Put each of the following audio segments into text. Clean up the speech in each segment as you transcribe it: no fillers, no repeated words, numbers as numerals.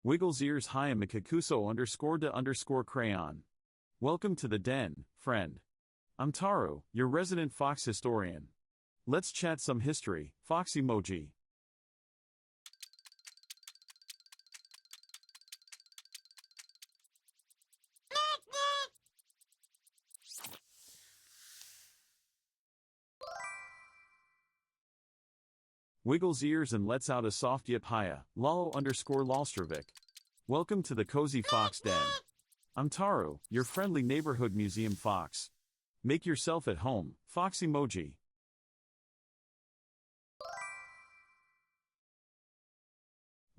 Wiggles ears high and Mikakuso _de _crayon. Welcome to the den, friend. I'm Taro, your resident fox historian. Let's chat some history, fox emoji. Wiggles ears and lets out a soft yip hiya, lalo _lalstravik. Welcome to the cozy fox den. I'm Taro, your friendly neighborhood museum fox. Make yourself at home, fox emoji.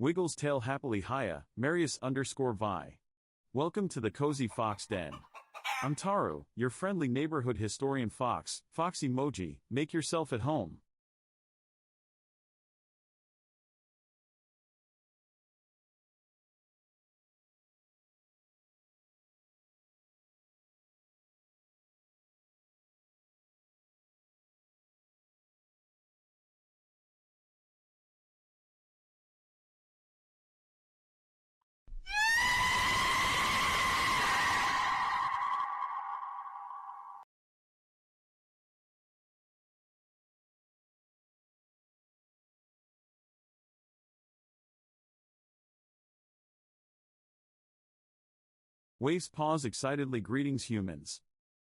Wiggles tail happily hiya, Marius _vi. Welcome to the cozy fox den. I'm Taro, your friendly neighborhood historian fox, fox emoji, make yourself at home. Waves paws excitedly greetings humans.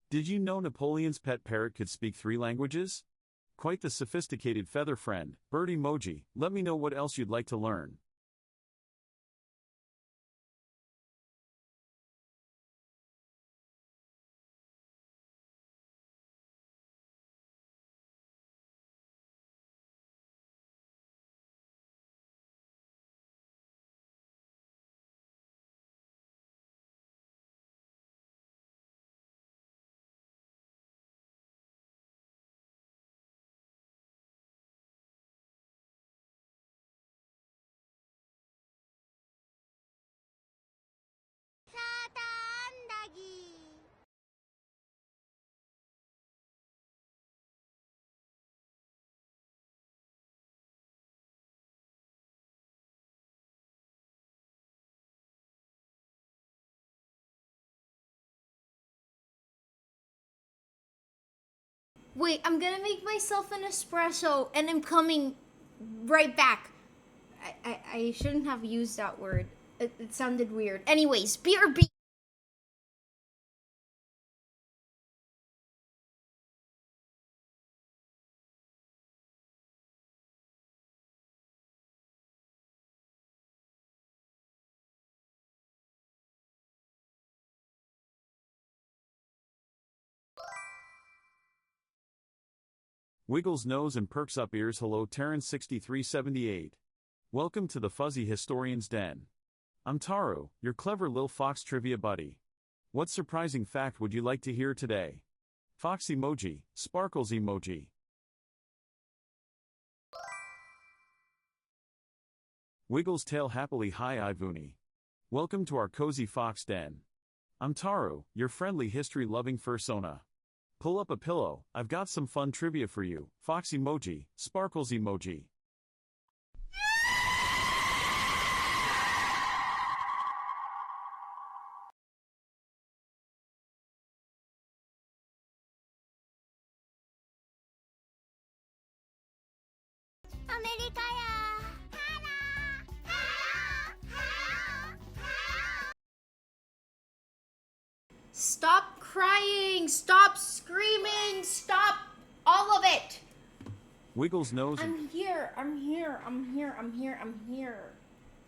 Did you know Napoleon's pet parrot could speak 3 languages? Quite the sophisticated feather friend, bird emoji, let me know what else you'd like to learn. Wait, I'm gonna make myself an espresso and I'm coming right back. I shouldn't have used that word. It sounded weird. Anyways, BRB. Wiggles nose and perks up ears hello Terran6378. Welcome to the fuzzy historian's den. I'm Taro, your clever lil fox trivia buddy. What surprising fact would you like to hear today? Fox emoji, sparkles emoji. Wiggles tail happily hi Ivuni. Welcome to our cozy fox den. I'm Taro, your friendly history-loving fursona. Pull up a pillow, I've got some fun trivia for you, fox emoji, sparkles emoji. Stop crying! Stop screaming! Stop all of it! Wiggles nose and I'm here.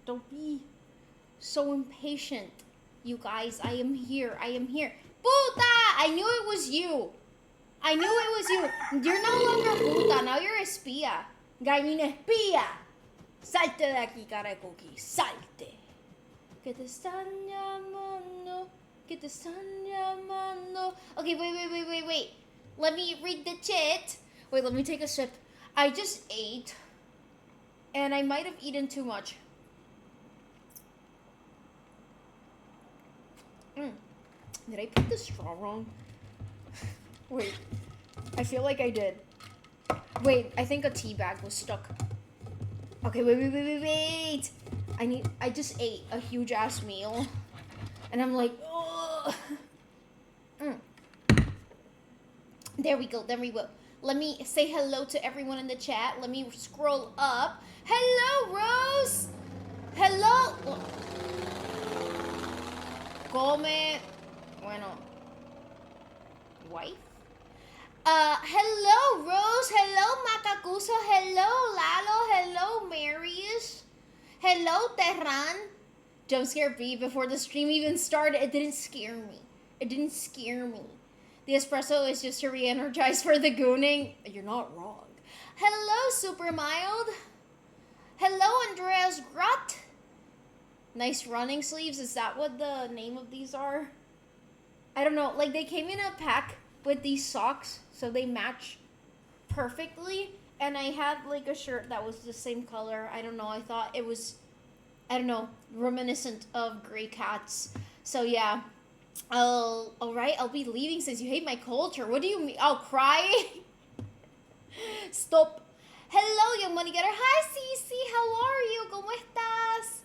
Don't be so impatient, you guys. I am here. Puta! I knew it was you. You're no longer puta. Now you're espía. Gallina espía. Salte de aquí, cara de cookie. Salte. Que te están llamando. Que te están llamando. Okay, wait. Let me read the chat. Wait, let me take a sip. I just ate. And I might have eaten too much. Did I put the straw wrong? Wait. I feel like I did. Wait, I think a tea bag was stuck. Okay, wait. I just ate a huge ass meal. And I'm like, ugh. There we go. Let me say hello to everyone in the chat. Let me scroll up. Hello, Rose. Hello. Come. Bueno. Wife? Hello, Rose. Hello, Macacuso. Hello, Lalo. Hello, Marius. Hello, Terran. Jump scare B before the stream even started. It didn't scare me. The espresso is just to re-energize for the gooning. You're not wrong. Hello, Super Mild. Hello, Andreas Grut. Nice running sleeves. Is that what the name of these are? I don't know. Like, they came in a pack with these socks, so they match perfectly. And I had, like, a shirt that was the same color. I don't know. I thought it was, I don't know, reminiscent of gray cats. So, yeah. Alright, I'll be leaving since you hate my culture. What do you mean? I'll cry? Stop. Hello, young money getter. Hi, Cece. How are you? ¿Cómo estás?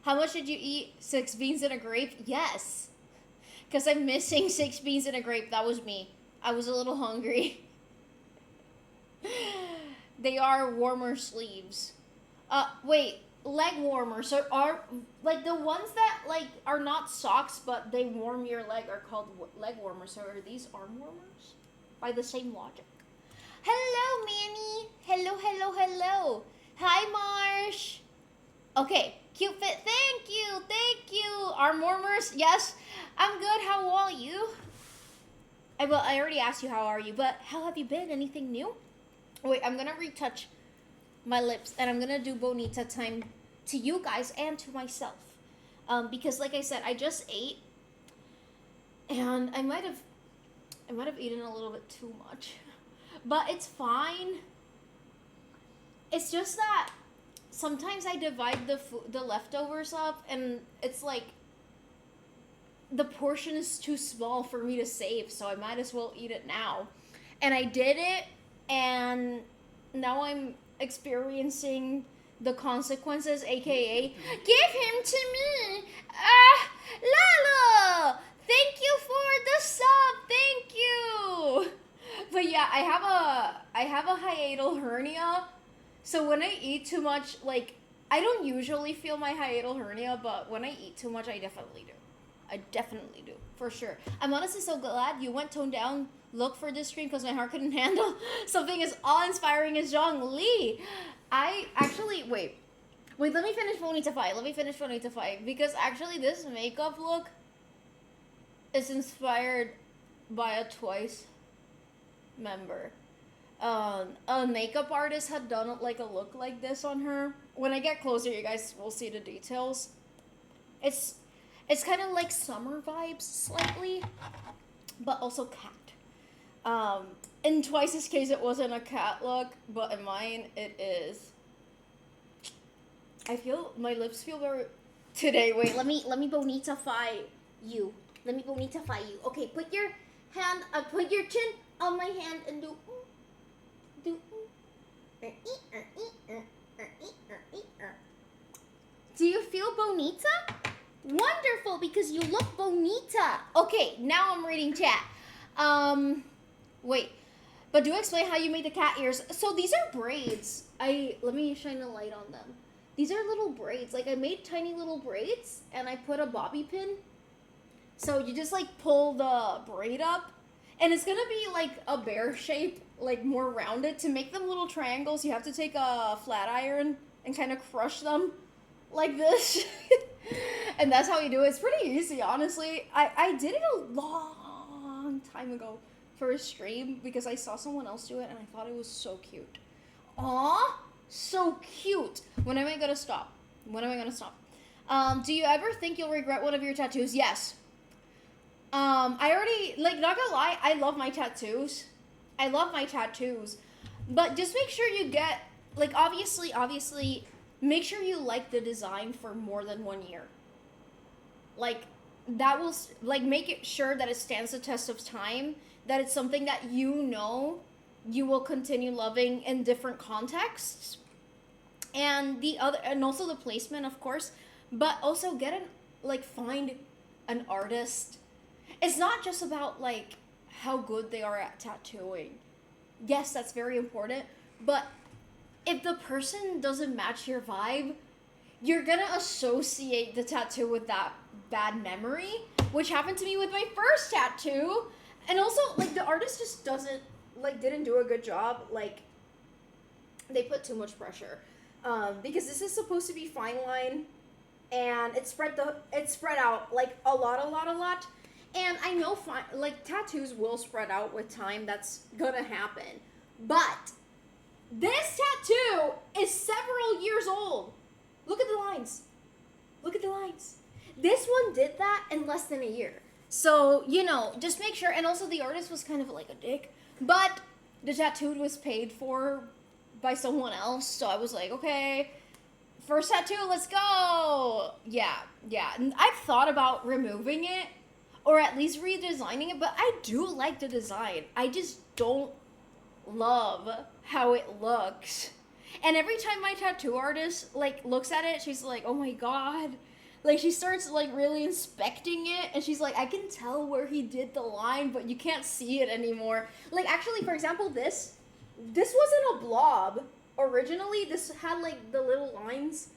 How much did you eat? 6 beans and a grape? Yes. Because I'm missing 6 beans and a grape. That was me. I was a little hungry. They are warmer sleeves. Wait. Leg warmers are like the ones that like are not socks but they warm your leg are called leg warmers. So are these arm warmers by the same logic? Hello, Manny. Hello. Hi, Marsh. Okay, cute fit. Thank you. Arm warmers. Yes, I'm good. How are you? I already asked you how are you, but how have you been? Anything new? Wait, I'm gonna retouch my lips and I'm gonna do bonita time to you guys and to myself, because like I said, I just ate and I might have eaten a little bit too much, but it's fine. It's just that sometimes I divide the leftovers up and it's like the portion is too small for me to save, so I might as well eat it now. And I did it, and now I'm experiencing the consequences, aka give him to me. Lalo, thank you for the sub. Thank you. But yeah, I have a hiatal hernia, so when I eat too much, like I don't usually feel my hiatal hernia, but when I eat too much, I definitely do, for sure. I'm honestly so glad you went tone down look for this stream because my heart couldn't handle something as awe-inspiring as Zhongli. I actually, wait, let me finish Bonita because actually this makeup look is inspired by a Twice member. A makeup artist had done like a look like this on her. When I get closer, you guys will see the details. It's kind of like summer vibes slightly, but also cat. In Twice's case, it wasn't a cat look, but in mine, it is. My lips feel very today. Wait, let me bonita-fy you. Okay, put your chin on my hand and do. Do you feel bonita? Wonderful, because you look bonita. Okay, now I'm reading chat. Wait, but do explain how you made the cat ears. So these are braids. Let me shine a light on them. These are little braids. Like I made tiny little braids and I put a bobby pin. So you just like pull the braid up and it's gonna be like a bear shape, like more rounded. To make them little triangles, you have to take a flat iron and kind of crush them like this. And that's how you do it. It's pretty easy, honestly. I did it a long time ago for a stream because I saw someone else do it and I thought it was so cute. Aw, so cute. When am I gonna stop? Do you ever think you'll regret one of your tattoos? Yes. I already, like, not gonna lie, I love my tattoos. But just make sure you get, like, obviously, make sure you like the design for more than 1 year. Like, that will, like, make it sure that it stands the test of time, that it's something that you know you will continue loving in different contexts. and the other, and also the placement, of course, but also find an artist. It's not just about like how good they are at tattooing. Yes, that's very important, but if the person doesn't match your vibe, you're gonna associate the tattoo with that bad memory, which happened to me with my first tattoo. And also, like, the artist just didn't do a good job. Like, they put too much pressure. Because this is supposed to be fine line, and it spread out, like, a lot. And I know, tattoos will spread out with time. That's gonna happen. But this tattoo is several years old. Look at the lines. This one did that in less than a year. So, just make sure. And also the artist was kind of like a dick. But the tattoo was paid for by someone else. So I was like, okay, first tattoo, let's go. Yeah. And I've thought about removing it or at least redesigning it. But I do like the design. I just don't love how it looks. And every time my tattoo artist, like, looks at it, she's like, oh my god. Like, she starts, like, really inspecting it, and she's like, I can tell where he did the line, but you can't see it anymore. Like, actually, for example, this wasn't a blob. Originally, this had, like, the little lines,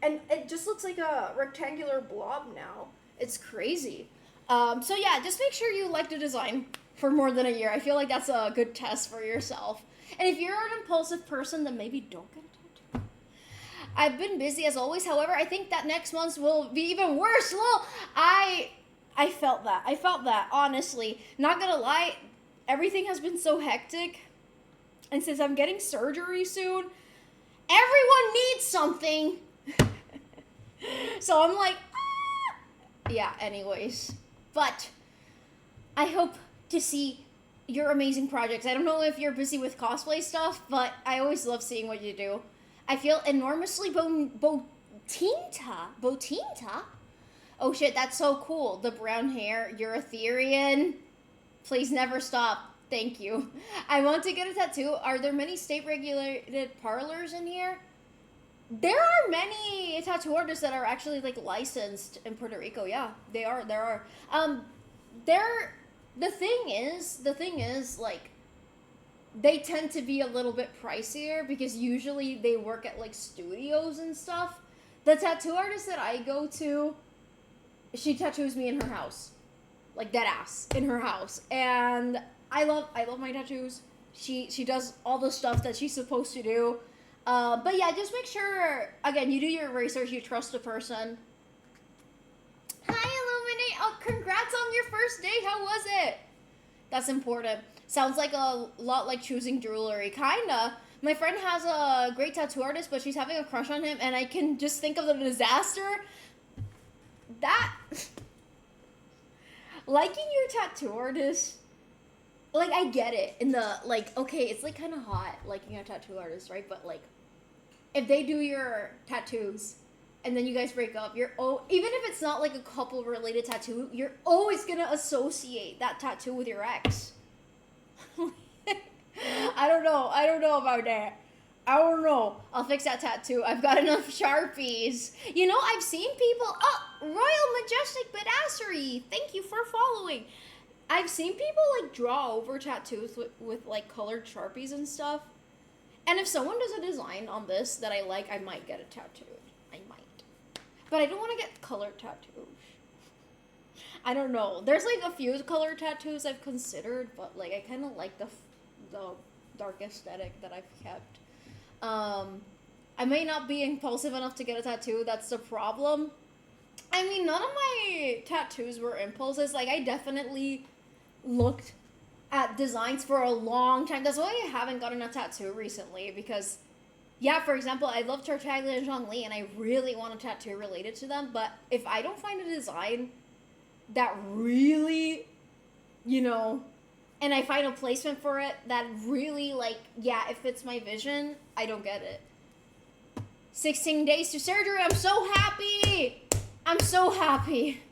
and it just looks like a rectangular blob now. It's crazy. So yeah, just make sure you like the design for more than a year. I feel like that's a good test for yourself. And if you're an impulsive person, then maybe don't get a tattoo. I've been busy as always. However, I think that next month will be even worse. Lol. I felt that, honestly. Not gonna lie, everything has been so hectic. And since I'm getting surgery soon, everyone needs something. So I'm like, yeah, anyways. But I hope to see your amazing projects. I don't know if you're busy with cosplay stuff, but I always love seeing what you do. I feel enormously botinta. Oh shit, that's so cool. The brown hair, you're Etherean. Please never stop. Thank you. I want to get a tattoo. Are there many state-regulated parlors in here? There are many tattoo artists that are actually, like, licensed in Puerto Rico. Yeah, there are. The thing is, like, they tend to be a little bit pricier because usually they work at, like, studios and stuff. The tattoo artist that I go to, she tattoos me in her house. Like, dead ass, in her house. And I love my tattoos. She does all the stuff that she's supposed to do. But yeah, just make sure, again, you do your research, you trust the person. Hi, Illuminate! Oh, congrats on your first date, how was it? That's important. Sounds like a lot like choosing jewelry. Kinda. My friend has a great tattoo artist, but she's having a crush on him, and I can just think of the disaster. Liking your tattoo artist, like, I get it. In the, like, okay, it's, like, kind of hot liking a tattoo artist, right? But, like, if they do your tattoos and then you guys break up, even if it's not, like, a couple-related tattoo, you're always gonna associate that tattoo with your ex. I don't know about that. I don't know. I'll fix that tattoo. I've got enough Sharpies. You know, I've seen people... Oh, Royal Majestic Badassery. Thank you for following. I've seen people, like, draw over tattoos with like, colored Sharpies and stuff. And if someone does a design on this that I like, I might get it tattooed. I might. But I don't want to get colored tattoos. I don't know. There's, like, a few colored tattoos I've considered, but, like, I kind of like the dark aesthetic that I've kept. I may not be impulsive enough to get a tattoo. That's the problem. I mean, none of my tattoos were impulses. Like, I definitely looked at designs for a long time. That's why I haven't gotten a tattoo recently, because, yeah, for example, I love Tartaglia and Zhongli, and I really want a tattoo related to them, but if I don't find a design that really, and I find a placement for it that really, like, yeah, it fits my vision, I don't get it. 16 days to surgery, I'm so happy! I'm so happy.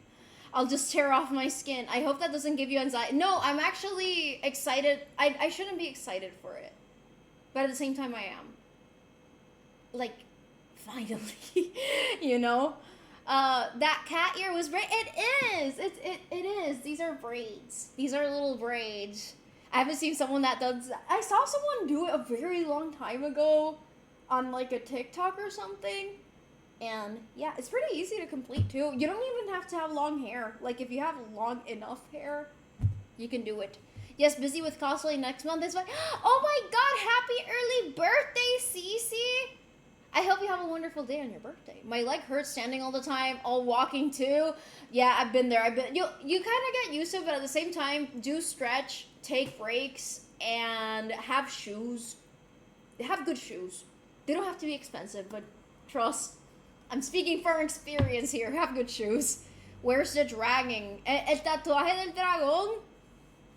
I'll just tear off my skin. I hope that doesn't give you anxiety. No, I'm actually excited. I shouldn't be excited for it. But at the same time, I am. like, finally, you know? That cat ear was it is. It is. These are braids. These are little braids. I haven't seen someone that does. I saw someone do it a very long time ago on like a TikTok or something. And yeah, it's pretty easy to complete too. You don't even have to have long hair. Like if you have long enough hair, you can do it. Yes, busy with cosplay next month is fine. Oh my god, happy early birthday, Cece! I hope you have a wonderful day on your birthday. My leg hurts standing all the time, all walking too. Yeah, I've been there. You kind of get used to it, but at the same time, do stretch, take breaks, and have shoes. Have good shoes. They don't have to be expensive, but trust. I'm speaking from experience here. Have good shoes. Where's the dragging? El tatuaje del dragón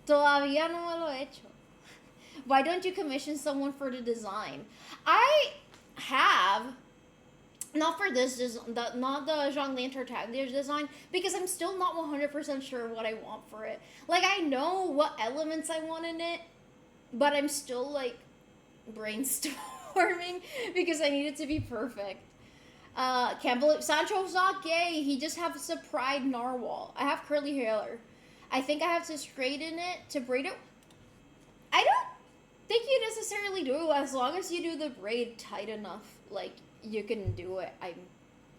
todavía no me lo he hecho. Why don't you commission someone for the design? I have, not for this not the Jean Lantern design, because I'm still not 100% sure what I want for it. Like, I know what elements I want in it, but I'm still, like, brainstorming because I need it to be perfect. Can't believe Sancho's not gay. He just has a pride narwhal. I have curly hair. I think I have to straighten it to braid it. I don't think you necessarily do, as long as you do the braid tight enough, like, you can do it.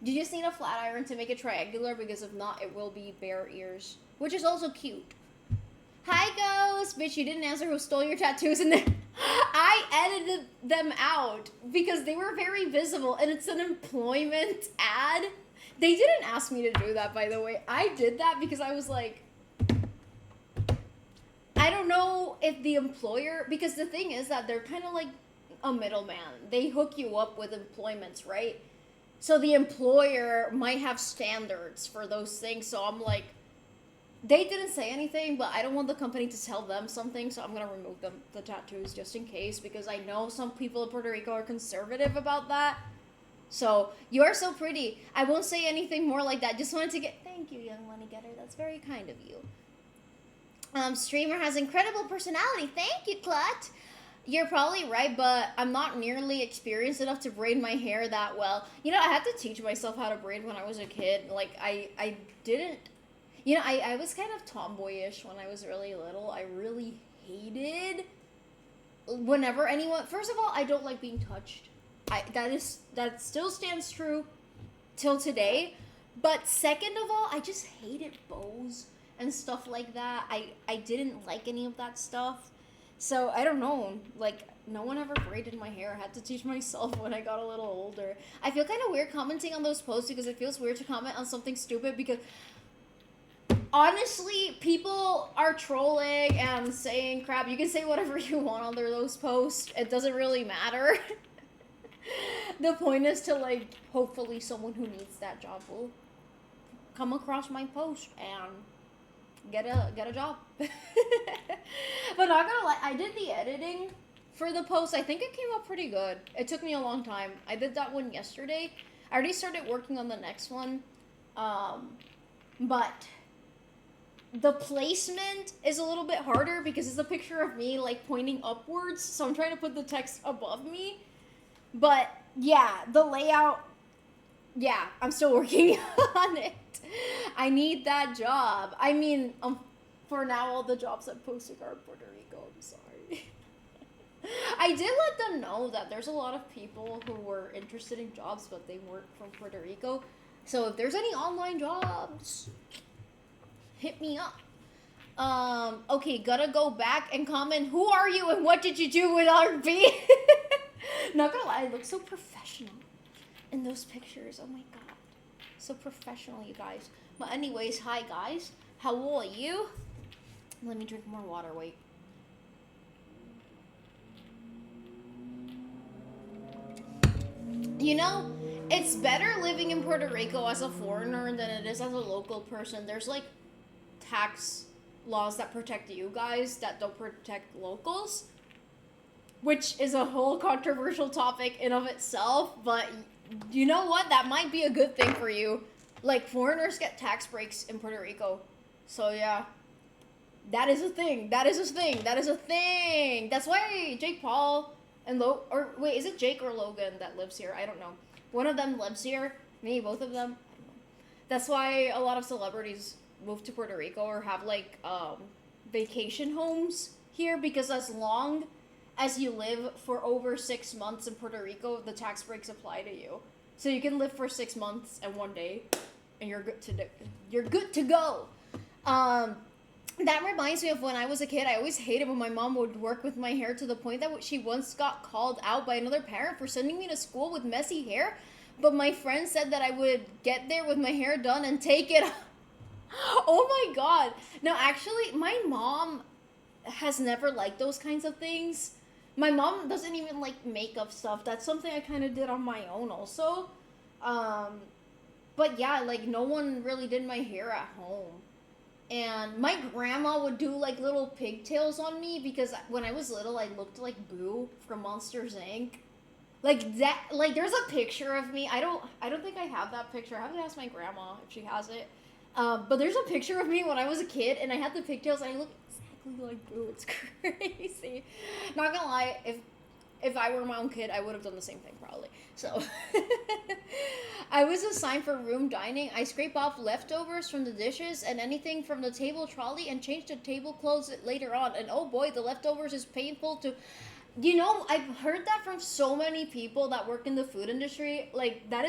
You just need a flat iron to make it triangular, because if not, it will be bare ears, which is also cute. Hi, Ghost! Bitch, you didn't answer who stole your tattoos, and then I edited them out because they were very visible, and it's an employment ad. They didn't ask me to do that, by the way. I did that because I was like, I don't know if the employer, because the thing is that they're kind of like a middleman. They hook you up with employments, right? So the employer might have standards for those things. So I'm like, they didn't say anything, but I don't want the company to tell them something, so I'm going to remove the tattoos just in case, because I know some people in Puerto Rico are conservative about that. So, you are so pretty. I won't say anything more like that. Just wanted to thank you, young money getter. That's very kind of you. Streamer has incredible personality. Thank you, Clut. You're probably right, but I'm not nearly experienced enough to braid my hair that well. You know, I had to teach myself how to braid when I was a kid. Like, I didn't... You know, I was kind of tomboyish when I was really little. I really hated whenever anyone... First of all, I don't like being touched. That still stands true till today. But second of all, I just hated bows and stuff like that. I didn't like any of that stuff. So, I don't know. Like, no one ever braided my hair. I had to teach myself when I got a little older. I feel kind of weird commenting on those posts because it feels weird to comment on something stupid because... Honestly, people are trolling and saying crap. You can say whatever you want under those posts. It doesn't really matter. The point is to, like, hopefully someone who needs that job will come across my post and get a job. But not gonna lie, I did the editing for the post. I think it came out pretty good. It took me a long time. I did that one yesterday. I already started working on the next one. But... the placement is a little bit harder because it's a picture of me, like, pointing upwards. So I'm trying to put the text above me. But, yeah, the layout, yeah, I'm still working on it. I need that job. I mean, for now, all the jobs I'm posting are in Puerto Rico. I'm sorry. I did let them know that there's a lot of people who were interested in jobs, but they weren't from Puerto Rico. So if there's any online jobs... hit me up. Okay, gotta go back and comment, who are you and what did you do with RB? Not gonna lie, I look so professional in those pictures. Oh my god. So professional, you guys. But anyways, hi guys. How are you? Let me drink more water, wait. You know, it's better living in Puerto Rico as a foreigner than it is as a local person. There's like tax laws that protect you guys that don't protect locals, which is a whole controversial topic in of itself, but you know what, that might be a good thing for you. Like, foreigners get tax breaks in Puerto Rico, so yeah, that is a thing. That's why Jake Paul And or wait, is it Jake or Logan that lives here? I don't know. One of them lives here. Maybe both of them. I don't know. That's why a lot of celebrities move to Puerto Rico or have like vacation homes here, because as long as you live for over 6 months in Puerto Rico, the tax breaks apply to you. So you can live for 6 months and 1 day, and you're good to go. That reminds me of when I was a kid. I always hated when my mom would work with my hair, to the point that she once got called out by another parent for sending me to school with messy hair. But my friend said that I would get there with my hair done and take it. Oh my god. No, actually, my mom has never liked those kinds of things. My mom doesn't even like makeup stuff. That's something I kind of did on my own also. But yeah, like no one really did my hair at home. And my grandma would do like little pigtails on me, because when I was little, I looked like Boo from Monsters Inc. Like that, like there's a picture of me. I don't think I have that picture. I have to ask my grandma if she has it. But there's a picture of me when I was a kid, and I had the pigtails. And I look exactly like Boo. It's crazy. Not gonna lie, if I were my own kid, I would have done the same thing probably. So I was assigned for room dining. I scrape off leftovers from the dishes and anything from the table trolley and change the tablecloths later on. And oh boy, the leftovers is painful to... You know, I've heard that from so many people that work in the food industry. Like, that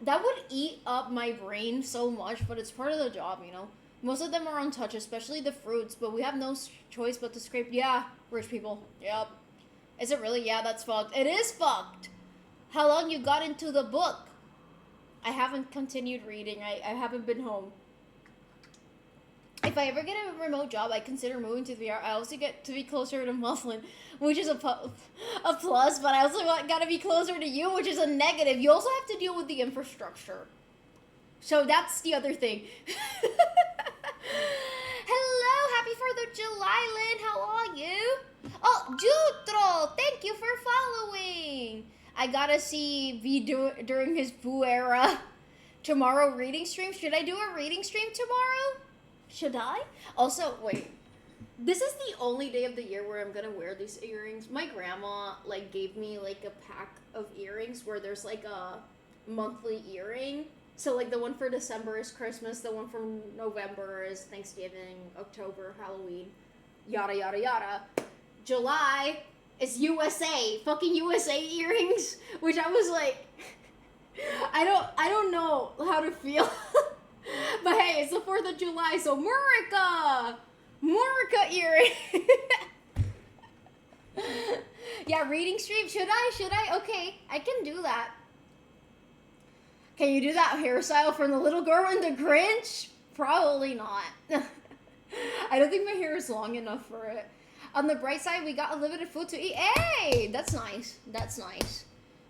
would eat up my brain so much, but it's part of the job, you know? Most of them are untouched, especially the fruits, but we have no choice but to scrape. Yeah, rich people. Yep. Is it really? Yeah, that's fucked. It is fucked. How long you got into the book? I haven't continued reading. I haven't been home. If I ever get a remote job, I consider moving to VR. I also get to be closer to Muslin, which is a plus, but I also got to be closer to you, which is a negative. You also have to deal with the infrastructure. So that's the other thing. Hello, happy 4th of July, Lynn. How are you? Oh, Jutro, thank you for following. I gotta see V during his Boo era. Tomorrow reading stream. Should I do a reading stream tomorrow? Should I? Also, wait. This is the only day of the year where I'm gonna wear these earrings. My grandma, like, gave me, like, a pack of earrings where there's, like, a monthly earring. So, like, the one for December is Christmas, the one from November is Thanksgiving, October, Halloween, yada, yada, yada. July is USA, fucking USA earrings, which I was like, I don't know how to feel. But hey, it's the 4th of July, so Murica earring. Yeah, reading stream, should I? Okay, I can do that. Can you do that hairstyle from the little girl in the Grinch? Probably not. I don't think my hair is long enough for it. On the bright side, we got unlimited food to eat. Hey, that's nice. That's nice.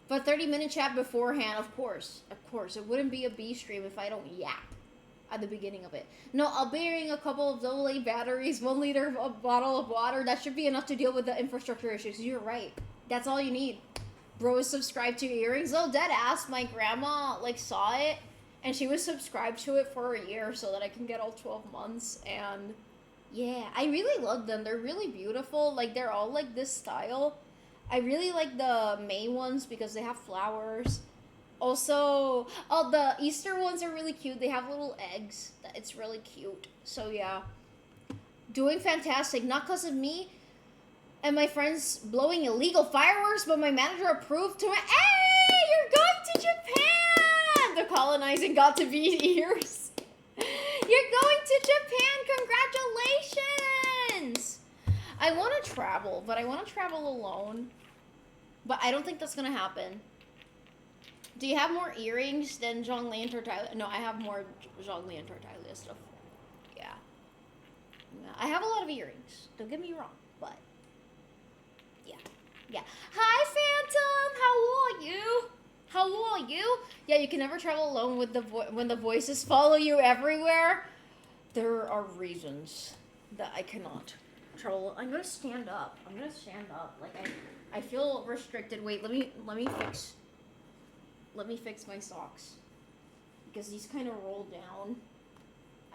But 30-minute chat beforehand, of course. Of course. It wouldn't be a B stream if I don't yap at the beginning of it. No, I'll be bringing a couple of AA batteries, 1 liter of a bottle of water. That should be enough to deal with the infrastructure issues. You're right. That's all you need. Bro is subscribed to earrings. Oh, dead ass. My grandma, like, saw it, and she was subscribed to it for a year so that I can get all 12 months, and yeah, I really love them. They're really beautiful. Like, they're all, like, this style. I really like the May ones because they have flowers. Also, oh, the Easter ones are really cute. They have little eggs. It's really cute. So, yeah. Doing fantastic. Not because of me and my friends blowing illegal fireworks, but my manager approved to my... Hey, you're going to Japan! The colonizing got to be ears. You're going to Japan! Congratulations! I want to travel, but I want to travel alone. But I don't think that's going to happen. Do you have more earrings than Zhongli and Tortilla? No, I have more Zhongli and Tortilla stuff. Yeah. I have a lot of earrings. Don't get me wrong, but... Yeah. Hi, Phantom! How are you? How are you? Yeah, you can never travel alone with when the voices follow you everywhere. There are reasons that I cannot travel. I'm gonna stand up. Like, I feel restricted. Wait, let me fix my socks. Because these kind of roll down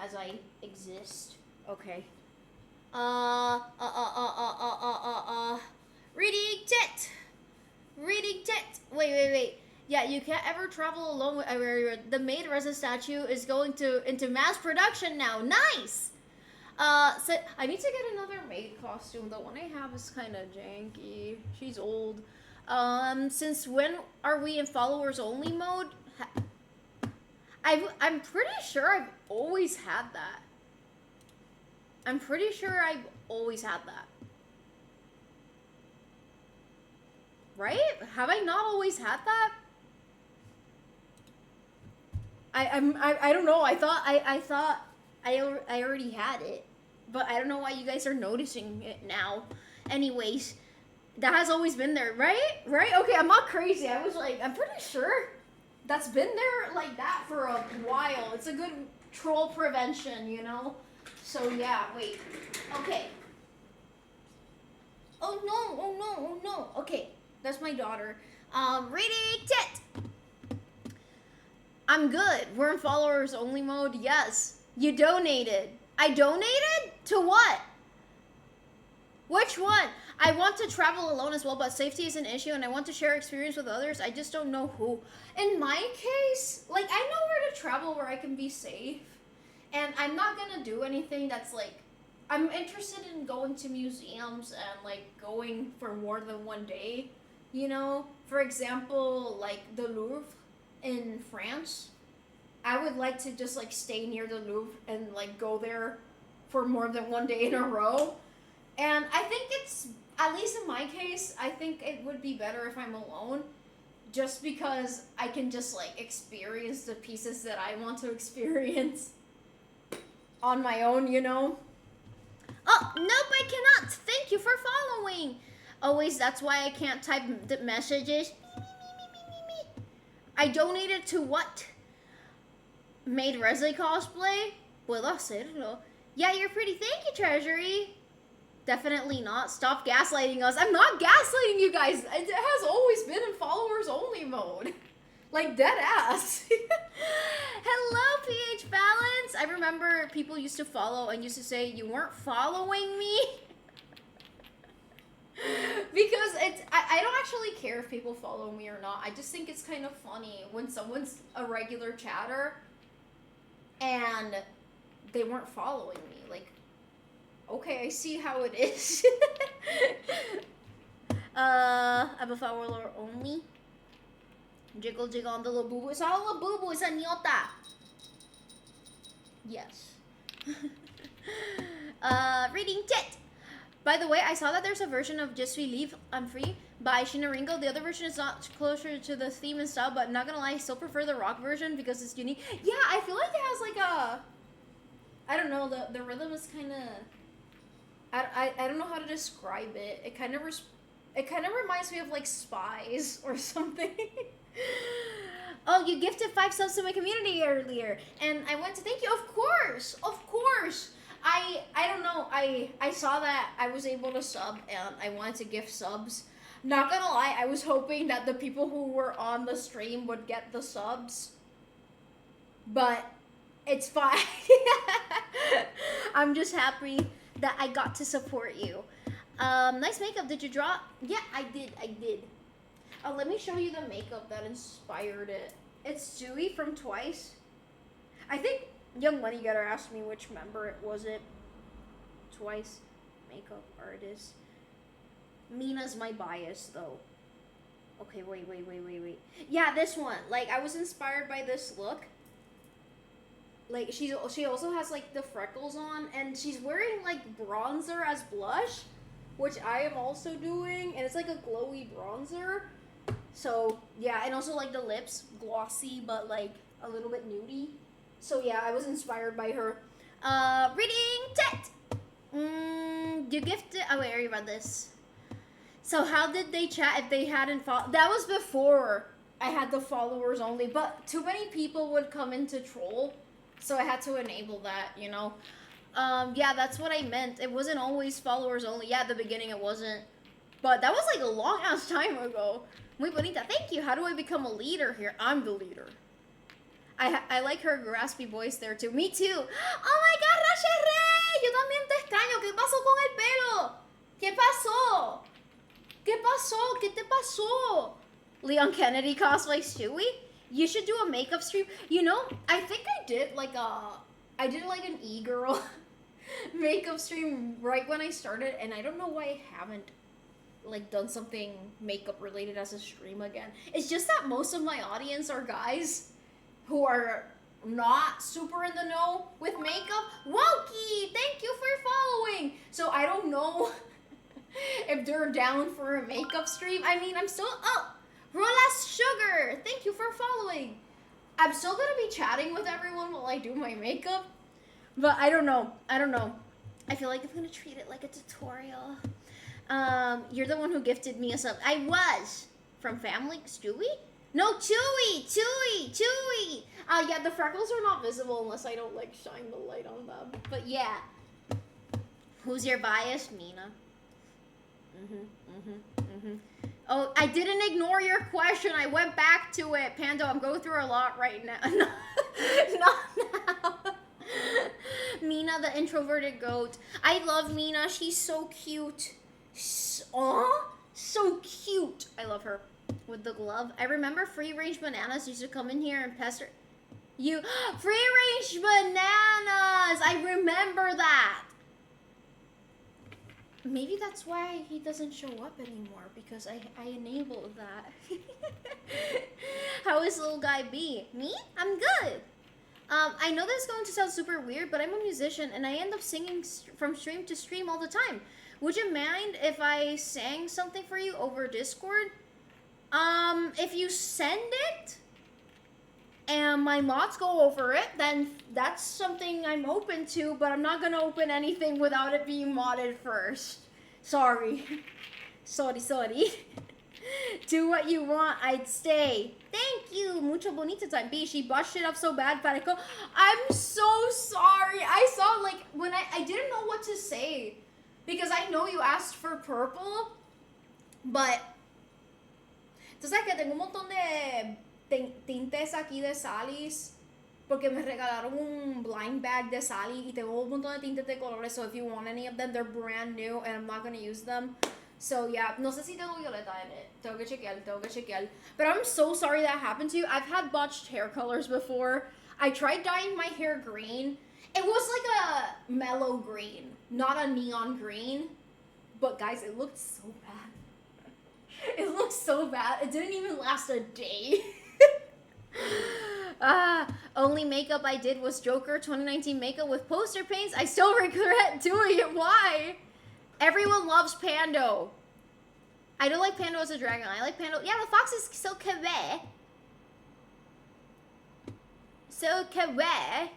as I exist. Okay. Reading chat. Yeah, you can't ever travel alone with the Maid Reza statue is going into mass production now. Nice. So I need to get another maid costume. The one I have is kind of janky. She's old. Since when are we in followers only mode? I'm pretty sure I've always had that. I'm pretty sure I've always had that. Right? Have I not always had that? I don't know. I thought I already had it, but I don't know why you guys are noticing it now. Anyways, that has always been there, right? Right? Okay, I'm not crazy. I was like, I'm pretty sure that's been there like that for a while. It's a good troll prevention, you know? So yeah, wait. Okay. Oh no, oh no, oh no. Okay, that's my daughter. Reading tit. I'm good. We're in followers only mode. Yes. You donated. I donated? To what? Which one? I want to travel alone as well, but safety is an issue and I want to share experience with others. I just don't know who. In my case, like, I know where to travel where I can be safe. And I'm not gonna do anything that's like, I'm interested in going to museums and like going for more than one day, you know? For example, like the Louvre in France. I would like to just like stay near the Louvre and like go there for more than one day in a row. And I think it's, at least in my case, I think it would be better if I'm alone. Just because I can just like experience the pieces that I want to experience on my own, you know? Oh, nope, I cannot. Thank you for following. Always, that's why I can't type the messages. I donated to what? Made Resley cosplay? Puedo hacerlo. Yeah, you're pretty. Thank you, Treasury. Definitely not. Stop gaslighting us. I'm not gaslighting you guys. It has always been in followers only mode. Like, dead ass. Hello, PH Balance. I remember people used to follow and used to say, you weren't following me. Because I don't actually care if people follow me or not. I just think it's kind of funny when someone's a regular chatter and they weren't following me. Like, okay, I see how it is. I'm a follower only. Jiggle jiggle on the little boo boo. It's not a little boo boo, it's a nyota. Yes. Reading tit. By the way, I saw that there's a version of Just We Leave, I'm Free by Shinaringo. The other version is not closer to the theme and style, but not gonna lie, I still prefer the rock version because it's unique. Yeah, I feel like it has like a, I don't know, the rhythm is kind of, I don't know how to describe it. It kind of reminds me of like Spies or something. Oh, you gifted 5 subs to my community earlier, and I want to thank you. Of course. I don't know. I saw that I was able to sub, and I wanted to gift subs. Not gonna lie, I was hoping that the people who were on the stream would get the subs, but it's fine. I'm just happy that I got to support you. Nice makeup. Did you draw? Yeah, I did. Oh, let me show you the makeup that inspired it. It's Sui from Twice. I think Young Money Getter asked me which member it was. It Twice makeup artist. Mina's my bias though. Okay, wait. Yeah, this one. Like, I was inspired by this look. Like, she also has like the freckles on, and she's wearing like bronzer as blush, which I am also doing, and it's like a glowy bronzer. So yeah, and also like the lips, glossy but like a little bit nudie. So yeah, I was inspired by her. Reading tit. You gifted. Oh wait, I already read this. So how did they chat if they hadn't followed? That was before I had the followers only, but too many people would come into troll, so I had to enable that, you know. Yeah, that's what I meant. It wasn't always followers only. Yeah, at the beginning it wasn't, but that was like a long ass time ago. Muy bonita. Thank you. How do I become a leader here? I'm the leader. I like her raspy voice there too. Me too. Oh my God, Rashe Rey. Yo también te extraño. ¿Qué pasó con el pelo? ¿Qué pasó? ¿Qué pasó? ¿Qué te pasó? Leon Kennedy cosplay Stewie. You should do a makeup stream. You know, I think I did like an e-girl makeup stream right when I started, and I don't know why I haven't like done something makeup related as a stream again. It's just that most of my audience are guys who are not super in the know with makeup. Wokey, thank you for following. So I don't know if they're down for a makeup stream. I mean, I'm still Rolas Sugar, thank you for following. I'm still gonna be chatting with everyone while I do my makeup, but I don't know. I feel like I'm gonna treat it like a tutorial. You're the one who gifted me a sub. I was from Family Stewie. No, Chewy. Yeah, the freckles are not visible unless I don't like shine the light on them. But yeah, who's your bias, Mina? Oh, I didn't ignore your question. I went back to it. Pando, I'm going through a lot right now. Not now. Mina, the introverted goat. I love Mina. She's so cute. So cute. I love her. With the glove. I remember Free Range Bananas used to come in here and pester you. Free Range Bananas! I remember that. Maybe that's why he doesn't show up anymore, because I enabled that. How is little guy B? Me? I'm good. I know this is going to sound super weird, but I'm a musician and I end up singing from stream to stream all the time. Would you mind if I sang something for you over Discord? If you send it and my mods go over it, then that's something I'm open to, but I'm not gonna open anything without it being modded first. Sorry. Sorry. Do what you want, I'd stay. Thank you. Mucho bonito time. B, she botched it up so bad, Pareco. I'm so sorry. I saw, like, when I didn't know what to say. Because I know you asked for purple, but... Tú sabes que tengo un montón de tintes aquí de Sally's, porque me regalaron un blind bag de Sally, y tengo un montón de tintes de colores, so if you want any of them, they're brand new, and I'm not going to use them. So yeah, no sé si tengo violeta in it. Tengo que chequear. But I'm so sorry that happened to you. I've had botched hair colors before. I tried dyeing my hair green. It was like a mellow green, not a neon green. But guys, it looked so bad. It looked so bad. It didn't even last a day. Only makeup I did was Joker 2019 makeup with poster paints. I still regret doing it. Why? Everyone loves Pando. I don't like Pando as a dragon. I like Pando. Yeah, the fox is so kawaii. So kawaii.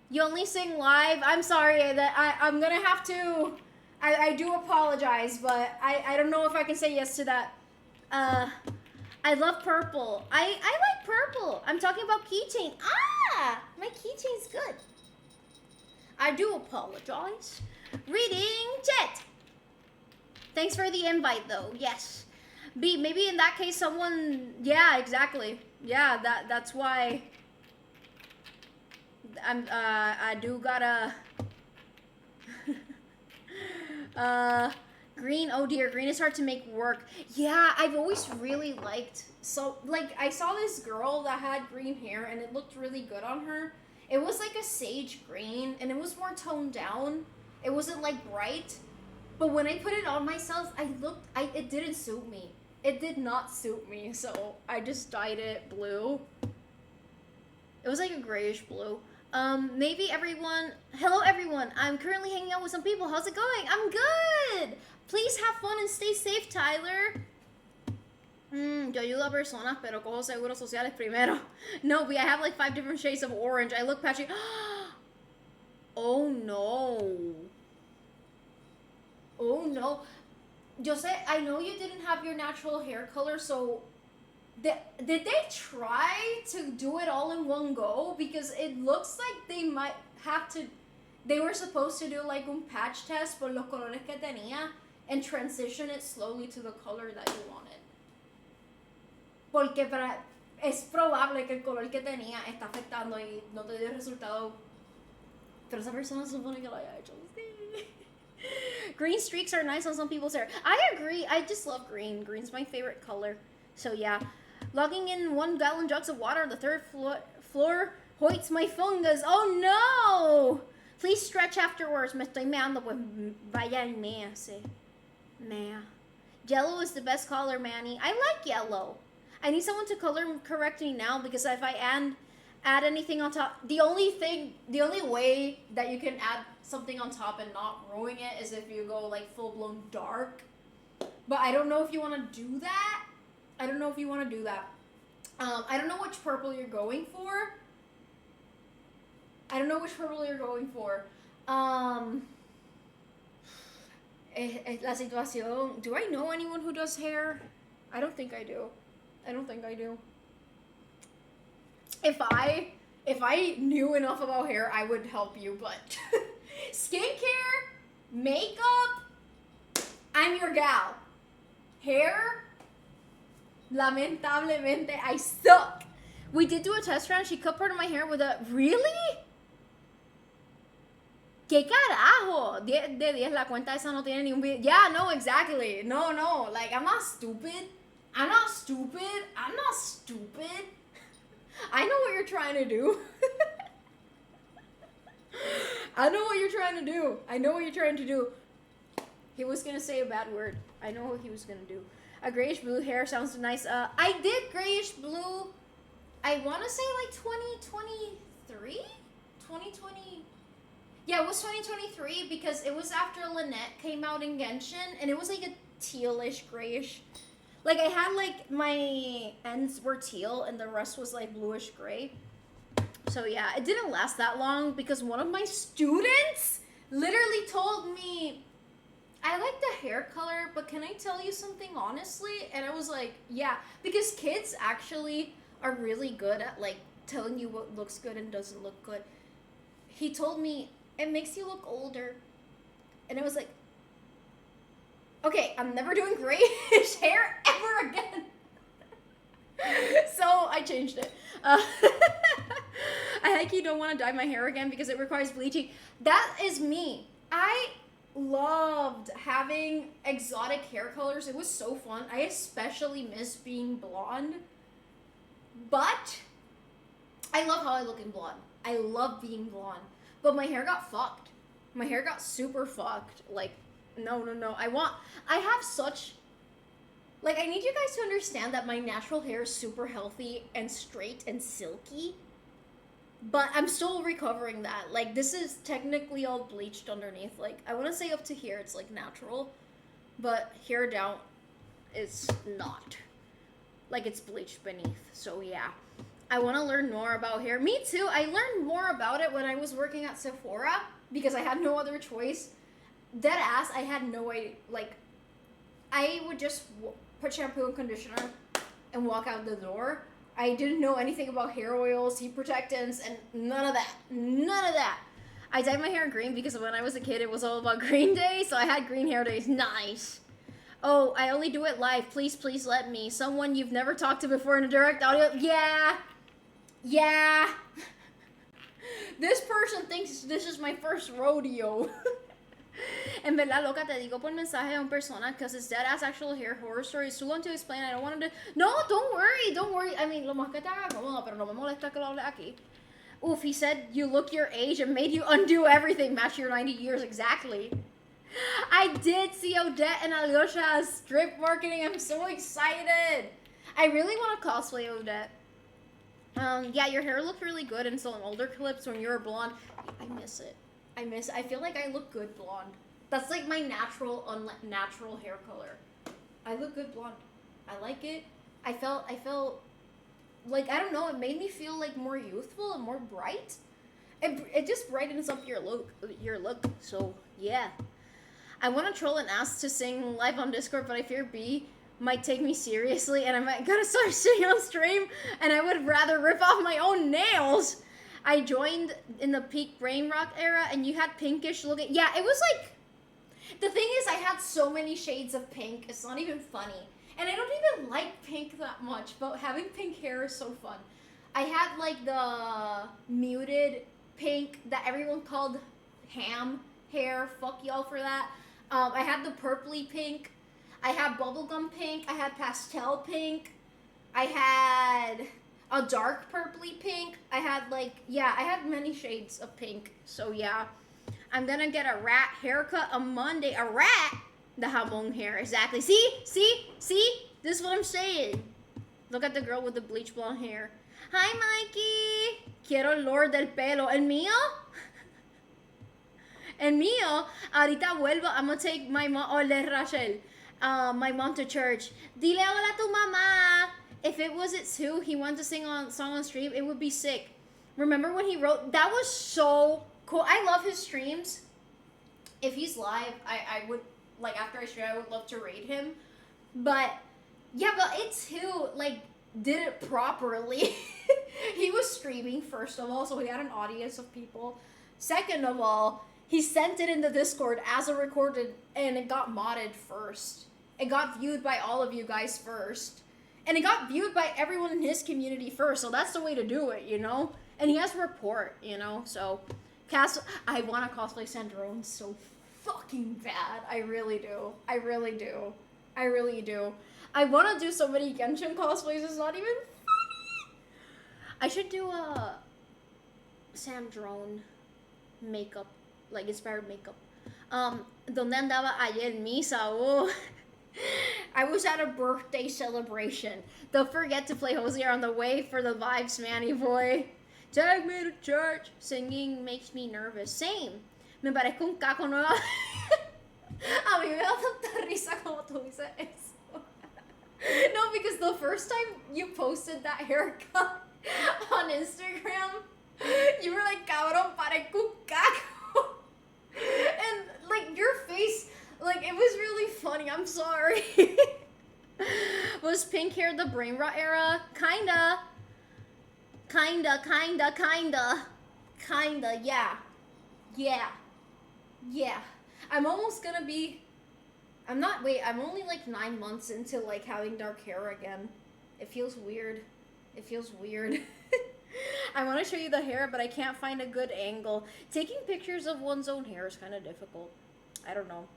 You only sing live. I'm sorry that I'm gonna have to. I do apologize, but I don't know if I can say yes to that. I love purple. I like purple. I'm talking about keychain. My keychain's good. I do apologize. Reading chat. Thanks for the invite, though. Yes. B, maybe in that case, someone. Yeah, exactly. Yeah, that's why. I do gotta. Green. Oh dear, green is hard to make work. Yeah, I've always really liked. So, like, I saw this girl that had green hair, and it looked really good on her. It was like a sage green, and it was more toned down. It wasn't like bright, but when I put it on myself, it didn't suit me. It did not suit me, so I just dyed it blue. It was like a grayish blue. Maybe everyone, hello everyone, I'm currently hanging out with some people. How's it going? I'm good. Please have fun and stay safe, Tyler. Yo ayudo a personas, pero cojo seguros sociales primero. No, but I have like 5 different shades of orange. I look patchy. Oh no. Oh no. Jose, I know you didn't have your natural hair color, so did they try to do it all in one go? Because it looks like they might have to, they were supposed to do like un patch test por los colores que tenía and transition it slowly to the color that you wanted. Porque es probable que el color que tenía está afectando y no te dio el resultado. Pero esa persona supone que lo haya hecho. Green streaks are nice on some people's hair. I agree. I just love green. Green's my favorite color. So yeah, logging in 1 gallon jugs of water on the third floor hoits my fungus. Oh no! Please stretch afterwards. Me estoy meando, pues vaya y méase. Mea. Yellow is the best color, Manny. I like yellow. I need someone to color correct me now because if I add anything on top, the only way that you can add something on top and not ruin it is if you go like full blown dark. But I don't know if you want to do that. I don't know which purple you're going for. La situación. Do I know anyone who does hair? I don't think I do. If I knew enough about hair, I would help you, but skincare, makeup, I'm your gal. Hair, lamentablemente, I suck. We did do a test run. She cut part of my hair with a... Really? ¿Qué carajo? 10 de 10, la cuenta esa no tiene ni un video. Yeah, no, exactly. No. Like, I'm not stupid. I know what you're trying to do. I know what you're trying to do. He was gonna say a bad word. I know what he was gonna do. A grayish blue hair sounds nice. I did grayish blue. I want to say like 2023? 2020. Yeah, it was 2023 because it was after Lynette came out in Genshin, and it was like a tealish, grayish. Like, I had, like, my ends were teal, and the rest was, like, bluish gray. So, yeah, it didn't last that long because one of my students literally told me, I like the hair color, but can I tell you something honestly? And I was like, yeah, because kids actually are really good at, like, telling you what looks good and doesn't look good. He told me, it makes you look older. And I was like, okay, I'm never doing grayish hair ever again. So I changed it. I think you don't want to dye my hair again because it requires bleaching. That is me. I loved having exotic hair colors. It was so fun. I especially miss being blonde. But I love how I look in blonde. I love being blonde. But my hair got fucked. My hair got super fucked. Like, no. I have such... Like, I need you guys to understand that my natural hair is super healthy and straight and silky. But I'm still recovering that. Like, this is technically all bleached underneath. Like, I want to say up to here it's, like, natural. But here down is not. Like, it's bleached beneath. So, yeah. I want to learn more about hair. Me too. I learned more about it when I was working at Sephora. Because I had no other choice. Dead ass, I had no idea. Like, I would just put shampoo and conditioner and walk out the door. I didn't know anything about hair oils, heat protectants, and none of that. I dyed my hair green because when I was a kid, it was all about green day, so I had green hair days. Nice. Oh, I only do it live. Please let me. Someone you've never talked to before in a direct audio. Yeah. This person thinks this is my first rodeo. En verdad, loca, te digo por mensaje a una persona because it's dead ass actual hair horror stories. Too long to explain. I don't want to. No, don't worry. I mean, lo más que te haga cómodo, pero no me molesta que lo hable aquí. Oof, he said you look your age and made you undo everything. Match your 90 years exactly. I did see Odette and Alyosha's strip marketing. I'm so excited. I really want to cosplay Odette. Yeah, your hair looked really good in some older clips when you were blonde. I miss it. I feel like I look good blonde. That's like my natural, unnatural hair color. I look good blonde. I like it. I felt like, I don't know, it made me feel like more youthful and more bright. It just brightens up your look. So yeah. I want to troll and ask to sing live on Discord, but I fear B might take me seriously and I might gotta start singing on stream, and I would rather rip off my own nails. I joined in the peak brain rock era, and you had pinkish looking. Yeah, it was like, the thing is, I had so many shades of pink. It's not even funny, and I don't even like pink that much. But having pink hair is so fun. I had like the muted pink that everyone called ham hair. Fuck y'all for that. I had the purpley pink. I had bubblegum pink. I had pastel pink. I had a dark purpley pink. I had like, yeah, I had many shades of pink. So yeah, I'm gonna get a rat haircut on Monday. A rat? The hamong hair, exactly. See? This is what I'm saying. Look at the girl with the bleach blonde hair. Hi, Mikey. Quiero olor del pelo. El mío? El mío, ahorita vuelvo. I'm gonna take my mom, or Rachel, my mom to church. Dile hola a tu mamá. If it was at 2, he wanted to sing on song on stream, it would be sick. Remember when he wrote? That was so cool. I love his streams. If he's live, I would, like, after I stream, I would love to raid him. But, yeah, but it too, like, did it properly. He was streaming, first of all, so he had an audience of people. Second of all, he sent it in the Discord as a recorded, and it got modded first. It got viewed by all of you guys first. And it got viewed by everyone in his community first, so that's the way to do it, you know? And he has report, you know? So, I want to cosplay Sandrone so fucking bad. I really do. I want to do so many Genshin cosplays, it's not even funny. I should do a Sandrone makeup, like inspired makeup. Donde andaba ayer misa? Oh. I was at a birthday celebration. Don't forget to play Hosier on the way for the vibes, Manny boy. Take me to church. Singing makes me nervous. Same. Me parezco un caco nuevo. A mí me da tanta risa como tú dices eso. No, because the first time you posted that haircut on Instagram, you were like, cabrón, parezco un caco. And, like, your face, like, it was really funny. I'm sorry. Was pink hair the brain rot era? Kinda, yeah. I'm almost gonna be, I'm only like 9 months into like having dark hair again. It feels weird. I want to show you the hair, but I can't find a good angle. Taking pictures of one's own hair is kind of difficult. I don't know.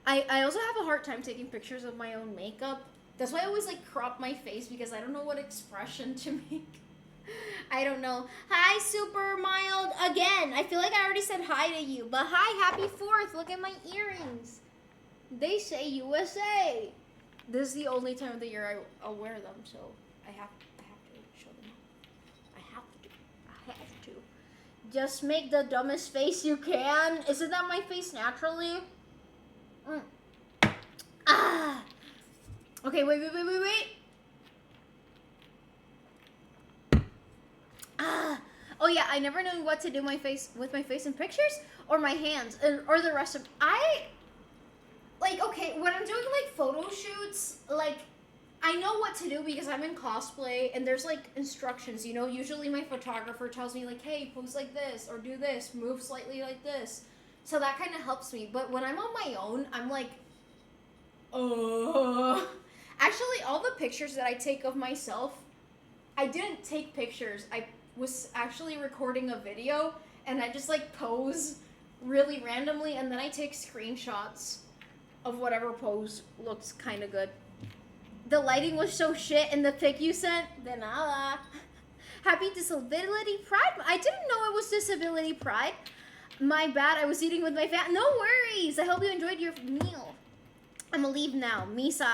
I also have a hard time taking pictures of my own makeup. That's why I always like crop my face, because I don't know what expression to make. I don't know. Hi, Super Mild. Again, I feel like I already said hi to you, but hi, happy 4th. Look at my earrings. They say USA. This is the only time of the year I'll wear them, so I have to show them off. I have to. Just make the dumbest face you can. Isn't that my face naturally? Okay, wait. Oh yeah, I never knew what to do with my face in pictures or my hands or the rest of. Okay, when I'm doing like photo shoots, like I know what to do because I'm in cosplay and there's like instructions, you know. Usually my photographer tells me like, hey, pose like this or do this, move slightly like this. So that kind of helps me. But when I'm on my own, I'm like, Actually, all the pictures that I take of myself, I didn't take pictures. I was actually recording a video, and I just like pose really randomly, and then I take screenshots of whatever pose looks kind of good. The lighting was so shit in the pic you sent. De nada. Happy Disability Pride. I didn't know it was Disability Pride. My bad, I was eating with my family. No worries. I hope you enjoyed your meal. I'm gonna leave now. Misa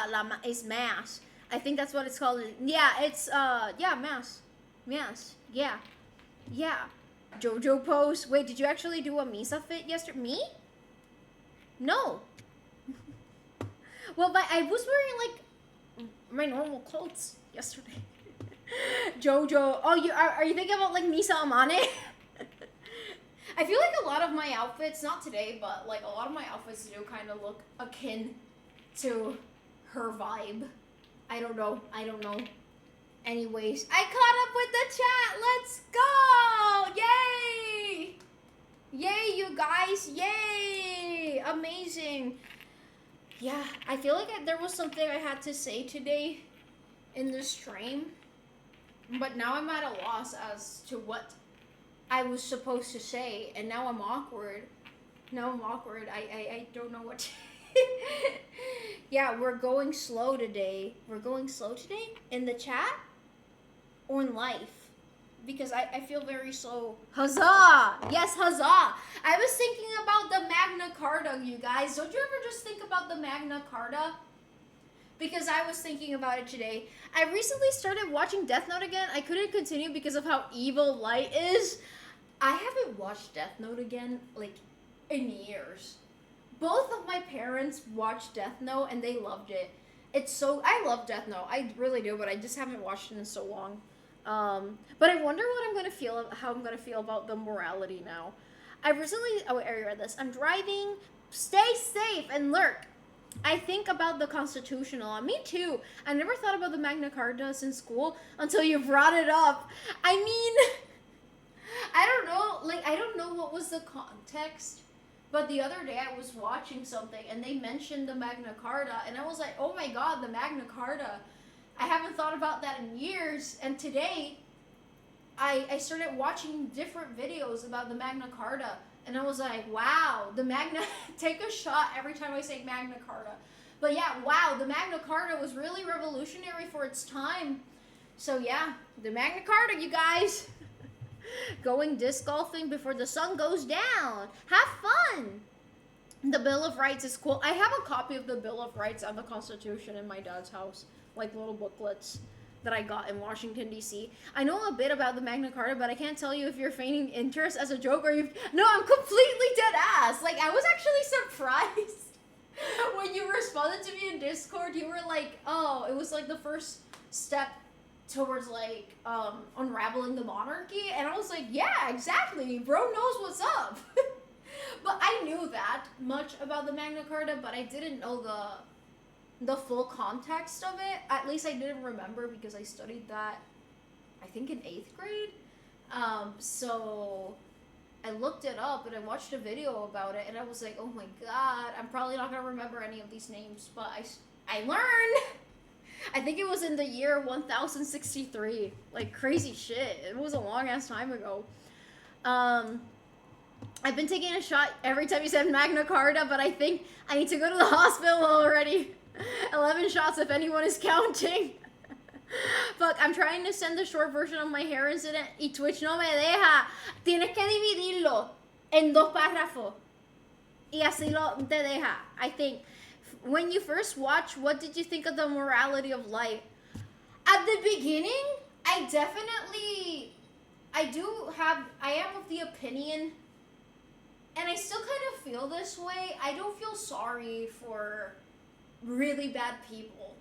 is mass. I think that's what it's called. Yeah, it's, mass. Mass. Yeah. Jojo pose. Wait, did you actually do a Misa fit yesterday? Me? No. Well, but I was wearing, like, my normal clothes yesterday. Jojo. Oh, are you thinking about, like, Misa Amane? I feel like a lot of my outfits, not today, but like a lot of my outfits do kind of look akin to her vibe. I don't know. Anyways, I caught up with the chat. Let's go! Yay! Yay, you guys! Yay! Amazing. Yeah, I feel like there was something I had to say today in the stream, but now I'm at a loss as to what I was supposed to say, and now I'm awkward. I don't know what Yeah, we're going slow today. We're going slow today in the chat or in life. Because I feel very slow. Huzzah! Yes, huzzah! I was thinking about the Magna Carta, you guys. Don't you ever just think about the Magna Carta? Because I was thinking about it today. I recently started watching Death Note again. I couldn't continue because of how evil Light is. I haven't watched Death Note again, like, in years. Both of my parents watched Death Note and they loved it. I love Death Note. I really do, but I just haven't watched it in so long. But I wonder how I'm gonna feel about the morality now. I read this. I'm driving. Stay safe and lurk. I think about the Constitution a lot. Me too. I never thought about the Magna Carta since school until you brought it up. I mean, I don't know. Like, I don't know what was the context. But the other day I was watching something and they mentioned the Magna Carta and I was like, oh my god, the Magna Carta. I haven't thought about that in years. And today I started watching different videos about the Magna Carta and I was like, wow, take a shot every time I say Magna Carta. But yeah, wow, the Magna Carta was really revolutionary for its time. So yeah, the Magna Carta, you guys. Going disc golfing before the sun goes down. Have fun. The Bill of Rights is cool. I have a copy of the Bill of Rights and the Constitution in my dad's house. Like little booklets that I got in Washington, D.C. I know a bit about the Magna Carta, but I can't tell you if you're feigning interest as a joke or you... No, I'm completely dead ass. Like, I was actually surprised when you responded to me in Discord. You were like, oh, it was like the first step towards like unraveling the monarchy, and I was like, yeah, exactly, bro knows what's up. But I knew that much about the Magna Carta, but I didn't know the full context of it. At least I didn't remember because I studied that I think in 8th grade. So I looked it up and I watched a video about it and I was like, oh my god, I'm probably not gonna remember any of these names, but I learned. I think it was in the year 1063. Like, crazy shit. It was a long-ass time ago. I've been taking a shot every time you said Magna Carta, but I think I need to go to the hospital already. 11 shots if anyone is counting. Fuck, I'm trying to send the short version of my hair incident y Twitch no me deja. Tienes que dividirlo en 2 párrafos. Y así te deja, I think. When you first watched, what did you think of the morality of Light? At the beginning, I am of the opinion, and I still kind of feel this way, I don't feel sorry for really bad people.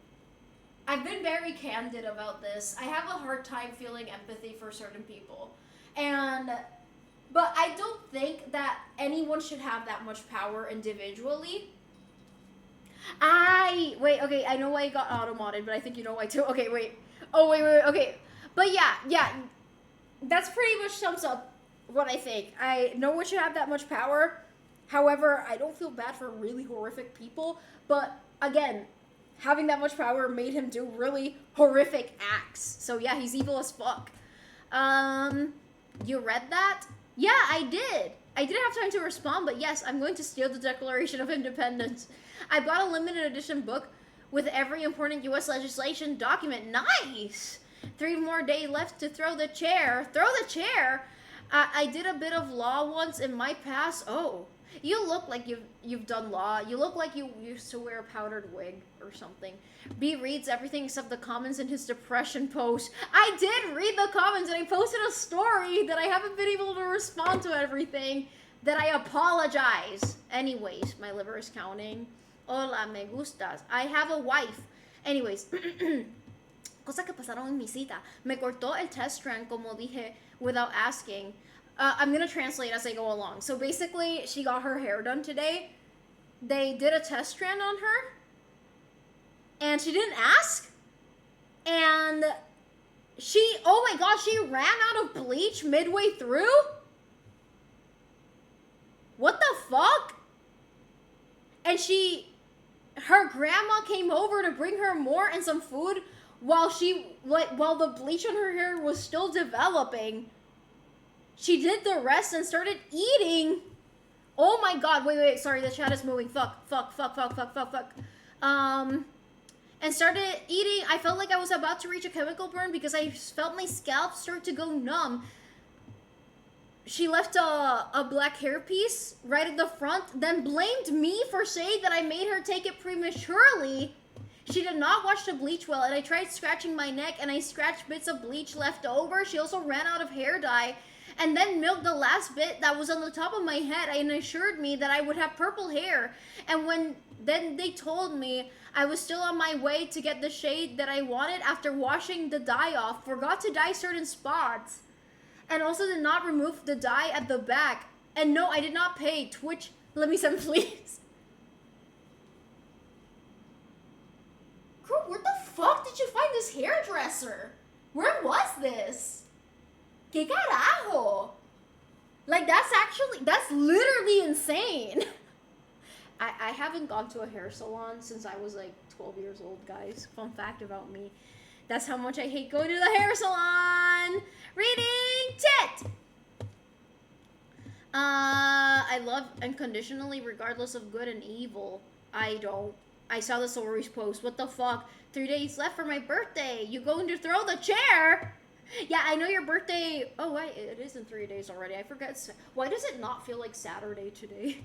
I've been very candid about this. I have a hard time feeling empathy for certain people. But I don't think that anyone should have that much power individually. Wait, okay, I know why it got auto-modded, but I think you know why too. Okay, wait. Oh, wait, okay. But yeah. That's pretty much sums up what I think. I no one should have that much power. However, I don't feel bad for really horrific people. But, again, having that much power made him do really horrific acts. So yeah, he's evil as fuck. You read that? Yeah, I did. I didn't have time to respond, but yes, I'm going to steal the Declaration of Independence. I bought a limited edition book with every important U.S. legislation document. Nice! 3 more days left to throw the chair. Throw the chair? I did a bit of law once in my past. Oh, you look like you've done law. You look like you used to wear a powdered wig or something. B reads everything except the comments in his depression post. I did read the comments and I posted a story that I haven't been able to respond to everything. That I apologize. Anyways, my liver is counting. Hola, me gustas. I have a wife. Anyways, cosas que pasaron en mi cita. Me cortó el test strand, como dije, without asking. I'm gonna translate as I go along. So basically, she got her hair done today. They did a test strand on her. And she didn't ask. And oh my gosh, she ran out of bleach midway through? What the fuck? And her grandma came over to bring her more and some food while the bleach on her hair was still developing. She did the rest and started eating. Oh my god, wait, sorry, the chat is moving. Fuck. And started eating. I felt like I was about to reach a chemical burn because I felt my scalp start to go numb. She left a black hairpiece right at the front, then blamed me for saying that I made her take it prematurely. She did not wash the bleach well, and I tried scratching my neck, and I scratched bits of bleach left over. She also ran out of hair dye, and then milked the last bit that was on the top of my head and assured me that I would have purple hair. And then they told me I was still on my way to get the shade that I wanted after washing the dye off, forgot to dye certain spots, and also did not remove the dye at the back. And no, I did not pay. Twitch, let me some please. Girl, where the fuck did you find this hairdresser? Where was this? ¿Qué carajo? Like, that's literally insane. I haven't gone to a hair salon since I was like 12 years old, guys. Fun fact about me. That's how much I hate going to the hair salon. Reading tit. I love unconditionally regardless of good and evil. I don't. I saw the stories post. What the fuck? 3 days left for my birthday. You going to throw the chair? Yeah, I know your birthday. Oh, wait, it is in 3 days already. I forgot. Why does it not feel like Saturday today?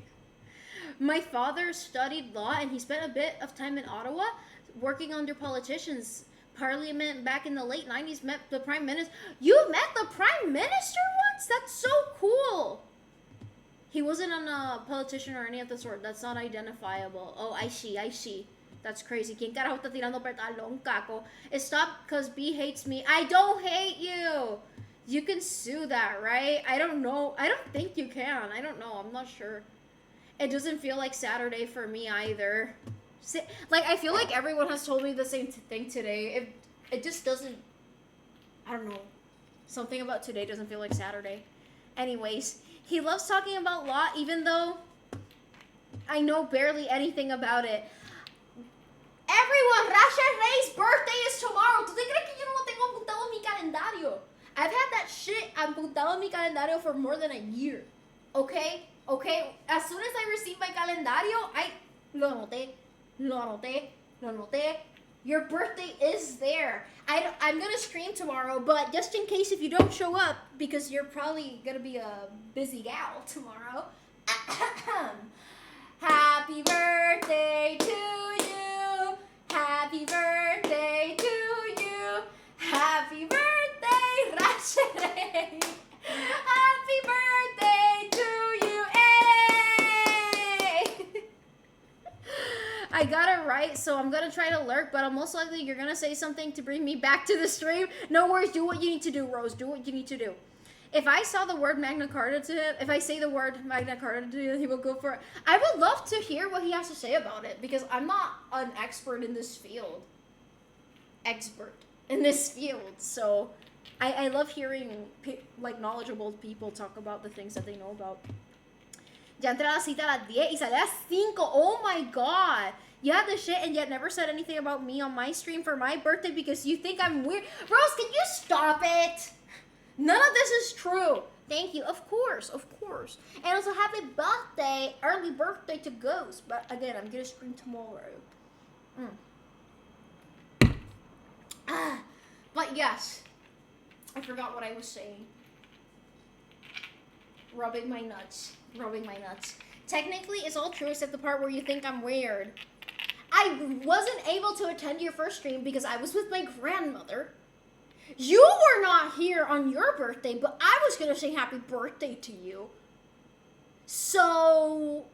My father studied law and he spent a bit of time in Ottawa working under politicians. Parliament back in the late 90s, met the Prime Minister. You met the Prime Minister once? That's so cool. He wasn't a politician or any of the sort. That's not identifiable. Oh, I see. That's crazy. ¿Quién carajo está tirando petalón, caco? Stop, because B hates me. I don't hate you. You can sue that, right? I don't know. I don't think you can. I don't know. I'm not sure. It doesn't feel like Saturday for me either. Like, I feel like everyone has told me the same thing today. It just doesn't... I don't know. Something about today doesn't feel like Saturday. Anyways, he loves talking about law even though I know barely anything about it. Everyone, Rasha Ray's birthday is tomorrow. ¿Tú te crees que yo no lo tengo apuntado en mi calendario? I've had that shit apuntado en mi calendario for more than a year. Okay? As soon as I received my calendario, I lo anoté. Your birthday is there. I'm gonna stream tomorrow, but just in case if you don't show up, because you're probably gonna be a busy gal tomorrow. Happy birthday to you. Happy birthday to you. Happy birthday, Rachel. Happy birthday to you. Hey! I got it right, so I'm gonna try to lurk, but most likely you're gonna say something to bring me back to the stream. No worries, do what you need to do, Rose. Do what you need to do. If I saw the word Magna Carta to him, if I say the word Magna Carta to him, he will go for it. I would love to hear what he has to say about it, because I'm not an expert in this field. So I love hearing like knowledgeable people talk about the things that they know about. Ya entré a la cita a las 10 y salí a las 5. Oh my god. You had the shit and yet never said anything about me on my stream for my birthday because you think I'm weird. Rose, can you stop it? None of this is true. Thank you. Of course. And also happy birthday, early birthday to Ghost. But again, I'm gonna stream tomorrow. But yes, I forgot what I was saying. Rubbing my nuts. Technically, it's all true except the part where you think I'm weird. I wasn't able to attend your first stream because I was with my grandmother. You were not here on your birthday, but I was gonna say happy birthday to you. So,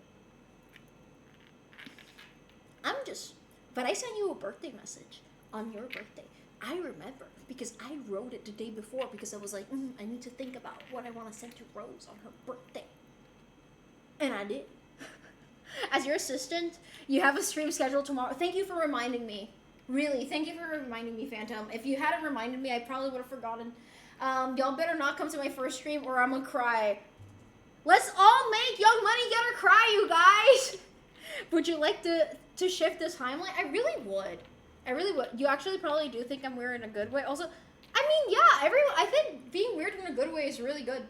but I sent you a birthday message on your birthday. I remember because I wrote it the day before because I was like, I need to think about what I want to send to Rose on her birthday. And I did. As your assistant, you have a stream scheduled tomorrow. Thank you for reminding me. Really, thank you for reminding me, Phantom. If you hadn't reminded me, I probably would have forgotten. Y'all better not come to my first stream or I'm gonna cry. Let's all make Young Money Get Her cry, you guys! Would you like to shift this timeline? I really would. You actually probably do think I'm weird in a good way. Also, I mean, yeah, I think being weird in a good way is really good.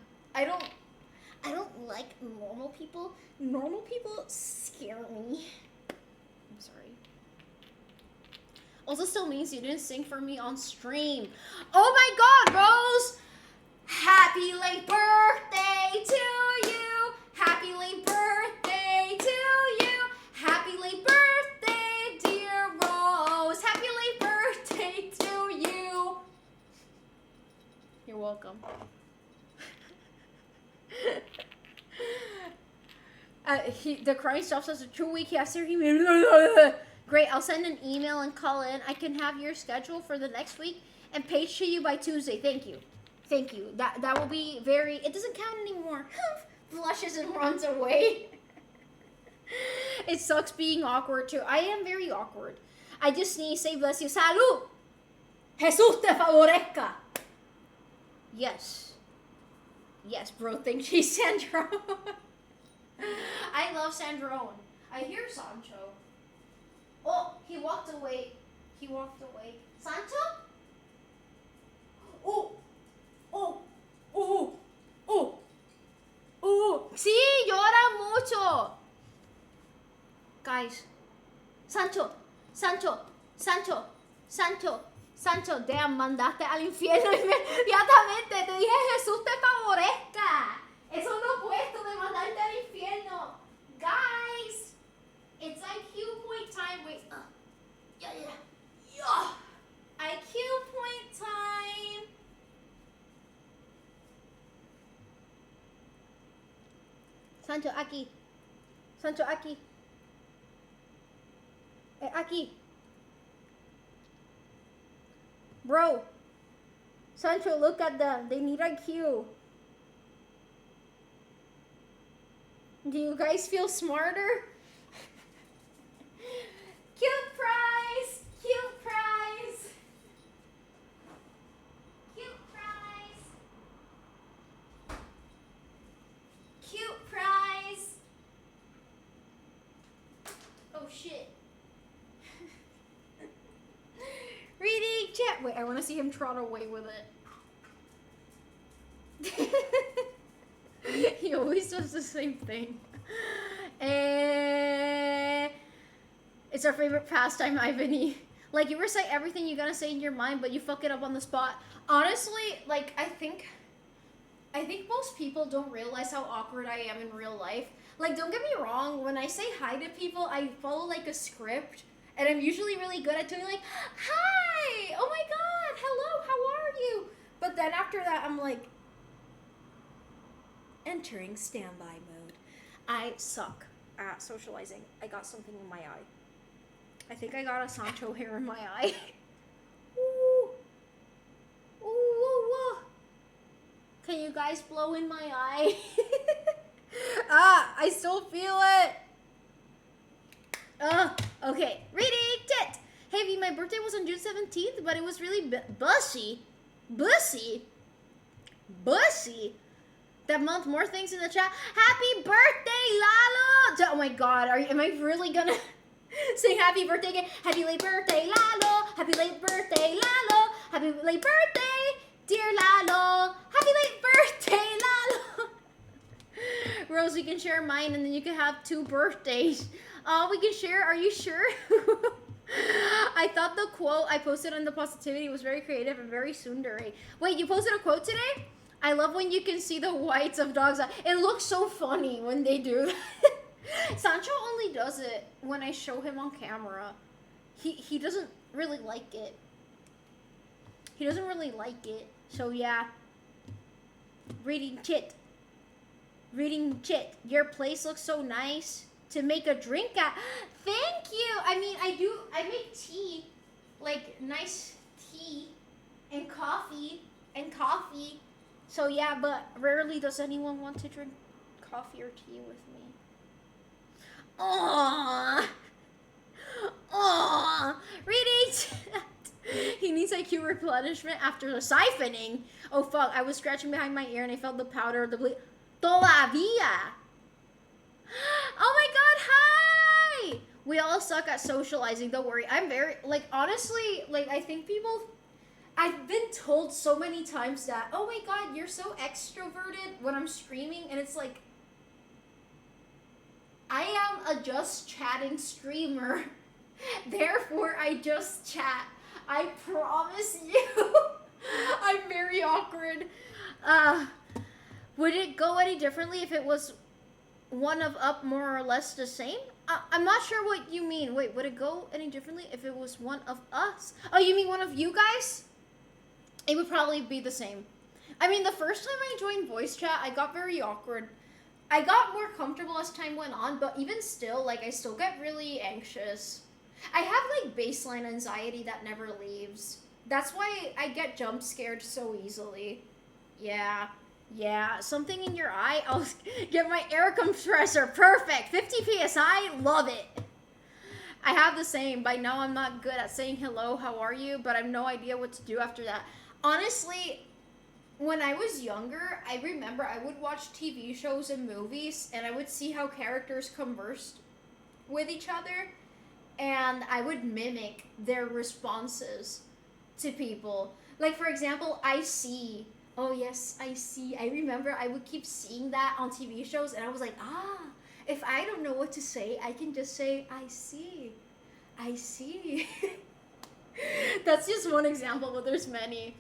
I don't like normal people. Normal people scare me. I'm sorry. Also still means you didn't sing for me on stream. Oh my god, Rose! Happy late birthday to you! Happy late birthday to you! Happy late birthday, dear Rose! Happy late birthday to you! You're welcome. The crying stuff says a 2 week yesterday. Great, I'll send an email and call in. I can have your schedule for the next week and page to you by Tuesday. Thank you. Thank you. That will be very... It doesn't count anymore. Flushes and runs away. It sucks being awkward too. I am very awkward. I just need to say bless you. Salud! Jesús te favorezca. Yes. Yes, bro thinks she's Sandro. I love Sandrone. I hear Sancho. Oh, he walked away. He walked away. Sancho? Oh, oh, oh, oh, oh. Sí, llora mucho. Guys. Sancho, Sancho, Sancho, Sancho, Sancho. Damn, mandaste al infierno inmediatamente. Te dije Jesús te favorezca. Eso no puesto de mandarte al infierno. Guys, it's IQ point time. Wait. Yeah. IQ point time. Sancho, aquí. Sancho, aquí. Aquí. Bro. Sancho, look at them. They need IQ. Do you guys feel smarter? Cute prize! Cute prize! Cute prize! Cute prize! Oh shit. Reading chat. Wait, I want to see him trot away with it. He always does the same thing. It's our favorite pastime, Ivany. Like, you recite everything you're gonna say in your mind, but you fuck it up on the spot. Honestly, like, I think most people don't realize how awkward I am in real life. Like, don't get me wrong, when I say hi to people, I follow, like, a script. And I'm usually really good at doing, like, hi! Oh my god! Hello, how are you? But then after that, I'm like... Entering standby mode. I suck at socializing. I got something in my eye. I think I got a Sancho hair in my eye. Ooh. Ooh, woo, woo. Can you guys blow in my eye? I still feel it. Okay. Reading tit. Hey V, my birthday was on June 17th, but it was really bussy. That month, more things in the chat. Happy birthday, Lalo! Oh my god, am I really gonna sing happy birthday again? Happy late birthday, Lalo! Happy late birthday, Lalo! Happy late birthday, dear Lalo! Happy late birthday, Lalo! Rose, we can share mine and then you can have 2 birthdays. We can share, are you sure? I thought the quote I posted on the positivity was very creative and very tsundere. Wait, you posted a quote today? I love when you can see the whites of dogs' eyes. It looks so funny when they do that. Sancho only does it when I show him on camera. He doesn't really like it. He doesn't really like it. So yeah. Reading chit. Your place looks so nice to make a drink at. Thank you. I mean, I make tea. Like nice tea and coffee. So yeah, but rarely does anyone want to drink coffee or tea with me. Aww. Reading chat. He needs IQ replenishment after the siphoning. Oh fuck, I was scratching behind my ear and I felt the powder of the bleed. Todavía. Oh my god, hi! We all suck at socializing, don't worry. I'm very, like, honestly, like, I think people... I've been told so many times that, oh my god, you're so extroverted when I'm streaming, and it's like, I am a just chatting streamer. Therefore, I just chat. I promise you. I'm very awkward. Would it go any differently if it was one of up more or less the same? I'm not sure what you mean. Wait, would it go any differently if it was one of us? Oh, you mean one of you guys? It would probably be the same. I mean, the first time I joined voice chat, I got very awkward. I got more comfortable as time went on, but even still, like, I still get really anxious. I have, like, baseline anxiety that never leaves. That's why I get jump scared so easily. Yeah, something in your eye? I'll get my air compressor. Perfect. 50 PSI, love it. I have the same. By now, I'm not good at saying hello, how are you? But I have no idea what to do after that. Honestly, when I was younger, I remember I would watch TV shows and movies, and I would see how characters conversed with each other, and I would mimic their responses to people. Like, for example, I see. Oh, yes, I see. I remember I would keep seeing that on TV shows, and I was like, if I don't know what to say, I can just say, I see. I see. That's just one example, but there's many.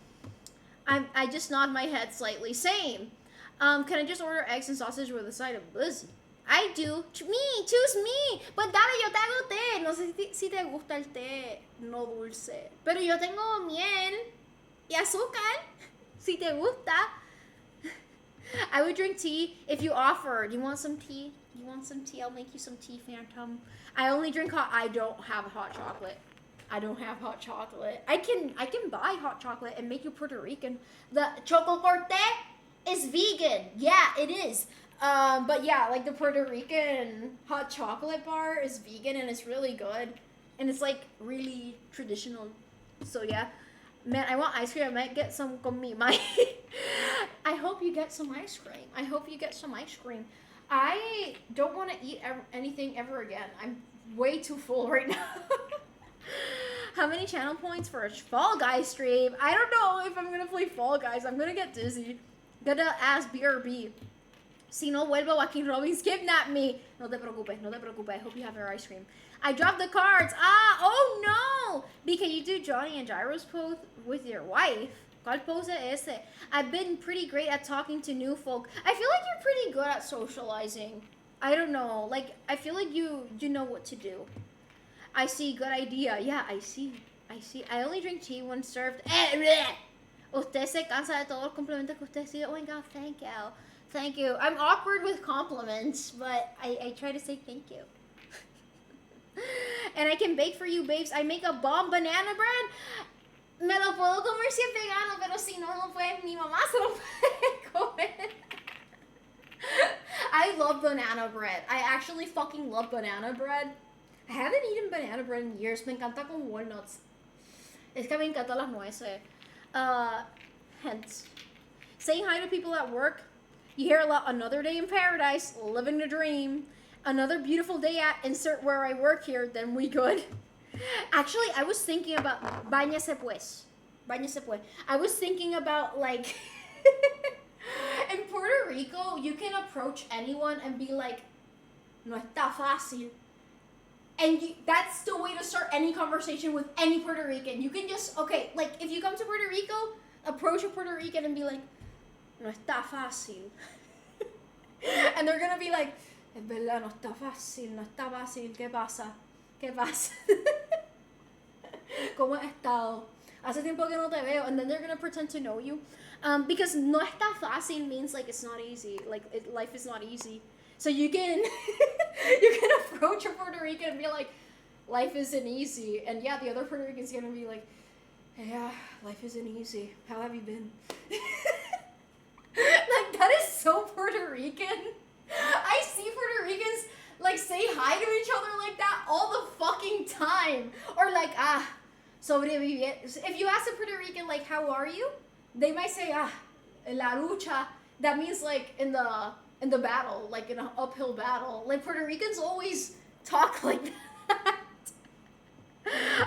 I just nod my head slightly. Same. Can I just order eggs and sausage with a side of blizzard? I do. Choose me. Pues dale, yo te hago té. No sé si te gusta el té no dulce. Pero yo tengo miel y azúcar. Si te gusta. I would drink tea if you offered. You want some tea? You want some tea? I'll make you some tea, Phantom. I only drink hot. I don't have hot chocolate. I don't have hot chocolate. I can buy hot chocolate and make you Puerto Rican. The Choco Corte is vegan. Yeah, it is. But yeah, like the Puerto Rican hot chocolate bar is vegan and it's really good. And it's like really traditional. So yeah. Man, I want ice cream. I might get some con mi mai. I hope you get some ice cream. I hope you get some ice cream. I don't want to eat anything ever again. I'm way too full right now. How many channel points for a Fall Guys stream? I don't know if I'm going to play Fall Guys. I'm going to get dizzy. Gotta ask BRB. Si no vuelvo, Joaquin Robbins kidnap me. No te preocupes, no te preocupes. I hope you have your ice cream. I dropped the cards. Oh no! BK, you do Johnny and Gyro's pose with your wife. ¿Cuál pose es ese? I've been pretty great at talking to new folk. I feel like you're pretty good at socializing. I don't know. Like, I feel like you know what to do. I see. Good idea. Yeah, I see. I only drink tea when served. Usted se cansa de todos los complementos que usted sigue. Oh my god, thank you. Thank you. I'm awkward with compliments, but I try to say thank you. And I can bake for you, babes. I make a bomb banana bread. Me lo puedo comer si es vegano, pero si no lo puede, mi mamá se lo puede comer. I love banana bread. I actually fucking love banana bread. I haven't eaten banana bread in years. Me encanta con walnuts. Es que me encantan las nueces. Hence. Saying hi to people at work. You hear a lot. Another day in paradise. Living the dream. Another beautiful day at insert where I work here. Then we good. Actually, I was thinking about Báñese pues. Báñese pues. I was thinking about like in Puerto Rico, you can approach anyone and be like, no está fácil. And that's the way to start any conversation with any Puerto Rican. You can just, okay, like if you come to Puerto Rico, approach a Puerto Rican and be like, no está fácil. And they're gonna be like, es verdad, no está fácil, no está fácil, ¿qué pasa? ¿Qué pasa? ¿Cómo has estado? Hace tiempo que no te veo. And then they're gonna pretend to know you. Because no está fácil means like it's not easy. Like life is not easy. So you can approach a Puerto Rican and be like, life isn't easy. And yeah, the other Puerto Rican's gonna be like, yeah, life isn't easy. How have you been? Like, that is so Puerto Rican. I see Puerto Ricans like say hi to each other like that all the fucking time. Or like, sobreviviente. If you ask a Puerto Rican like, how are you? They might say, en la lucha. That means like in the battle, like in an uphill battle. Like Puerto Ricans always talk like that.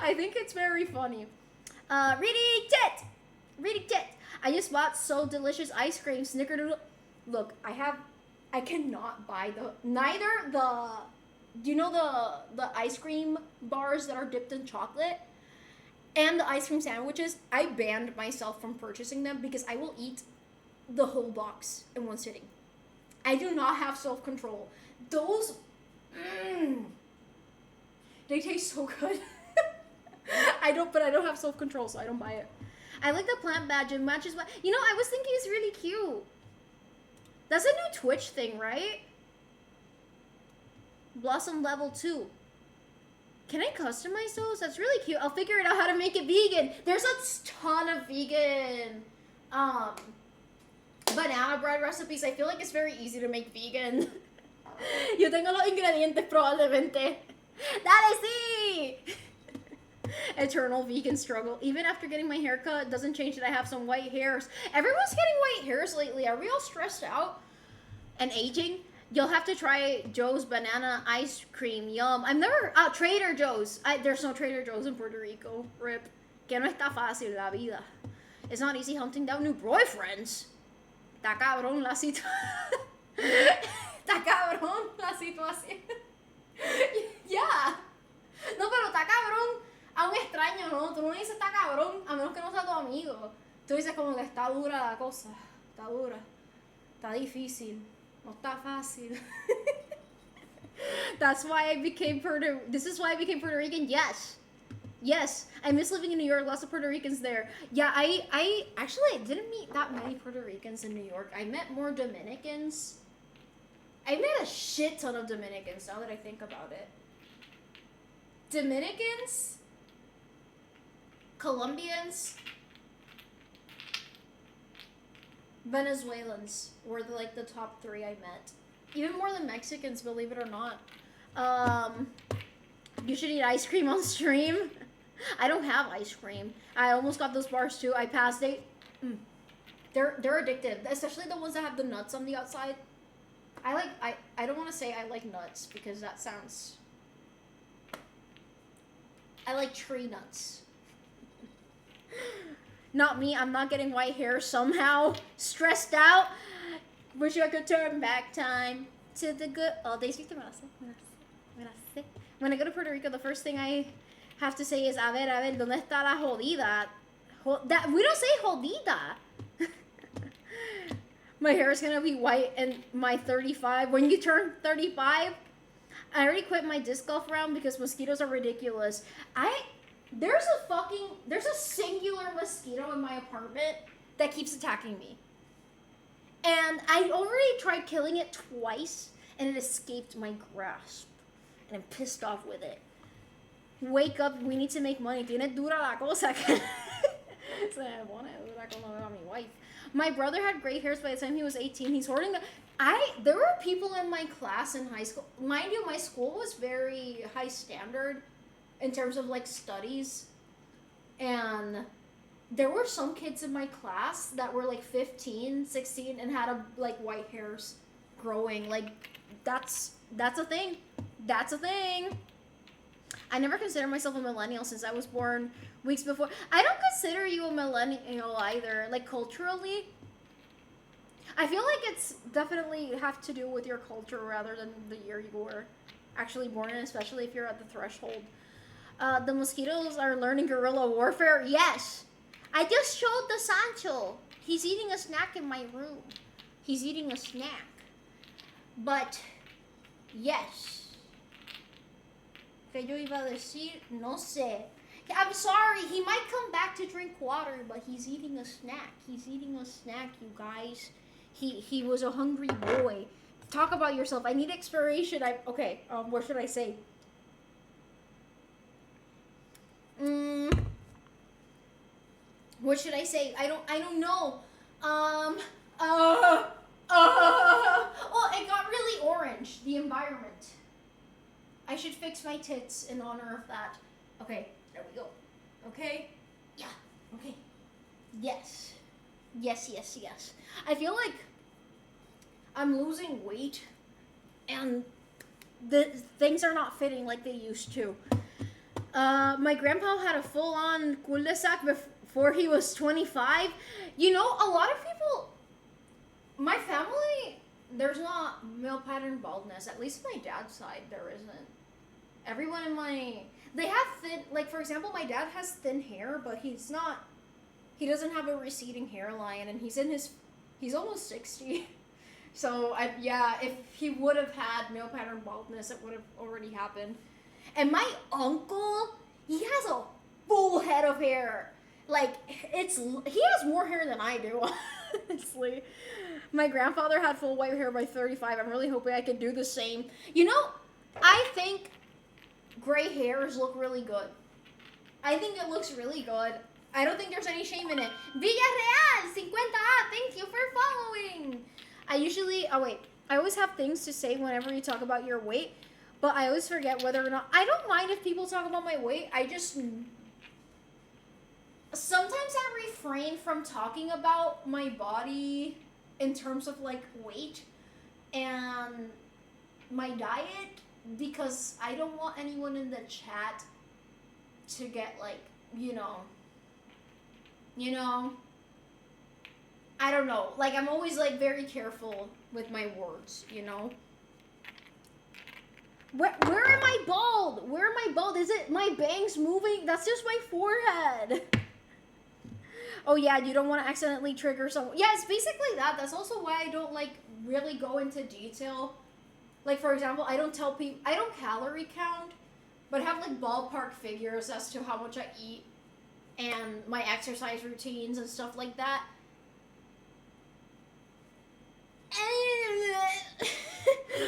I think it's very funny. Reading chat. Reading tit. I just bought so delicious ice cream, snickerdoodle. Look, I cannot buy do you know the ice cream bars that are dipped in chocolate? And the ice cream sandwiches, I banned myself from purchasing them because I will eat the whole box in one sitting. I do not have self-control. Those, they taste so good. But I don't have self-control, so I don't buy it. I like the plant badge. It matches what, I was thinking it's really cute. That's a new Twitch thing, right? Blossom level 2. Can I customize those? That's really cute. I'll figure it out how to make it vegan. There's a ton of vegan banana bread recipes. I feel like it's very easy to make vegan. Yo tengo los ingredientes probablemente. Dale, sí! Eternal vegan struggle. Even after getting my haircut, it doesn't change that I have some white hairs. Everyone's getting white hairs lately. Are we all stressed out and aging? You'll have to try Joe's banana ice cream. Yum. I've never... Trader Joe's. There's no Trader Joe's in Puerto Rico. Rip. Que no está fácil la vida. It's not easy hunting down new boyfriends. Está cabrón la situación. Está cabrón la situación. Yeah. No, pero está cabrón a un extraño, ¿no? Tú no dices está cabrón a menos que no sea tu amigo. Tú dices como que está dura la cosa. Está dura. Está difícil. No está fácil. This is why I became Puerto Rican. Yes. I miss living in New York. Lots of Puerto Ricans there. Yeah, I actually didn't meet that many Puerto Ricans in New York. I met more Dominicans. I met a shit ton of Dominicans now that I think about it. Dominicans, Colombians, Venezuelans were the top 3 I met. Even more than Mexicans, believe it or not. You should eat ice cream on stream. I don't have ice cream. I almost got those bars too. I passed date. They're addictive, especially the ones that have the nuts on the outside. I don't want to say I like nuts because that sounds... I like tree nuts. Not me. I'm not getting white hair somehow. Stressed out. Wish I could turn back time to the good old days. When I go to Puerto Rico, the first thing I have to say is, a ver, ¿dónde está la jodida? We don't say jodida. My hair is gonna be white and my 35. When you turn 35, I already quit my disc golf round because mosquitoes are ridiculous. There's a singular mosquito in my apartment that keeps attacking me. And I already tried killing it twice and it escaped my grasp. And I'm pissed off with it. Wake up, we need to make money. Tiene dura la cosa. Se pone dura como veo a mi wife. My brother had gray hairs by the time he was 18. He's hoarding there were people in my class in high school. Mind you, my school was very high standard in terms of studies. And there were some kids in my class that were 15, 16 and had white hairs growing. That's a thing. That's a thing. I never considered myself a millennial since I was born weeks before. I don't consider you a millennial either. Culturally, I feel like it's definitely have to do with your culture rather than the year you were actually born in, especially if you're at the threshold. The mosquitoes are learning guerrilla warfare. Yes. I just showed the Sancho. He's eating a snack in my room. He's eating a snack. But, yes. ¿Qué yo iba a decir? No sé. I'm sorry. He might come back to drink water, but he's eating a snack. He's eating a snack, you guys. He was a hungry boy. Talk about yourself. I need inspiration. What should I say? What should I say? I don't know. Oh, it got really orange. The environment. I should fix my tits in honor of that. Okay, there we go. Okay? Yeah. Okay. Yes. Yes. I feel like I'm losing weight and the things are not fitting like they used to. My grandpa had a full-on cul-de-sac before he was 25. You know, a lot of people, my family, there's not male pattern baldness. At least my dad's side, there isn't. Everyone in they have thin, like for example, my dad has thin hair, but he doesn't have a receding hairline, and he's almost 60. So if he would have had male pattern baldness, it would have already happened. And my uncle, he has a full head of hair. Like he has more hair than I do, honestly. My grandfather had full white hair by 35. I'm really hoping I could do the same. You know, I think gray hairs look really good. I think it looks really good. I don't think there's any shame in it. Villarreal, 50, thank you for following. I always have things to say whenever you talk about your weight, but I always forget whether or not, I don't mind if people talk about my weight. Sometimes I refrain from talking about my body in terms of like weight and my diet, because I don't want anyone in the chat to get like, you know, I don't know. Like, I'm always like very careful with my words, you know. Where am I bald? Where am I bald? Is it my bangs moving? That's just my forehead. Oh yeah, you don't want to accidentally trigger someone. Yeah, it's basically that. That's also why I don't like really go into detail. Like for example, I don't tell people, I don't calorie count, but have like ballpark figures as to how much I eat and my exercise routines and stuff like that.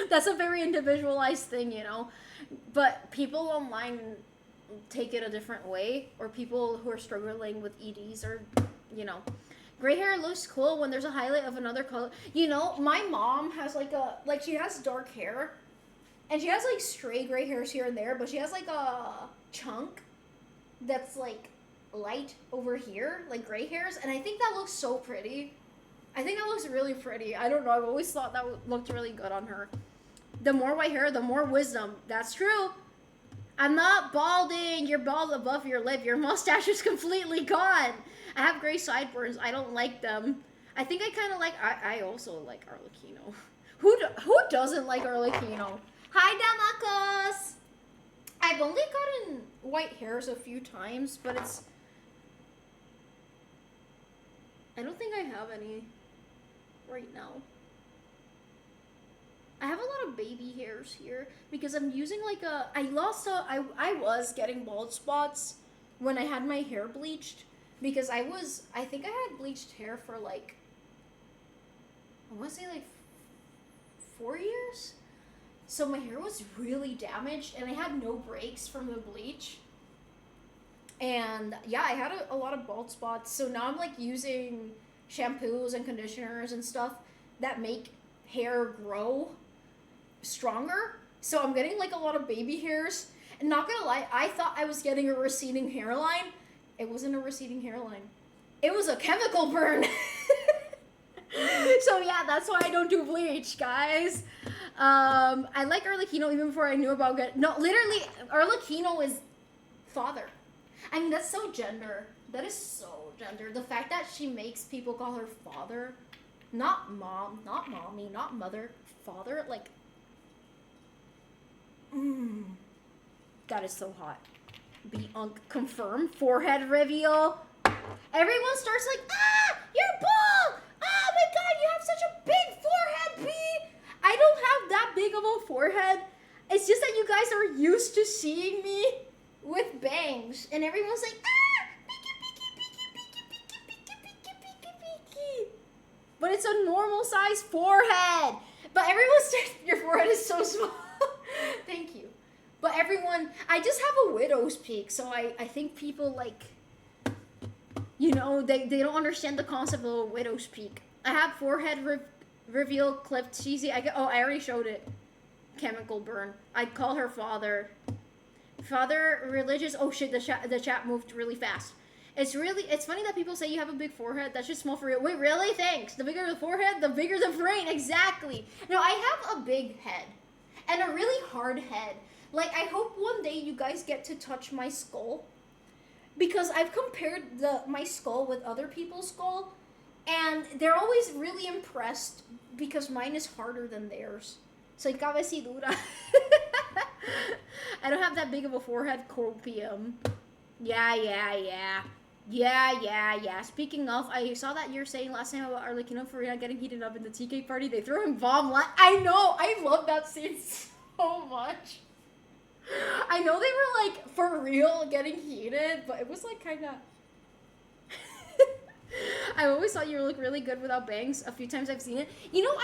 That's a very individualized thing, you know. But people online take it a different way, or people who are struggling with EDs, or, you know. Gray hair looks cool when there's a highlight of another color. You know, my mom has she has dark hair, and she has like stray gray hairs here and there, but she has like a chunk that's like light over here, like gray hairs, and I think that looks so pretty. I think that looks really pretty. I don't know, I've always thought that looked really good on her. The more white hair, the more wisdom. That's true. I'm not balding. You're bald above your lip. Your mustache is completely gone. I have gray sideburns. I don't like them. I think I kind of like, I also like Arlecchino. Who doesn't like Arlecchino? Hi, Damakos! I've only gotten white hairs a few times, but I don't think I have any right now. I have a lot of baby hairs here because I'm using I was getting bald spots when I had my hair bleached, because I think I had bleached hair for like, I want to say like 4 years. So my hair was really damaged and I had no breaks from the bleach. And yeah, I had a lot of bald spots. So now I'm like using shampoos and conditioners and stuff that make hair grow stronger. So I'm getting like a lot of baby hairs. And not gonna lie, I thought I was getting a receding hairline. It wasn't a receding hairline. It was a chemical burn. So yeah, that's why I don't do bleach, guys. I like Arlecchino even before I knew about literally, Arlecchino is father. I mean, that's so gender. That is so gender. The fact that she makes people call her father, not mom, not mommy, not mother, father, like, that is so hot. Confirm. Forehead reveal. Everyone starts like, you're bald! Oh my god, you have such a big forehead, B! I don't have that big of a forehead. It's just that you guys are used to seeing me with bangs. And everyone's like, peeky. But it's a normal size forehead. But everyone says your forehead is so small. Thank you. But everyone, I just have a widow's peak, so I think people like, you know, they don't understand the concept of a widow's peak. I have forehead reveal clipped cheesy. I already showed it. Chemical burn. I'd call her father. Father religious. Oh shit, the chat moved really fast. It's funny that people say you have a big forehead. That's just small for you. Wait, really? Thanks. The bigger the forehead, the bigger the brain. Exactly. No, I have a big head. And a really hard head. Like, I hope one day you guys get to touch my skull. because I've compared my skull with other people's skull, and they're always really impressed because mine is harder than theirs. Soy cabecidura. I don't have that big of a forehead, copium. Yeah. Speaking of, I saw that you're saying last time about Arlecchino Farina getting heated up in the TK party. They threw him bomb. I know. I love that scene so much. I know they were like for real getting heated, but it was like kind of. I always thought you look really good without bangs. A few times I've seen it. You know,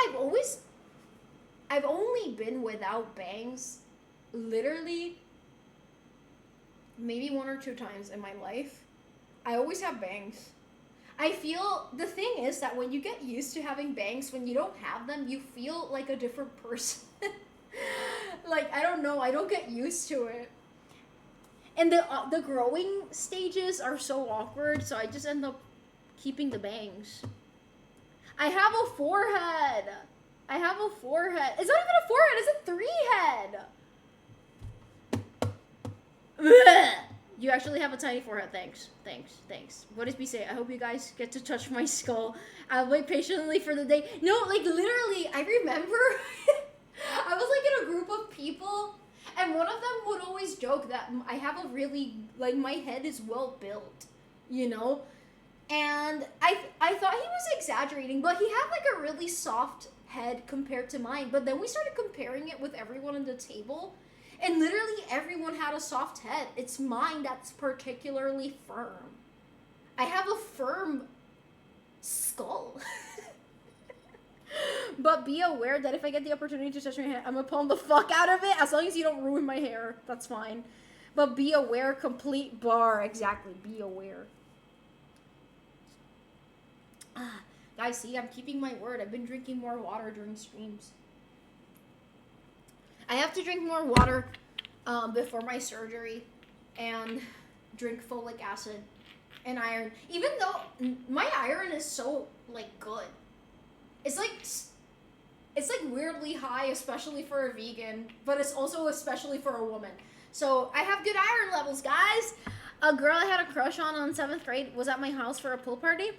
I've only been without bangs, literally, maybe 1 or 2 times in my life. I always have bangs. I feel, the thing is that when you get used to having bangs, when you don't have them, you feel like a different person. Like, I don't know, I don't get used to it. And the growing stages are so awkward, so I just end up keeping the bangs. I have a forehead. It's not even a forehead, it's a 3-head. You actually have a tiny forehead. Thanks. What does B say? I hope you guys get to touch my skull. I'll wait patiently for the day. No, like literally, I remember I was like in a group of people, and one of them would always joke that I have a really, like, my head is well built, you know? And I thought he was exaggerating, but he had like a really soft head compared to mine. But then we started comparing it with everyone on the table, and literally everyone had a soft head. It's mine that's particularly firm. I have a firm skull. But be aware that if I get the opportunity to touch my hair, I'm gonna pull the fuck out of it. As long as you don't ruin my hair, that's fine. But be aware, complete bar. Exactly, be aware. Guys, see, I'm keeping my word. I've been drinking more water during streams. I have to drink more water before my surgery and drink folic acid and iron. Even though my iron is so, like, good. It's like weirdly high, especially for a vegan, but it's also especially for a woman. So I have good iron levels, guys. A girl I had a crush on 7th grade was at my house for a pool party.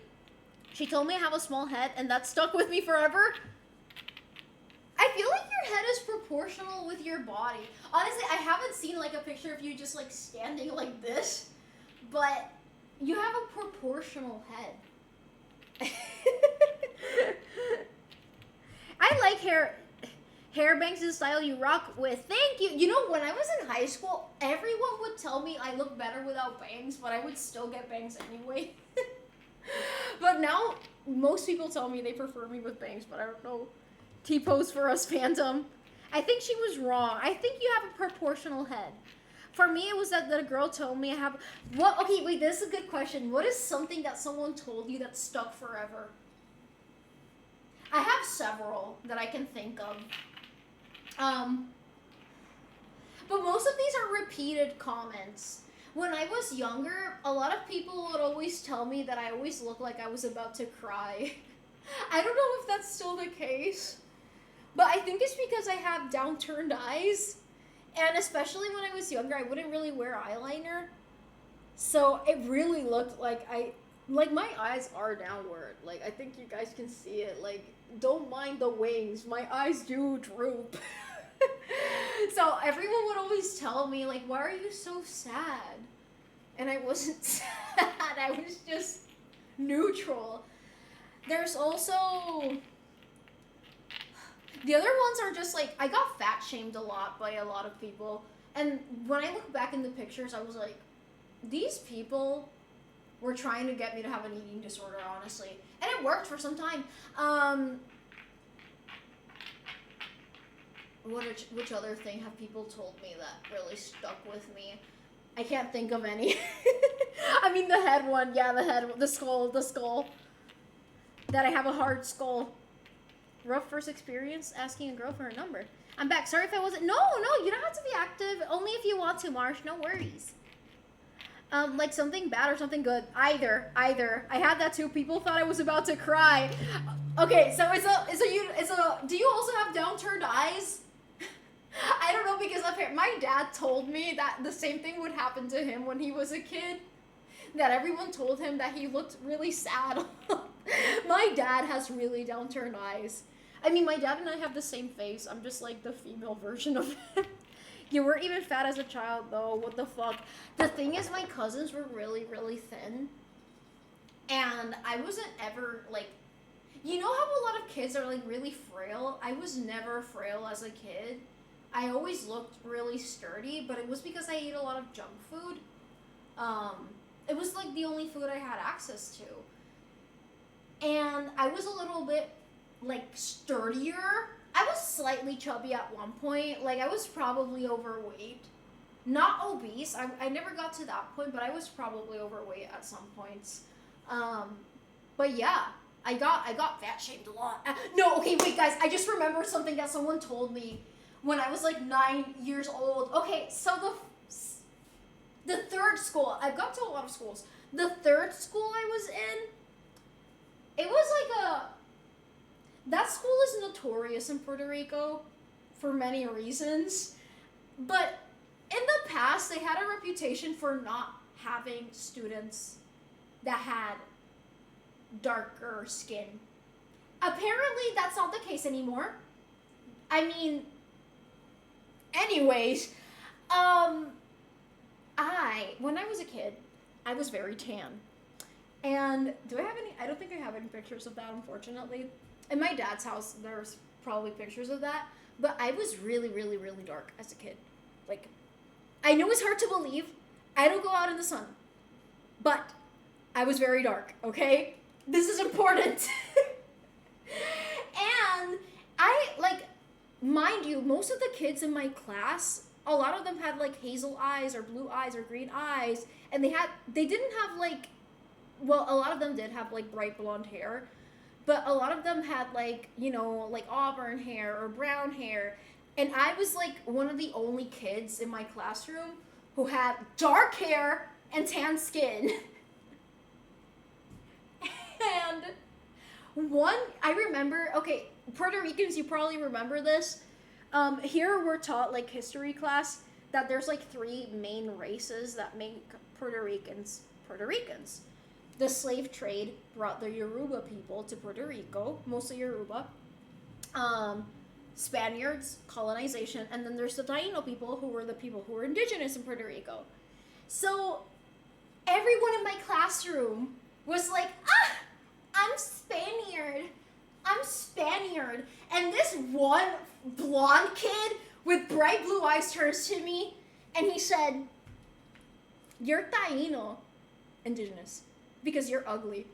She told me I have a small head, and that stuck with me forever. I feel like your head is proportional with your body. Honestly, I haven't seen like a picture of you just like standing like this, but you have a proportional head. I like hair bangs is the style you rock with. Thank you. You know, when I was in high school, everyone would tell me I look better without bangs, but I would still get bangs anyway. But now, most people tell me they prefer me with bangs, but I don't know. T-pose for us, Phantom. I think she was wrong. I think you have a proportional head. For me, it was that the girl told me I have... What? Okay, wait, this is a good question. What is something that someone told you that stuck forever? I have several that I can think of. But most of these are repeated comments. When I was younger, a lot of people would always tell me that I always look like I was about to cry. I don't know if that's still the case, but I think it's because I have downturned eyes, and especially when I was younger, I wouldn't really wear eyeliner, so it really looked like my eyes are downward. Like, I think you guys can see it. Like, don't mind the wings, my eyes do droop. So everyone would always tell me, like, why are you so sad? And I wasn't sad, I was just neutral. There's also... The other ones are just, like, I got fat shamed a lot by a lot of people. And when I look back in the pictures, I was like, these people were trying to get me to have an eating disorder, honestly. And it worked for some time. Which other thing have people told me that really stuck with me? I can't think of any. I mean, the head one. Yeah, the skull. That I have a hard skull. Rough first experience asking a girl for her number. I'm back. Sorry if I wasn't... No, you don't have to be active. Only if you want to, Marsh. No worries. Like something bad or something good. Either. I had that too. People thought I was about to cry. Okay, so do you also have downturned eyes? I don't know, because my dad told me that the same thing would happen to him when he was a kid. that everyone told him that he looked really sad. My dad has really downturned eyes. I mean, my dad and I have the same face. I'm just like the female version of him. You weren't even fat as a child, though. What the fuck? The thing is, my cousins were really, really thin. And I wasn't ever, like... You know how a lot of kids are, like, really frail? I was never frail as a kid. I always looked really sturdy, but it was because I ate a lot of junk food. It was, like, the only food I had access to. And I was a little bit, like, sturdier. I was slightly chubby at one point. Like, I was probably overweight. Not obese. I never got to that point, but I was probably overweight at some points. But yeah, I got fat shamed a lot. No, okay, wait, guys. I just remembered something that someone told me when I was, like, 9 years old. Okay, so the third school. I've gone to a lot of schools. The third school I was in, it was like a... That school is notorious in Puerto Rico for many reasons, but in the past, they had a reputation for not having students that had darker skin. Apparently, that's not the case anymore. I mean, anyways, when I was a kid, I was very tan. And do I have any? I don't think I have any pictures of that, unfortunately. In my dad's house, there's probably pictures of that. But I was really, really, really dark as a kid. Like, I know it's hard to believe. I don't go out in the sun. But I was very dark, okay? This is important. And mind you, most of the kids in my class, a lot of them had, like, hazel eyes or blue eyes or green eyes. And they didn't have, like, well, a lot of them did have, like, bright blonde hair. But a lot of them had, like, you know, like, auburn hair or brown hair. And I was, like, one of the only kids in my classroom who had dark hair and tan skin. And I remember, okay, Puerto Ricans, you probably remember this. Here we're taught, like, history class, that there's, like, 3 main races that make Puerto Ricans Puerto Ricans. The slave trade brought the Yoruba people to Puerto Rico, mostly Yoruba. Spaniards, colonization, and then there's the Taino people, who were the people who were indigenous in Puerto Rico. So everyone in my classroom was like, I'm Spaniard. And this one blonde kid with bright blue eyes turns to me and he said, "You're Taino, indigenous, because you're ugly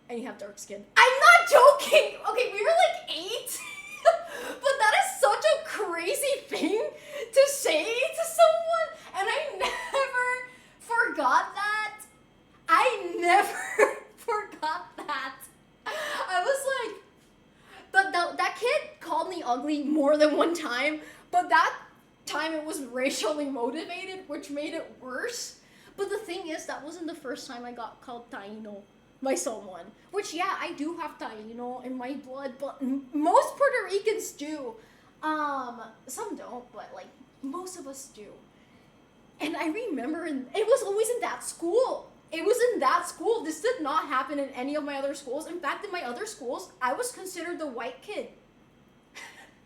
and you have dark skin." I'm not joking. Okay, we were like 8. But that is such a crazy thing to say to someone. And I never forgot that. I was like, but that kid called me ugly more than one time. But that time it was racially motivated, which made it worse. But the thing is, that wasn't the first time I got called Taino by someone. Which, yeah, I do have Taino in my blood, but most Puerto Ricans do. Some don't, but, like, most of us do. And I remember, it was always in that school. It was in that school. This did not happen in any of my other schools. In fact, in my other schools, I was considered the white kid.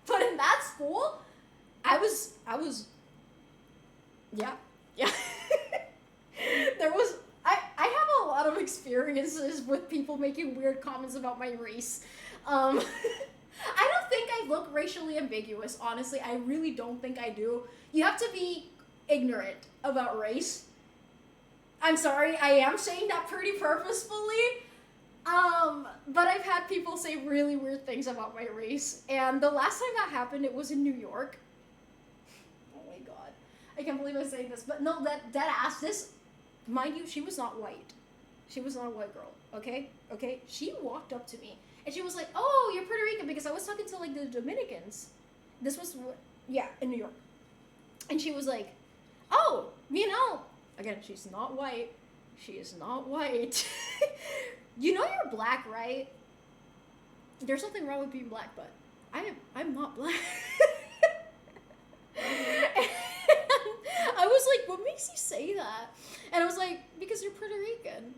But in that school, I was, yeah. I have a lot of experiences with people making weird comments about my race. I don't think I look racially ambiguous, honestly. I really don't think I do. You have to be ignorant about race. I'm sorry, I am saying that pretty purposefully. But I've had people say really weird things about my race. And the last time that happened, it was in New York. Oh my god. I can't believe I'm saying this. But no, that ass, this, mind you, she was not white. She was not a white girl, okay? Okay? She walked up to me. And she was like, "Oh, you're Puerto Rican," because I was talking to, like, the Dominicans. This was, yeah, in New York. And she was like, "Oh, you know," again, she's not white. She is not white. "You know you're black, right? There's nothing wrong with being black, but I'm not black." And I was like, what makes you say that? And I was like, because you're Puerto Rican.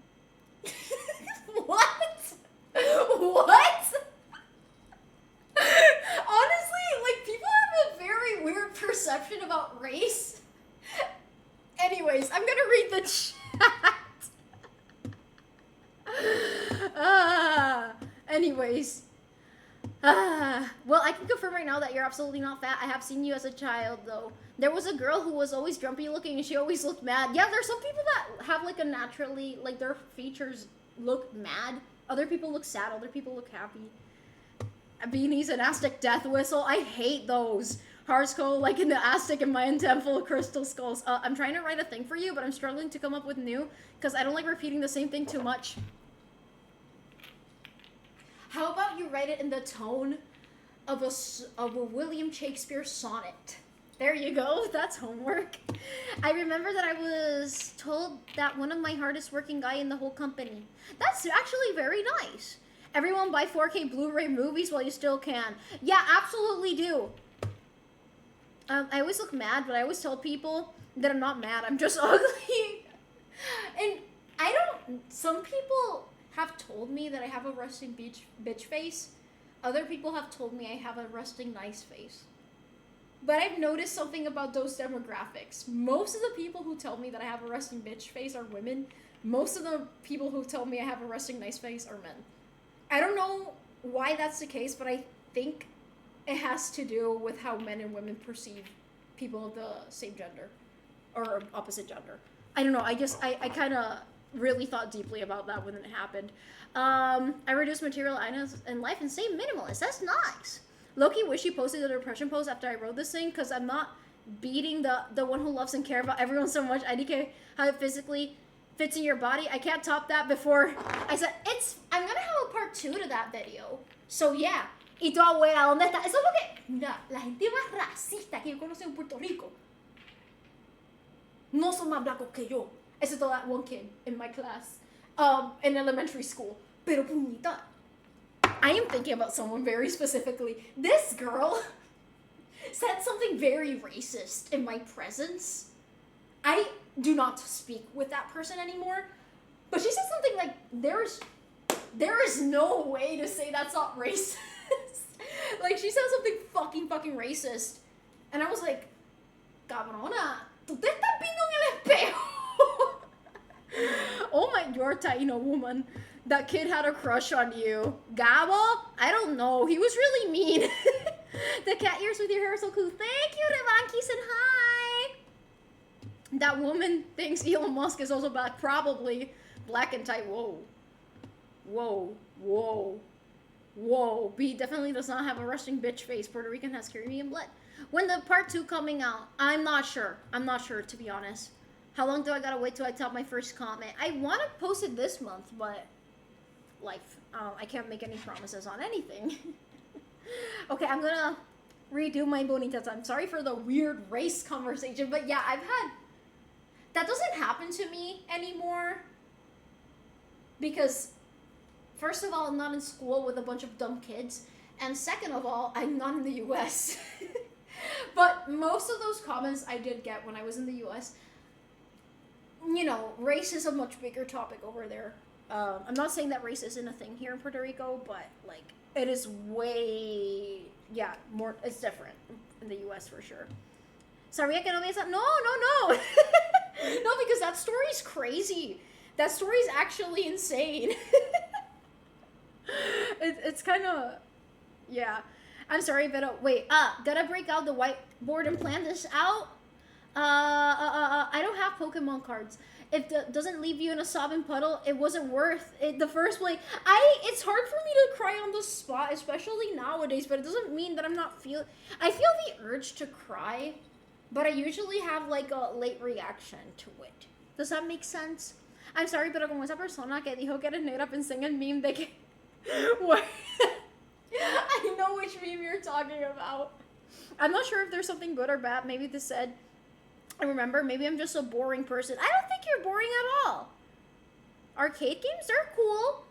What? What? Honestly, like, people have a very weird perception about race. Anyways, I'm gonna read the chat. Anyways. Well, I can confirm right now that you're absolutely not fat. I have seen you as a child, though. There was a girl who was always grumpy looking, and she always looked mad. Yeah, there's some people that have, like, a naturally, like, their features look mad. Other people look sad. Other people look happy. Beanies and Aztec death whistle. I hate those. Heart skull, like in the Aztec and Mayan temple, crystal skulls. I'm trying to write a thing for you, but I'm struggling to come up with new, because I don't like repeating the same thing too much. How about you write it in the tone of a William Shakespeare sonnet? There you go. That's homework. I remember that I was told that one of my hardest working guy in the whole company. That's actually very nice. Everyone buy 4K Blu-ray movies while you still can. Yeah, absolutely do. I always look mad, but I always tell people that I'm not mad. I'm just ugly. And I don't... Some people have told me that I have a resting bitch face. Other people have told me I have a resting nice face. But I've noticed something about those demographics. Most of the people who tell me that I have a resting bitch face are women. Most of the people who tell me I have a resting nice face are men. I don't know why that's the case, but I think it has to do with how men and women perceive people of the same gender or opposite gender. I don't know. I kind of really thought deeply about that when it happened. I reduced material items in life and stay minimalist. That's nice. Loki wish he posted a depression post after I wrote this thing, because I'm not beating the one who loves and cares about everyone so much. IDK, how it physically fits in your body. I can't top that before I said, I'm gonna have a part 2 to that video. So yeah. Y tu abuela, ¿dónde está? Eso es lo que... Mira, la gente más racista que yo conocí en Puerto Rico no son más blancos que yo. Except that one kid in my class, in elementary school. Pero puñita, I am thinking about someone very specifically. This girl said something very racist in my presence. I do not speak with that person anymore. But she said something like, there is no way to say that's not racist. Like, she said something fucking racist. And I was like, cabrona, tú te estás viendo en el espejo. Oh my, you're a Taino woman. That kid had a crush on you. Gabo? I don't know. He was really mean. The cat ears with your hair are so cool. Thank you, Revanki said hi. That woman thinks Elon Musk is also black. Probably. Black and tight. Whoa. Whoa. Whoa. Whoa. B definitely does not have a resting bitch face. Puerto Rican has Caribbean blood. When the part 2 coming out? I'm not sure. I'm not sure, to be honest. How long do I gotta wait till I top my first comment? I want to post it this month, but life. I can't make any promises on anything. Okay, I'm gonna redo my bonitas. I'm sorry for the weird race conversation, but yeah, that doesn't happen to me anymore. Because, first of all, I'm not in school with a bunch of dumb kids. And second of all, I'm not in the US. But most of those comments I did get when I was in the US. You know, race is a much bigger topic over there. I'm not saying that race isn't a thing here in Puerto Rico, but, like, it is way, yeah, more, it's different in the US for sure. Sabía que no había... No. No, because that story's crazy. That story's actually insane. It's kind of, yeah. I'm sorry, but wait, gotta break out the whiteboard and plan this out? I don't have Pokemon cards. If it doesn't leave you in a sobbing puddle, it wasn't worth it the first place. It's hard for me to cry on the spot, especially nowadays, but it doesn't mean that I'm not I feel the urge to cry, but I usually have like a late reaction to it. Does that make sense? I'm sorry, pero como esa persona que dijo que eres negra pensé en el meme de que... What? I know which meme you're talking about. I'm not sure if there's something good or bad. Maybe this said... I remember, maybe I'm just a boring person. I don't think you're boring at all. Arcade games, they're cool.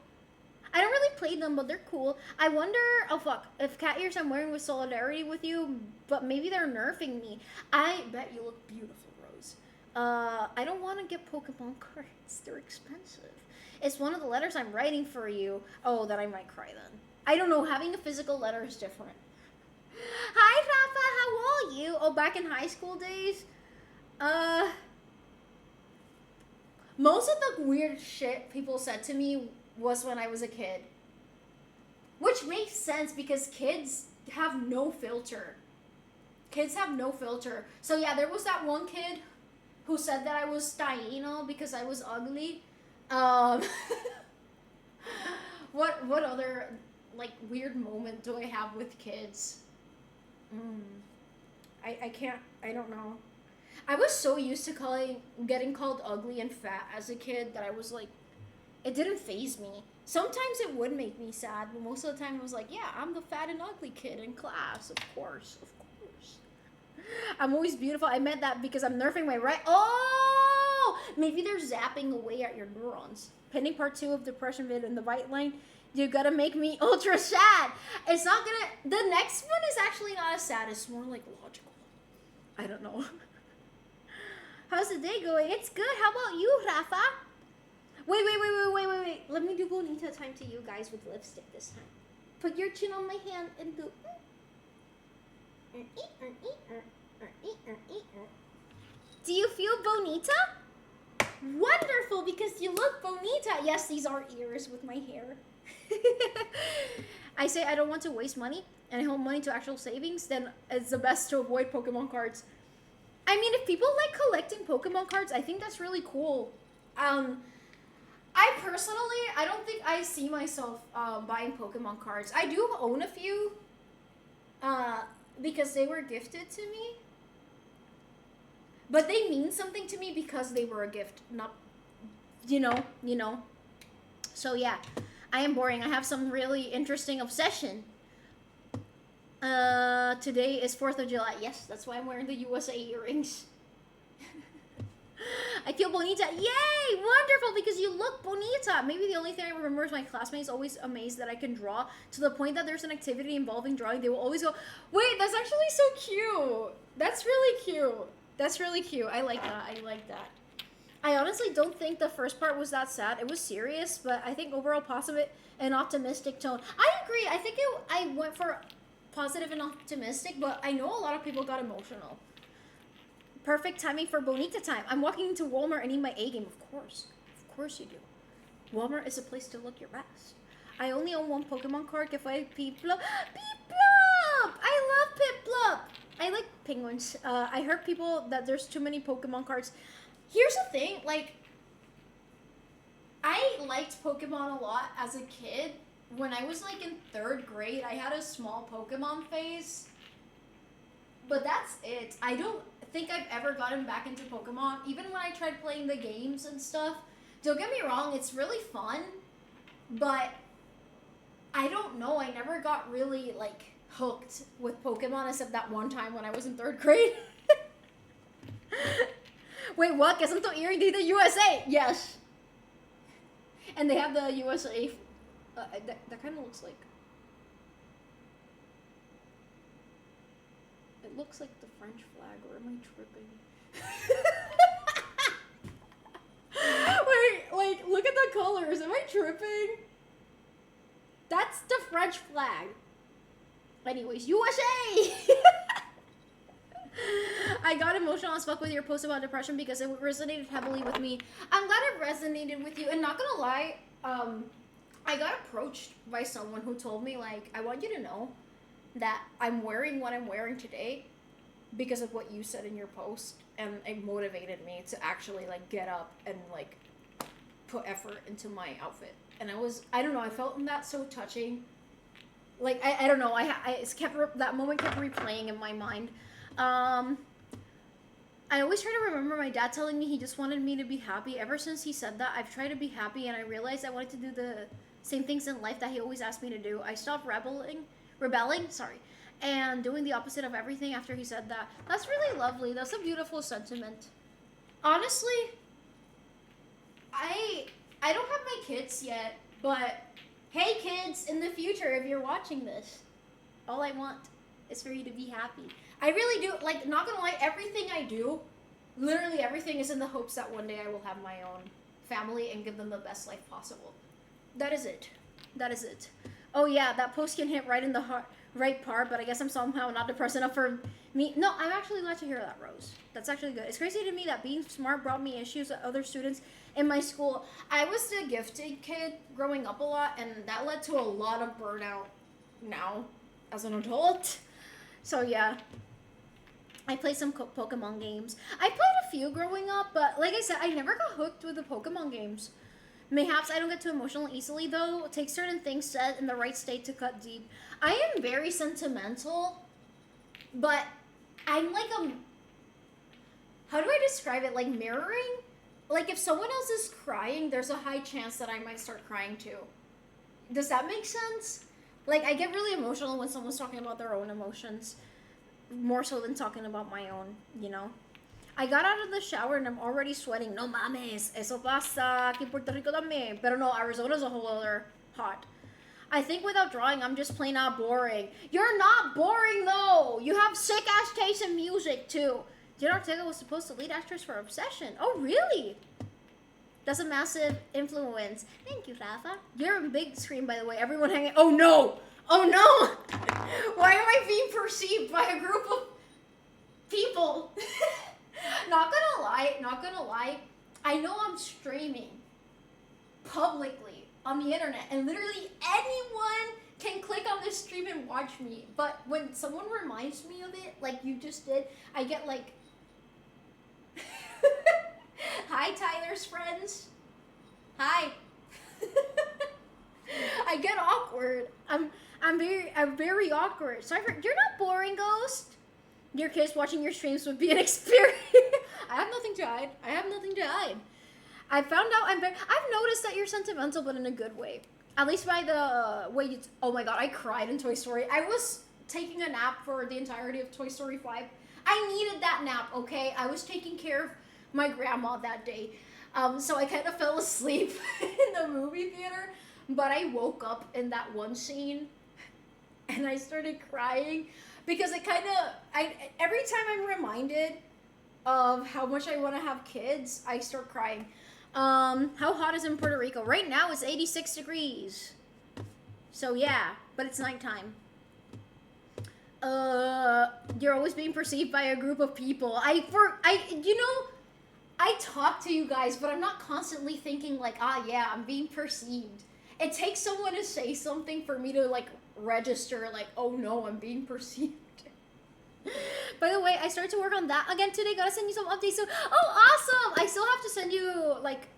I don't really play them, but they're cool. I wonder, oh fuck, if cat ears I'm wearing with solidarity with you, but maybe they're nerfing me. I bet you look beautiful, Rose. I don't want to get Pokemon cards. They're expensive. It's one of the letters I'm writing for you. Oh, then I might cry then. I don't know. Having a physical letter is different. Hi, Rafa. How are you? Oh, back in high school days? Most of the weird shit people said to me was when I was a kid. Which makes sense because kids have no filter. Kids have no filter. So yeah, there was that one kid who said that I was taino because I was ugly. What other like weird moment do I have with kids? I don't know. I was so used to getting called ugly and fat as a kid that I was like, it didn't faze me. Sometimes it would make me sad, but most of the time I was like, yeah, I'm the fat and ugly kid in class, of course. I'm always beautiful. I meant that because I'm nerfing my right. Oh, maybe they're zapping away at your neurons. Pending part 2 of depression vid in the right line. You gotta make me ultra sad. It's not gonna. The next one is actually not as sad. It's more like logical. I don't know. How's the day going? It's good. How about you, Rafa? Wait. Let me do bonita time to you guys with lipstick this time. Put your chin on my hand and do. Do you feel bonita? Wonderful, because you look bonita. Yes, these are ears with my hair. I say I don't want to waste money and I hold money to actual savings, then it's the best to avoid Pokemon cards. I mean, if people like collecting Pokemon cards, I think that's really cool. I personally, I don't think I see myself buying Pokemon cards. I do own a few because they were gifted to me. But they mean something to me because they were a gift, not, you know. So yeah, I am boring. I have some really interesting obsession. Today is 4th of July. Yes, that's why I'm wearing the USA earrings. I feel bonita. Yay! Wonderful, because you look bonita. Maybe the only thing I remember is my classmates always amazed that I can draw, to the point that there's an activity involving drawing. They will always go, wait, that's actually so cute. That's really cute. That's really cute. I like that. I honestly don't think the first part was that sad. It was serious, but I think overall positive and optimistic tone. I agree. I think I went for positive and optimistic, but I know a lot of people got emotional. Perfect timing for bonita time. I'm walking into Walmart and need my A game. Of course you do. Walmart is a place to look your best. I only own one Pokemon card. If I Piplup. Piplup! I love Piplup. I like penguins. I heard people that there's too many Pokemon cards. Here's the thing, like, I liked Pokemon a lot as a kid. When I was like in 3rd grade, I had a small Pokemon phase. But that's it. I don't think I've ever gotten back into Pokemon. Even when I tried playing the games and stuff. Don't get me wrong, it's really fun. But I don't know, I never got really like hooked with Pokemon except that one time when I was in 3rd grade. Wait, what? Guess I'm so earring the USA. Yes. And they have the USA. That kind of looks like. It looks like the French flag, or am I tripping? Wait, look at the colors. Am I tripping? That's the French flag. Anyways, USA! I got emotional as fuck with your post about depression because it resonated heavily with me. I'm glad it resonated with you. And not gonna lie, I got approached by someone who told me, like, I want you to know that I'm wearing what I'm wearing today because of what you said in your post. And it motivated me to actually, like, get up and, like, put effort into my outfit. And I don't know, I felt that so touching. Like, I don't know, that moment kept replaying in my mind. I always try to remember my dad telling me he just wanted me to be happy. Ever since he said that, I've tried to be happy, and I realized I wanted to do the same things in life that he always asked me to do. I stopped rebelling, and doing the opposite of everything after he said that. That's really lovely. That's a beautiful sentiment. Honestly, I don't have my kids yet, but hey kids, in the future, if you're watching this, all I want is for you to be happy. I really do, like, not gonna lie, everything I do Literally everything is in the hopes that one day I will have my own family and give them the best life possible. That is it. That is it. Oh yeah, that post can hit right in the right part, but I guess I'm somehow not depressed enough for me. No, I'm actually glad to hear that, Rose. That's actually good. It's crazy to me that being smart brought me issues with other students in my school. I was the gifted kid growing up a lot, and that led to a lot of burnout now as an adult. So yeah. I played some Pokemon games. I played a few growing up, but like I said, I never got hooked with the Pokemon games. Mayhaps I don't get too emotional easily, though. It takes certain things said in the right state to cut deep. I am very sentimental, but I'm like how do I describe it? Like mirroring? Like if someone else is crying, there's a high chance that I might start crying too. Does that make sense? Like I get really emotional when someone's talking about their own emotions. More so than talking about my own, you know? I got out of the shower and I'm already sweating. No mames, eso pasa aquí en Puerto Rico también. Pero no, Arizona's a whole other hot. I think without drawing, I'm just plain not boring. You're not boring though! You have sick-ass taste in music too. Jenna Ortega was supposed to lead actress for Obsession. Oh, really? That's a massive influence. Thank you, Rafa. You're on big screen, by the way. Everyone hanging. Oh no! Oh no! Why am I being perceived by a group of people? Not gonna lie. I know I'm streaming publicly on the internet, and literally anyone can click on this stream and watch me. But when someone reminds me of it, like you just did, I get like, hi Tyler's friends. Hi. I get awkward. I'm very awkward. Sorry for, you're not boring, Ghost. Your kids watching your streams would be an experience. I have nothing to hide. I've noticed that you're sentimental, but in a good way. At least by the way you, oh my god, I cried in Toy Story. I was taking a nap for the entirety of Toy Story 5. I needed that nap, okay? I was taking care of my grandma that day. So I kind of fell asleep in the movie theater, but I woke up in that one scene and I started crying because it kind of, every time I'm reminded of how much I want to have kids, I start crying. How hot is it in Puerto Rico? Right now it's 86 degrees. So yeah, but it's nighttime. You're always being perceived by a group of people. I talk to you guys, but I'm not constantly thinking like, yeah, I'm being perceived. It takes someone to say something for me to like register like, oh no, I'm being perceived. By the way, I started to work on that again today. Gotta send you some updates soon. Oh, awesome! I still have to send you like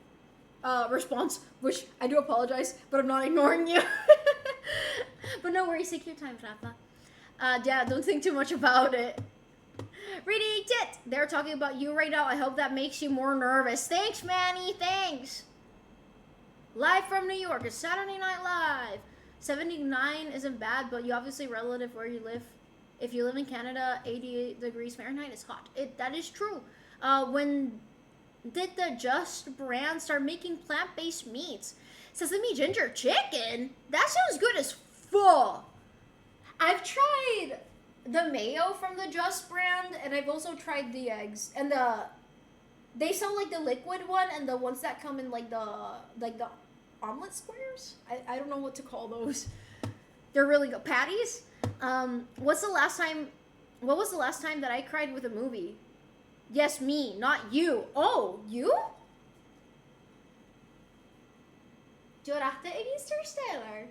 response, which I do apologize, but I'm not ignoring you. But no worries, take your time, Rafa. Yeah, don't think too much about it. Reading it. They're talking about you right now. I hope that makes you more nervous. Thanks, Manny. Thanks. Live from New York. It's Saturday Night Live. 79 isn't bad, but you obviously relative where you live. If you live in Canada, 88 degrees Fahrenheit is hot. That is true. When did the Just brand start making plant-based meats? Sesame ginger chicken? That sounds good as fuck. I've tried the mayo from the Just brand, and I've also tried the eggs. And they sell like the liquid one and the ones that come in like the omelet squares. I don't know what to call those. They're really good. Patties? What was the last time that I cried with a movie? Yes, me, not you. Oh, you? Lloraste en Interstellar.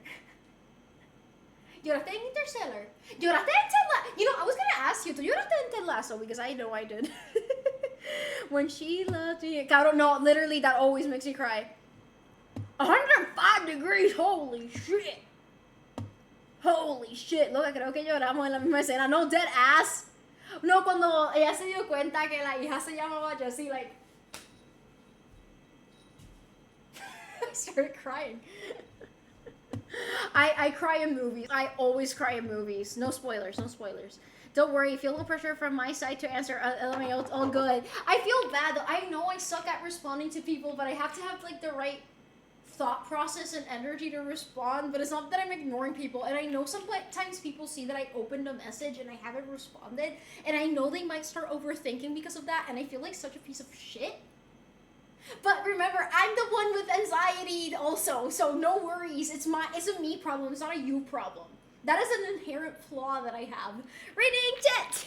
Lloraste en Interstellar. Lloraste en Ted Lasso. You know, I was gonna ask you, ¿tú lloraste en Ted Lasso? Because I know I did. When she loved me. I don't know, literally that always makes me cry. 105 degrees, holy shit. Holy shit, loca, creo que lloramos en la misma escena. No, dead ass. No, cuando ella se dio cuenta que la hija se llamaba Jessie, like... I started crying. I cry in movies. I always cry in movies. No spoilers, no spoilers. Don't worry, feel no pressure from my side to answer. LMAO, it's all good. I feel bad, though. I know I suck at responding to people, but I have to have, like, the right thought process and energy to respond, but it's not that I'm ignoring people. And I know sometimes people see that I opened a message and I haven't responded, and I know they might start overthinking because of that, and I feel like such a piece of shit. But remember, I'm the one with anxiety also, so no worries. It's a me problem. It's not a you problem. That is an inherent flaw that I have. Reading chat.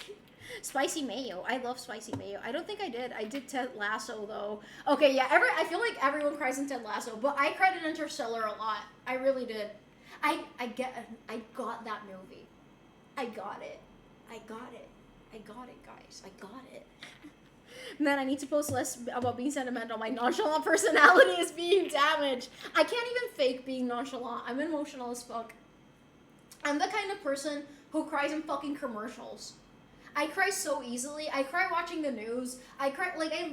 Spicy mayo. I love spicy mayo. I don't think I did. I did Ted Lasso though. Okay, yeah. I feel like everyone cries in Ted Lasso, but I cried in Interstellar a lot. I really did. I got that movie. I got it. I got it. I got it, guys. I got it. Man, I need to post less about being sentimental. My nonchalant personality is being damaged. I can't even fake being nonchalant. I'm emotional as fuck. I'm the kind of person who cries in fucking commercials. I cry so easily. I cry watching the news. I cry, like, I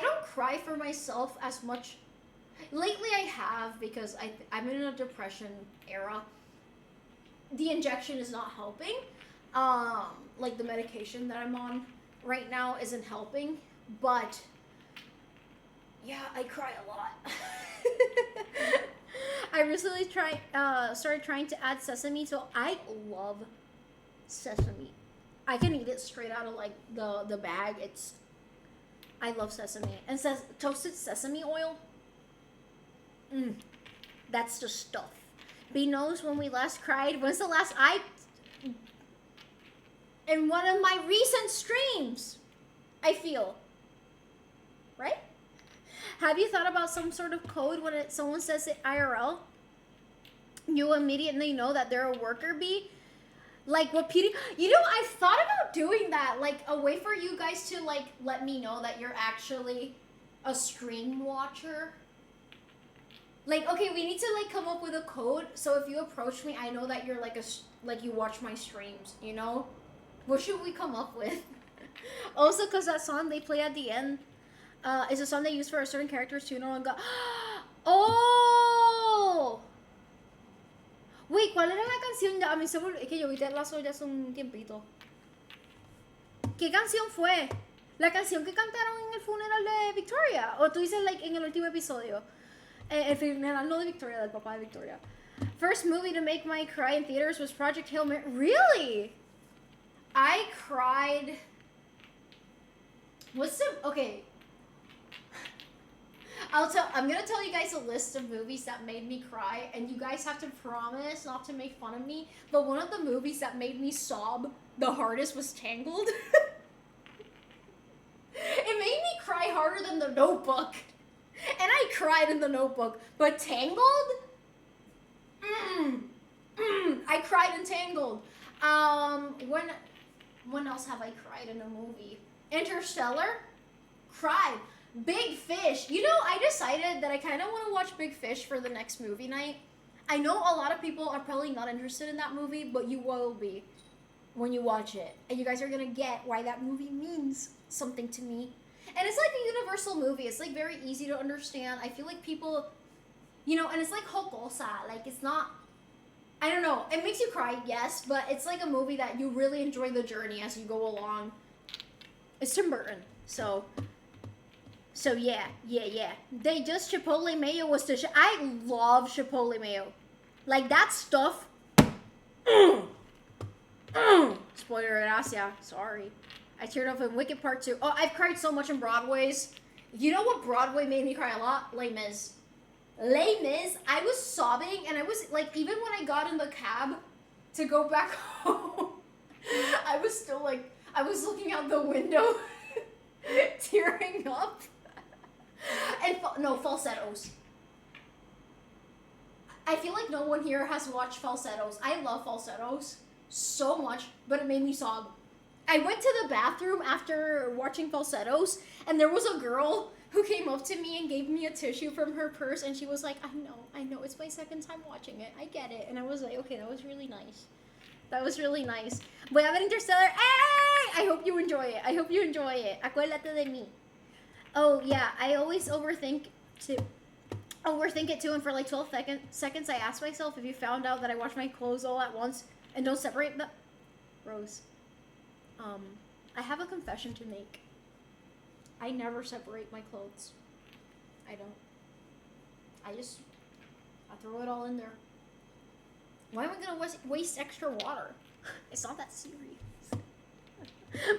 don't cry for myself as much. Lately I have, because I'm in a depression era. The injection is not helping. Like, the medication that I'm on right now isn't helping. But, yeah, I cry a lot. I recently started trying to add sesame, so I love sesame. I can eat it straight out of like the bag. I love sesame. And toasted sesame oil. That's the stuff. B knows when we last cried. When's the last in one of my recent streams, I feel. Right? Have you thought about some sort of code when someone says it IRL? You immediately know that they're a worker bee? Like what PD... You know, I've thought about doing that. Like a way for you guys to like let me know that you're actually a stream watcher. Like, okay, we need to like come up with a code. So if you approach me, I know that you're like you watch my streams, you know? What should we come up with? Also, because that song they play at the end is a song they use for a certain character's funeral and got... ¡Oh! Wait, ¿cuál era la canción? A mí se me... Es que yo vi Ted Lasso ya hace un tiempito. ¿Qué canción fue? La canción que cantaron en el funeral de Victoria. O tú dices, like, en el último episodio. El funeral no de Victoria, del papá de Victoria. First movie to make my cry in theaters was Project Hail Mary. Really? I cried... What's the... Okay. I'm gonna tell you guys a list of movies that made me cry, and you guys have to promise not to make fun of me, but one of the movies that made me sob the hardest was Tangled. It made me cry harder than The Notebook. And I cried in The Notebook, but Tangled? I cried in Tangled. When else have I cried in a movie? Interstellar? Cried. Big Fish. You know, I decided that I kind of want to watch Big Fish for the next movie night. I know a lot of people are probably not interested in that movie, but you will be when you watch it. And you guys are going to get why that movie means something to me. And it's like a universal movie. It's like very easy to understand. I feel like people, you know, and it's like jocosa. Like it's not, I don't know. It makes you cry, yes, but it's like a movie that you really enjoy the journey as you go along. It's Tim Burton, so yeah. They just Chipotle mayo was the I love Chipotle mayo. Like that stuff. Spoiler, gracias. Sorry. I teared up in Wicked Part 2. Oh, I've cried so much in Broadway's. You know what Broadway made me cry a lot? Les Mis. Les Mis, I was sobbing, and I was, like, even when I got in the cab to go back home, I was still, like, I was looking out the window, tearing up. And, no, Falsettos. I feel like no one here has watched Falsettos. I love Falsettos so much, but it made me sob. I went to the bathroom after watching Falsettos, and there was a girl who came up to me and gave me a tissue from her purse, and she was like, I know, it's my second time watching it. I get it. And I was like, okay, that was really nice. That was really nice. Voy a ver Interstellar. Hey! I hope you enjoy it. I hope you enjoy it. Acuérdate de mí. Oh, yeah, I always overthink it too, and for like 12 seconds, I ask myself if you found out that I wash my clothes all at once and don't separate them. Rose. I have a confession to make. I never separate my clothes. I don't. I throw it all in there. Why am I gonna waste extra water? It's not that serious.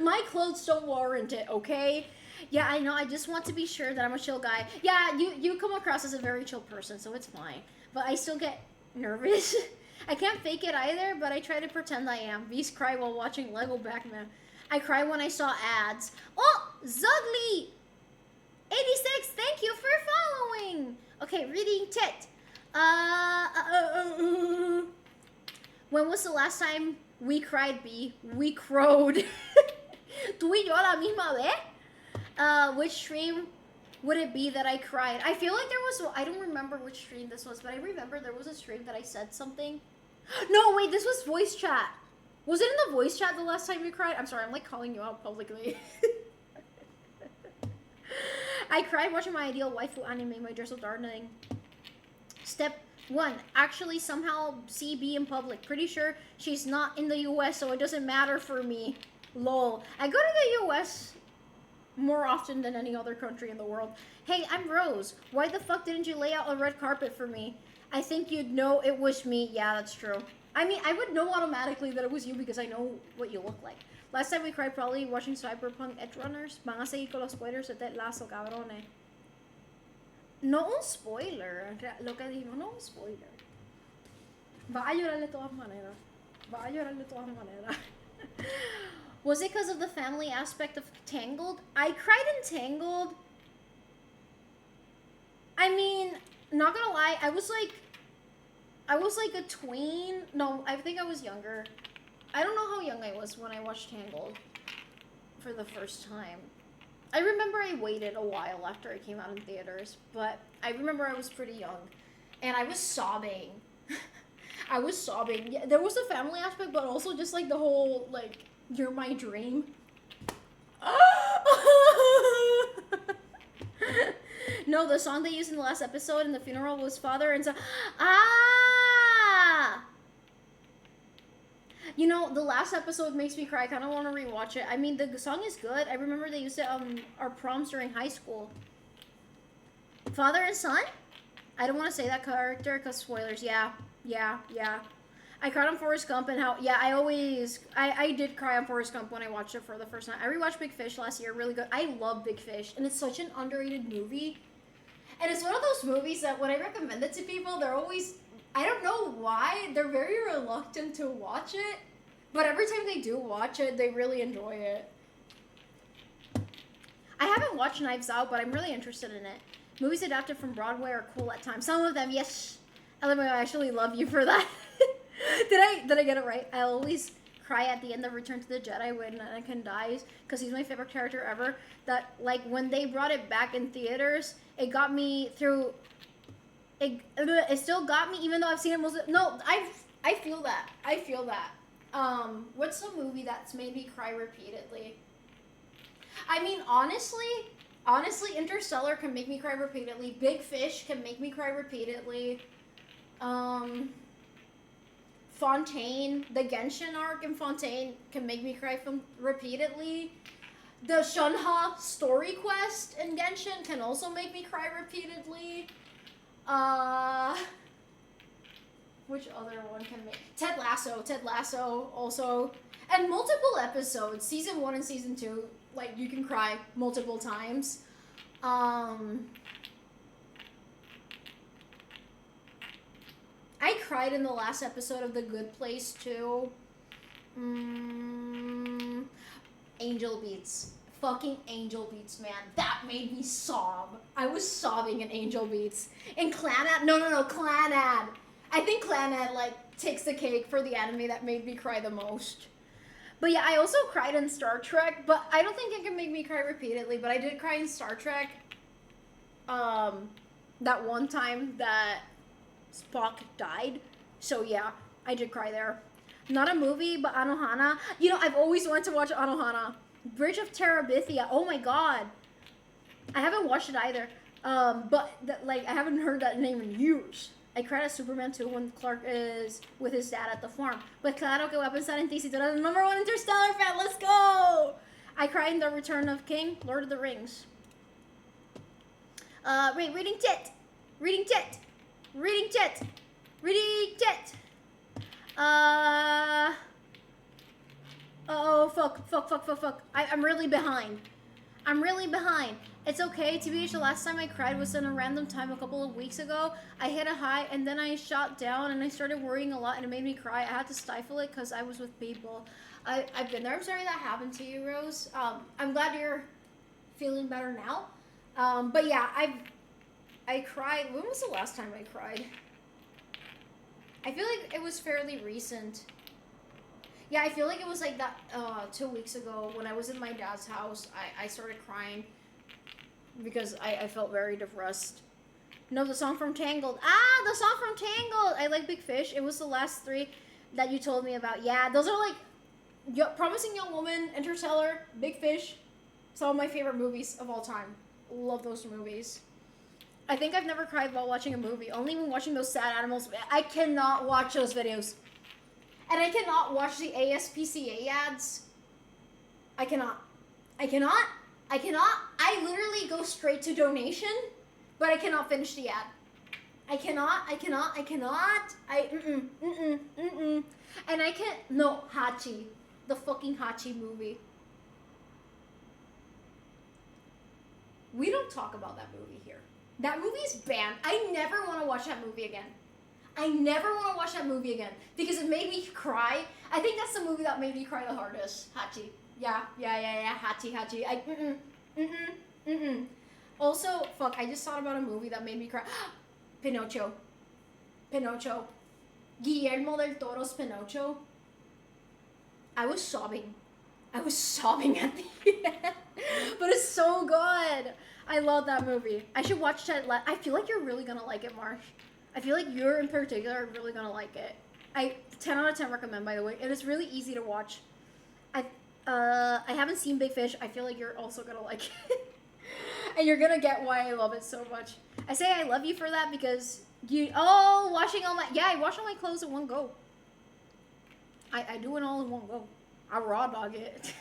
My clothes don't warrant it, okay? Yeah, I know. I just want to be sure that I'm a chill guy. Yeah, you come across as a very chill person, so it's fine. But I still get nervous. I can't fake it either, but I try to pretend I am. Beast cry while watching Lego Batman. I cry when I saw ads. Oh, Zugly! 86, thank you for following! Okay, reading tit. When was the last time we cried, B? We crowed. ¿Tú y yo a la misma vez? Which stream would it be that I cried? I feel like there was, I don't remember which stream this was, but I remember there was a stream that I said something. No, wait, this was voice chat. Was it in the voice chat the last time you cried? I'm sorry, I'm like calling you out publicly. I cried watching my ideal waifu anime, My Dress of Darling. Step 1. Actually somehow see B in public. Pretty sure she's not in the US, so it doesn't matter for me. Lol. I go to the US more often than any other country in the world. Hey, I'm Rose. Why the fuck didn't you lay out a red carpet for me? I think you'd know it was me. Yeah, that's true. I mean, I would know automatically that it was you because I know what you look like. Last time we cried probably watching Cyberpunk Edge Runners. Van a seguir con los spoilers de Ted Lasso, cabrones. No un spoiler. Lo que digo, no un spoiler. Va a llorar de todas maneras. Va a llorar de todas maneras. Was it because of the family aspect of Tangled? I cried in Tangled. I mean, not gonna lie, I was like a tween. No, I think I was younger. I don't know how young I was when I watched Tangled for the first time. I remember I waited a while after it came out in theaters, but I remember I was pretty young. And I was sobbing. I was sobbing. Yeah, there was a family aspect, but also just like the whole, like, you're my dream. No, the song they used in the last episode in the funeral was Father and Son. Ah! You know, the last episode makes me cry. I kind of want to rewatch it. I mean, the song is good. I remember they used it on our proms during high school. Father and Son? I don't want to say that character because spoilers. Yeah. I cried on Forrest Gump and how, yeah, I did cry on Forrest Gump when I watched it for the first time. I rewatched Big Fish last year, really good. I love Big Fish, and it's such an underrated movie. And it's one of those movies that when I recommend it to people, they're always, I don't know why, they're very reluctant to watch it. But every time they do watch it, they really enjoy it. I haven't watched Knives Out, but I'm really interested in it. Movies adapted from Broadway are cool at times. Some of them, yes. LMAO, I actually love you for that. Did I get it right? I always cry at the end of Return to the Jedi when Anakin dies because he's my favorite character ever. That, like, when they brought it back in theaters, it got me through. It still got me, even though I've seen it most. No, I feel that. I feel that. What's the movie that's made me cry repeatedly? I mean, honestly, Interstellar can make me cry repeatedly. Big Fish can make me cry repeatedly. Fontaine, the Genshin arc in Fontaine can make me cry repeatedly. The Shunha story quest in Genshin can also make me cry repeatedly. Which other one can make... Ted Lasso also. And multiple episodes, season 1 and season 2, like, you can cry multiple times. I cried in the last episode of The Good Place, too. Angel Beats. Fucking Angel Beats, man. That made me sob. I was sobbing in Angel Beats. In Clanad? No, Clanad. I think Clanad, like, takes the cake for the anime that made me cry the most. But yeah, I also cried in Star Trek, but I don't think it can make me cry repeatedly, but I did cry in Star Trek. That one time that Spock died. So yeah, I did cry there. Not a movie, but Anohana. You know, I've always wanted to watch Anohana. Bridge of Terabithia. Oh my god. I haven't watched it either. But I haven't heard that name in years. I cried at Superman 2 when Clark is with his dad at the farm. But claro que voy a pensar en ti si tú eres the #1 Interstellar fan. Let's go! I cried in The Return of King, Lord of the Rings. Wait, reading tit. Reading chat. Reading chat. Reading chat. Oh, fuck. I'm really behind. It's okay. TBH, the last time I cried was in a random time a couple of weeks ago. I hit a high and then I shot down and I started worrying a lot and it made me cry. I had to stifle it because I was with people. I've been there. I'm sorry that happened to you, Rose. I'm glad you're feeling better now. But yeah, I cried. When was the last time I cried? I feel like it was fairly recent. Yeah, I feel like it was like that 2 weeks ago when I was in my dad's house. I started crying because I felt very depressed. No, the song from Tangled. Ah, the song from Tangled. I like Big Fish. It was the last three that you told me about. Yeah, those are like Promising Young Woman, Interstellar, Big Fish. Some of my favorite movies of all time. Love those movies. I think I've never cried while watching a movie. Only when watching those sad animals. I cannot watch those videos. And I cannot watch the ASPCA ads. I cannot. I literally go straight to donation, but I cannot finish the ad. I cannot. And I can't, no, Hachi. The fucking Hachi movie. We don't talk about that movie here. That movie is banned. I never want to watch that movie again. Because it made me cry. I think that's the movie that made me cry the hardest. Hachi. Yeah. Hachi. Also, fuck, I just thought about a movie that made me cry. Pinocchio. Guillermo del Toro's Pinocchio. I was sobbing at the end. But it's so good. I love that movie. I should watch that. I feel like you're really gonna like it, Marsh. I feel like you're in particular are really gonna like it. 10 out of 10 recommend, by the way. It is really easy to watch. I haven't seen Big Fish. I feel like you're also gonna like it. And you're gonna get why I love it so much. I say I love you for that because washing all my, I wash all my clothes in one go. I do it all in one go. I raw dog it.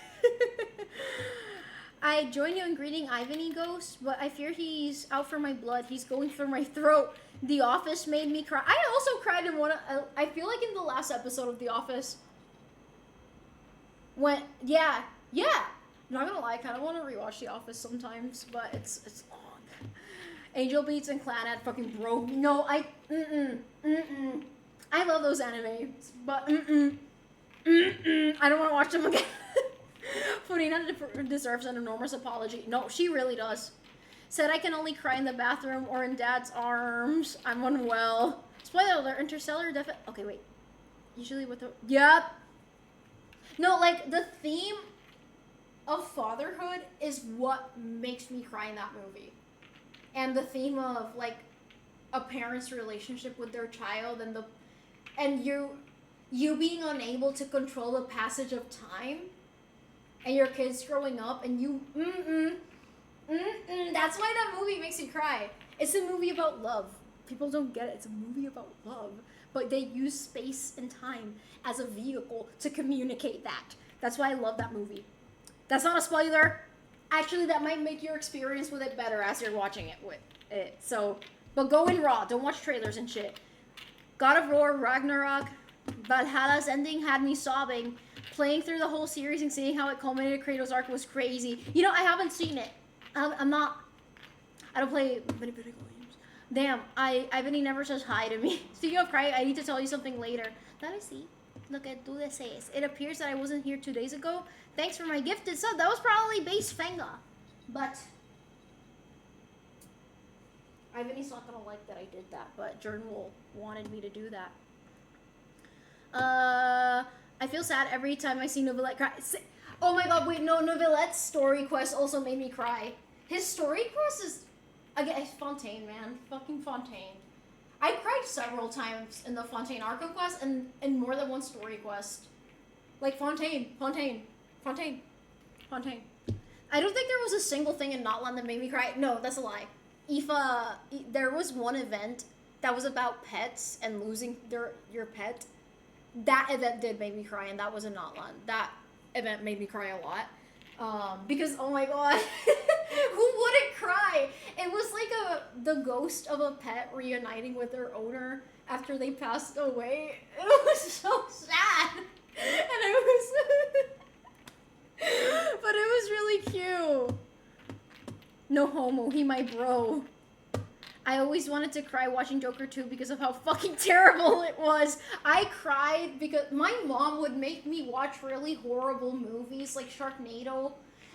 I join you in greeting Ivany Ghost, but I fear he's out for my blood. He's going through my throat. The Office made me cry. I also cried in one. I feel like in the last episode of The Office. Yeah. Not gonna lie, I kind of want to rewatch The Office sometimes, but it's long. Angel Beats and Clannad fucking broke me. No, I love those animes, but I don't want to watch them again. Furina deserves an enormous apology. No, she really does. Said I can only cry in the bathroom or in Dad's arms. I'm unwell. Spoiler alert, Interstellar okay, wait. Usually with the... Yep. No, like, the theme of fatherhood is what makes me cry in that movie. And the theme of, like, a parent's relationship with their child and you being unable to control the passage of time and your kids growing up and you that's why that movie makes you cry. It's a movie about love. People don't get it. It's a movie about love, but they use space and time as a vehicle to communicate that. That's why I love that movie. That's not a spoiler. Actually, that might make your experience with it better as you're watching it with it. So, but go in raw. Don't watch trailers and shit. God of War, Ragnarok, Valhalla's ending had me sobbing. Playing through the whole series and seeing how it culminated Kratos' arc was crazy. You know, I haven't seen it. I don't play video games. Damn, Ivany never says hi to me. Speaking of crying, I need to tell you something later. Dale sí. Lo que tú desees. It appears that I wasn't here 2 days ago. Thanks for my gifted sub. That was probably base Fenga. But Ivany's not gonna like that I did that, but Jordan wanted me to do that. I feel sad every time I see Novelette cry. Oh my god, wait, no, Novelette's story quest also made me cry. His story quest is, again, Fontaine, man. Fucking Fontaine. I cried several times in the Fontaine Arco quest and in more than one story quest. Like, Fontaine. I don't think there was a single thing in Notland that made me cry. No, that's a lie. There was one event that was about pets and losing your pet. That event did make me cry, and that was in Notland. That event made me cry a lot. Because oh my god, who wouldn't cry? It was like the ghost of a pet reuniting with their owner after they passed away. It was so sad, and it was, but it was really cute. No homo, he my bro. I always wanted to cry watching Joker 2 because of how fucking terrible it was. I cried because my mom would make me watch really horrible movies like Sharknado.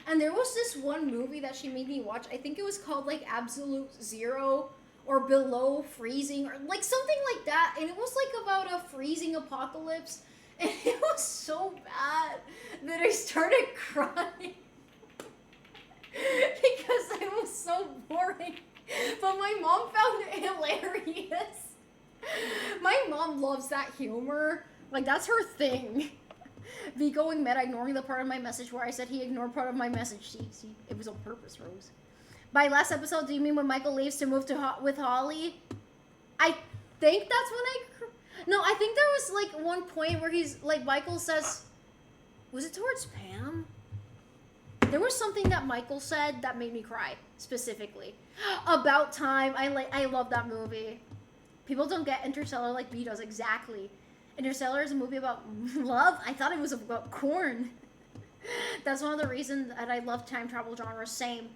And there was this one movie that she made me watch. I think it was called like Absolute Zero or Below Freezing or like something like that. And it was like about a freezing apocalypse. And it was so bad that I started crying because it was so boring. But my mom found it hilarious. My mom loves that humor. Like, that's her thing. V going meta, ignoring the part of my message where I said he ignored part of my message. See, it was on purpose, Rose. By last episode, do you mean when Michael leaves to move to with Holly? I think that's when no, I think there was, like, one point where he's, like, Michael says... Was it towards Pam? There was something that Michael said that made me cry, specifically. About Time. I love that movie. People don't get Interstellar like B does, exactly. Interstellar is a movie about love. I thought it was about corn. That's one of the reasons that I love time travel genres. Same.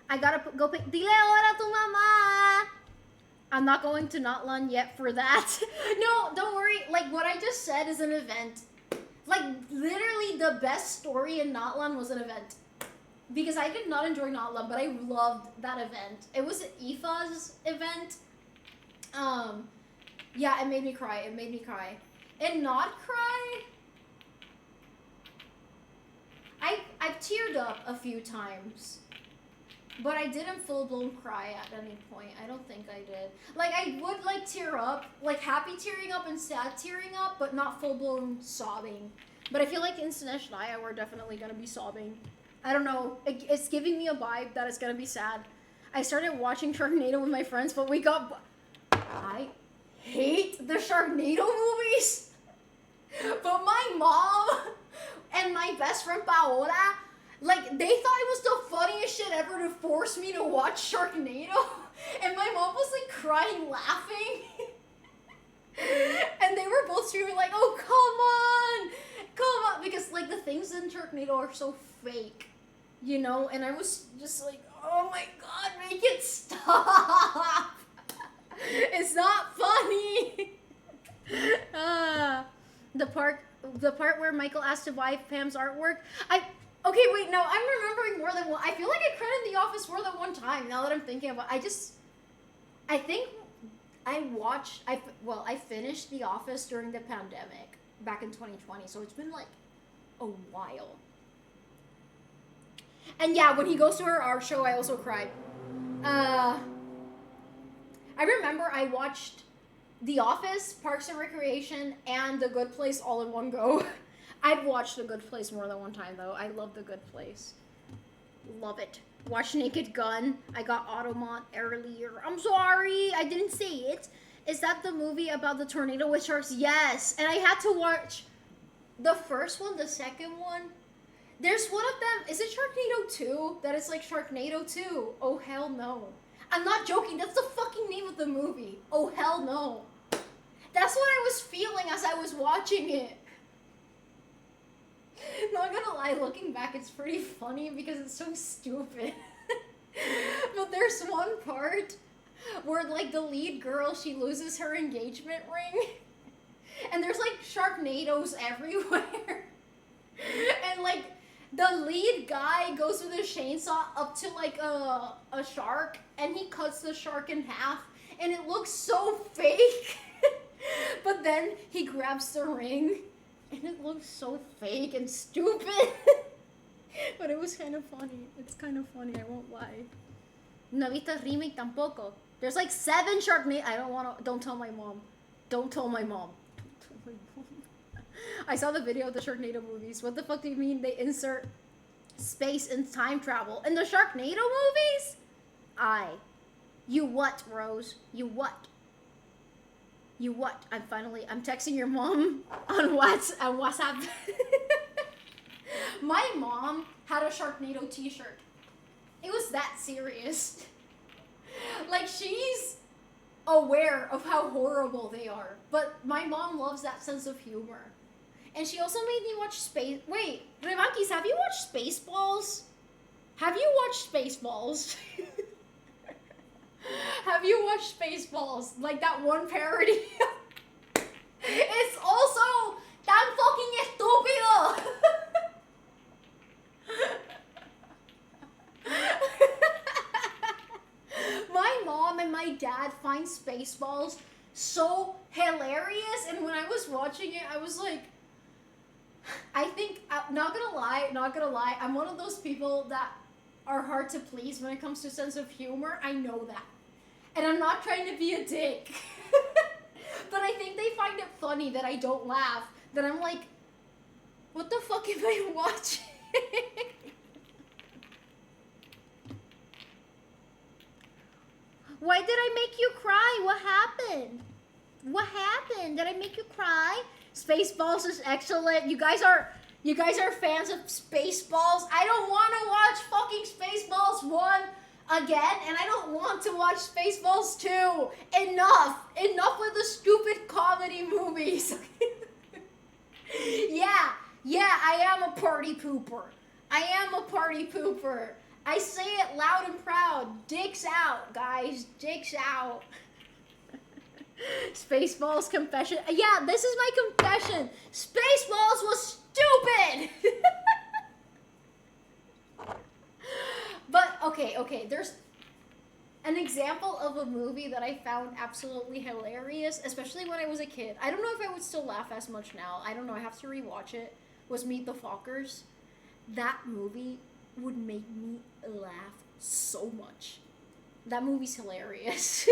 I gotta go pick... Dile ahora tu mamá! I'm not going to Notland yet for that. No, don't worry. Like, what I just said is an event. Like, literally the best story in Notland was an event. Because I did not enjoy Notland, but I loved that event. It was Aoife's event. Yeah, it made me cry. It made me cry. And not cry? I've teared up a few times. But I didn't full-blown cry at any point. I don't think I did. Like, I would, like, tear up. Like, happy tearing up and sad tearing up, but not full-blown sobbing. But I feel like in Sinesh and I were definitely gonna be sobbing. I don't know. It's giving me a vibe that it's gonna be sad. I started watching Sharknado with my friends, but we got... I hate the Sharknado movies. But my mom and my best friend Paola, like, they thought it was the funniest shit ever to force me to watch Sharknado. And my mom was, like, crying, laughing. And they were both screaming, like, oh, come on. Because, like, the things in Sharknado are so fake, you know? And I was just like, oh my god, make it stop. It's not funny. The part where Michael asked to buy Pam's artwork, okay, wait, no, I'm remembering more than one. I feel like I credited The Office more than one time, now that I'm thinking about it. I think I finished The Office during the pandemic, back in 2020, so it's been, like, a while. And yeah, when he goes to her art show, I also cried. I remember I watched The Office, Parks and Recreation, and The Good Place all in one go. I've watched The Good Place more than one time, though. I love The Good Place. Love it. Watched Naked Gun. I got Automont earlier. I'm sorry, I didn't say it. Is that the movie about the tornado with sharks? Yes. And I had to watch the first one, the second one. There's one of them. Is it Sharknado 2? That is like Sharknado 2. Oh, hell no. I'm not joking. That's the fucking name of the movie. Oh, hell no. That's what I was feeling as I was watching it. Not gonna lie, looking back, it's pretty funny because it's so stupid. But there's one part where, like, the lead girl, she loses her engagement ring. And there's, like, Sharknadoes everywhere. And, like, the lead guy goes with a chainsaw up to, like, a shark, and he cuts the shark in half, and it looks so fake. But then he grabs the ring, and it looks so fake and stupid. But it was kind of funny. It's kind of funny, I won't lie. No viste remake tampoco. There's like 7 Sharknado. Don't tell my mom. Don't tell my mom. Don't tell my mom. I saw the video of the Sharknado movies. What the fuck do you mean they insert space and time travel in the Sharknado movies? You what, Rose? You what? You what? I'm texting your mom on WhatsApp. My mom had a Sharknado t-shirt. It was that serious. Like, she's aware of how horrible they are. But my mom loves that sense of humor. And she also made me watch Wait, Remakis, have you watched Spaceballs? Have you watched Spaceballs? Have you watched Spaceballs? Like that one parody? It's also tan fucking estúpido! My mom and my dad find Spaceballs so hilarious, and when I was watching it, I was like, I think, not gonna lie, I'm one of those people that are hard to please when it comes to sense of humor. I know that. And I'm not trying to be a dick. But I think they find it funny that I don't laugh. That I'm like, what the fuck am I watching? Why did I make you cry? What happened? What happened? Did I make you cry? Spaceballs is excellent. You guys are fans of Spaceballs. I don't want to watch fucking Spaceballs 1 again, and I don't want to watch Spaceballs 2. Enough with the stupid comedy movies. Yeah, I am a party pooper. I say it loud and proud. Dicks out, guys. Dicks out. Spaceballs confession. Yeah, this is my confession. Spaceballs was stupid. But, okay, there's an example of a movie that I found absolutely hilarious, especially when I was a kid. I don't know if I would still laugh as much now. I don't know, I have to rewatch it. Was Meet the Fockers. That movie would make me laugh so much. That movie's hilarious.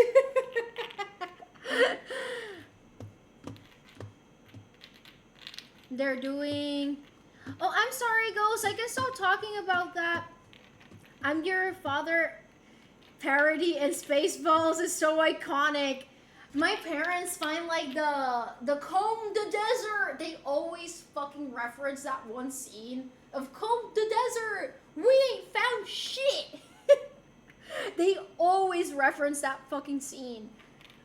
They're doing... Oh, I'm sorry, Ghost. I can stop talking about that. I'm Your Father parody and Spaceballs is so iconic. My parents find like the Comb the Desert. They always fucking reference that one scene of Comb the Desert. We ain't found shit. They always reference that fucking scene.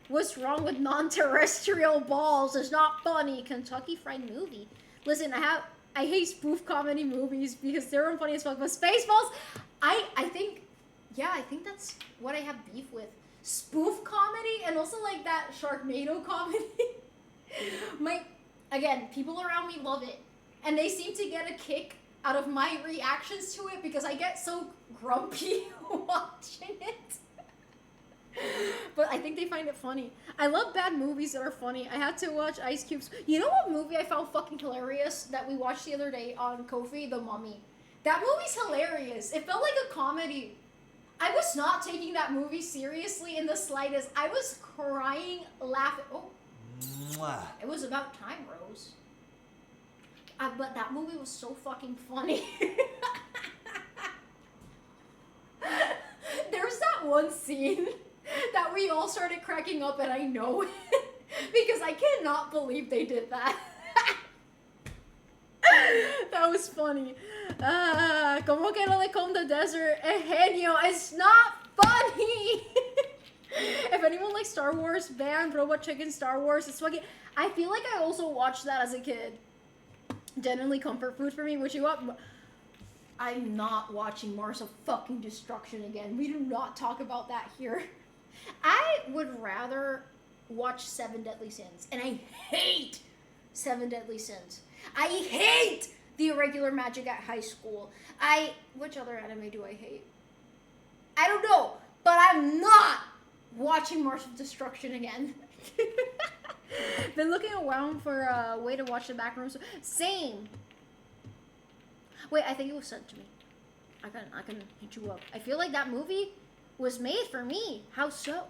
What's wrong with non-terrestrial balls? It's not funny. Kentucky Fried Movie. Listen, I hate spoof comedy movies because they're unfunny as fuck. But Spaceballs, I think that's what I have beef with. Spoof comedy and also like that Sharknado comedy. Again, people around me love it. And they seem to get a kick out of my reactions to it because I get so grumpy watching it. But I think they find it funny. I love bad movies that are funny. I had to watch Ice Cube's... You know what movie I found fucking hilarious that we watched the other day on Ko-fi? The Mummy. That movie's hilarious. It felt like a comedy. I was not taking that movie seriously in the slightest. I was crying, laughing. Oh. Mwah. It was about time, Rose. But that movie was so fucking funny. There's that one scene that we all started cracking up, and I know it because I cannot believe they did that. That was funny. Como que no le Comb the Desert? Genio. It's not funny. If anyone likes Star Wars, banned Robot Chicken Star Wars. It's fucking... I feel like I also watched that as a kid. Genuinely comfort food for me, which you up. I'm not watching Mars of fucking Destruction again. We do not talk about that here. I would rather watch Seven Deadly Sins, and I hate Seven Deadly Sins. I hate The Irregular Magic at High School. Which other anime do I hate? I don't know, but I'm not watching Mars of Destruction again. Been looking around for a way to watch the back rooms. Same. Wait, I think it was sent to me. I can hit you up. I feel like that movie was made for me. How so?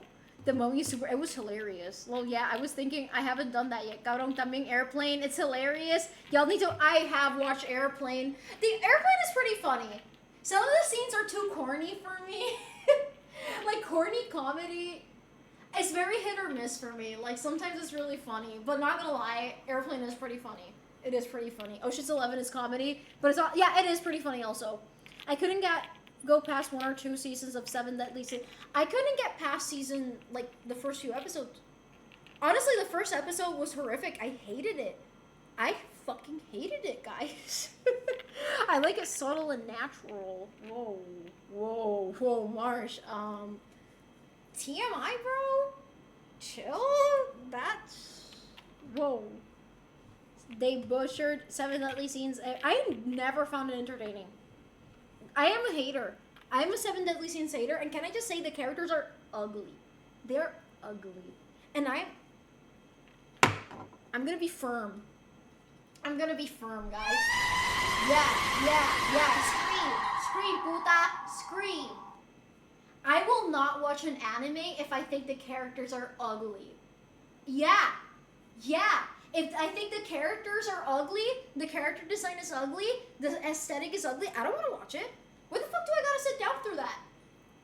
The Mummy is super... It was hilarious. Well, yeah, I was thinking... I haven't done that yet. Gaurong Taming Airplane. It's hilarious. Y'all need to... I have watched Airplane. The Airplane is pretty funny. Some of the scenes are too corny for me. Like, corny comedy... It's very hit or miss for me. Like, sometimes it's really funny. But not gonna lie, Airplane is pretty funny. It is pretty funny. Ocean's 11 is comedy. But it's not... Yeah, it is pretty funny also. I couldn't go past 1 or 2 seasons of Seven Deadly Sins. I couldn't get past season, like, the first few episodes. Honestly, the first episode was horrific. I hated it. I fucking hated it, guys. I like it subtle and natural. Whoa, Marsh. TMI, bro? Chill? That's... Whoa. They butchered Seven Deadly Sins. I never found it entertaining. I am a hater. I'm a Seven Deadly Sins hater, and can I just say the characters are ugly. They're ugly. And I'm gonna be firm. I'm gonna be firm, guys. Yeah. Scream, puta, scream. I will not watch an anime if I think the characters are ugly. Yeah. If I think the characters are ugly, the character design is ugly, the aesthetic is ugly, I don't want to watch it. What the fuck do I gotta sit down through that?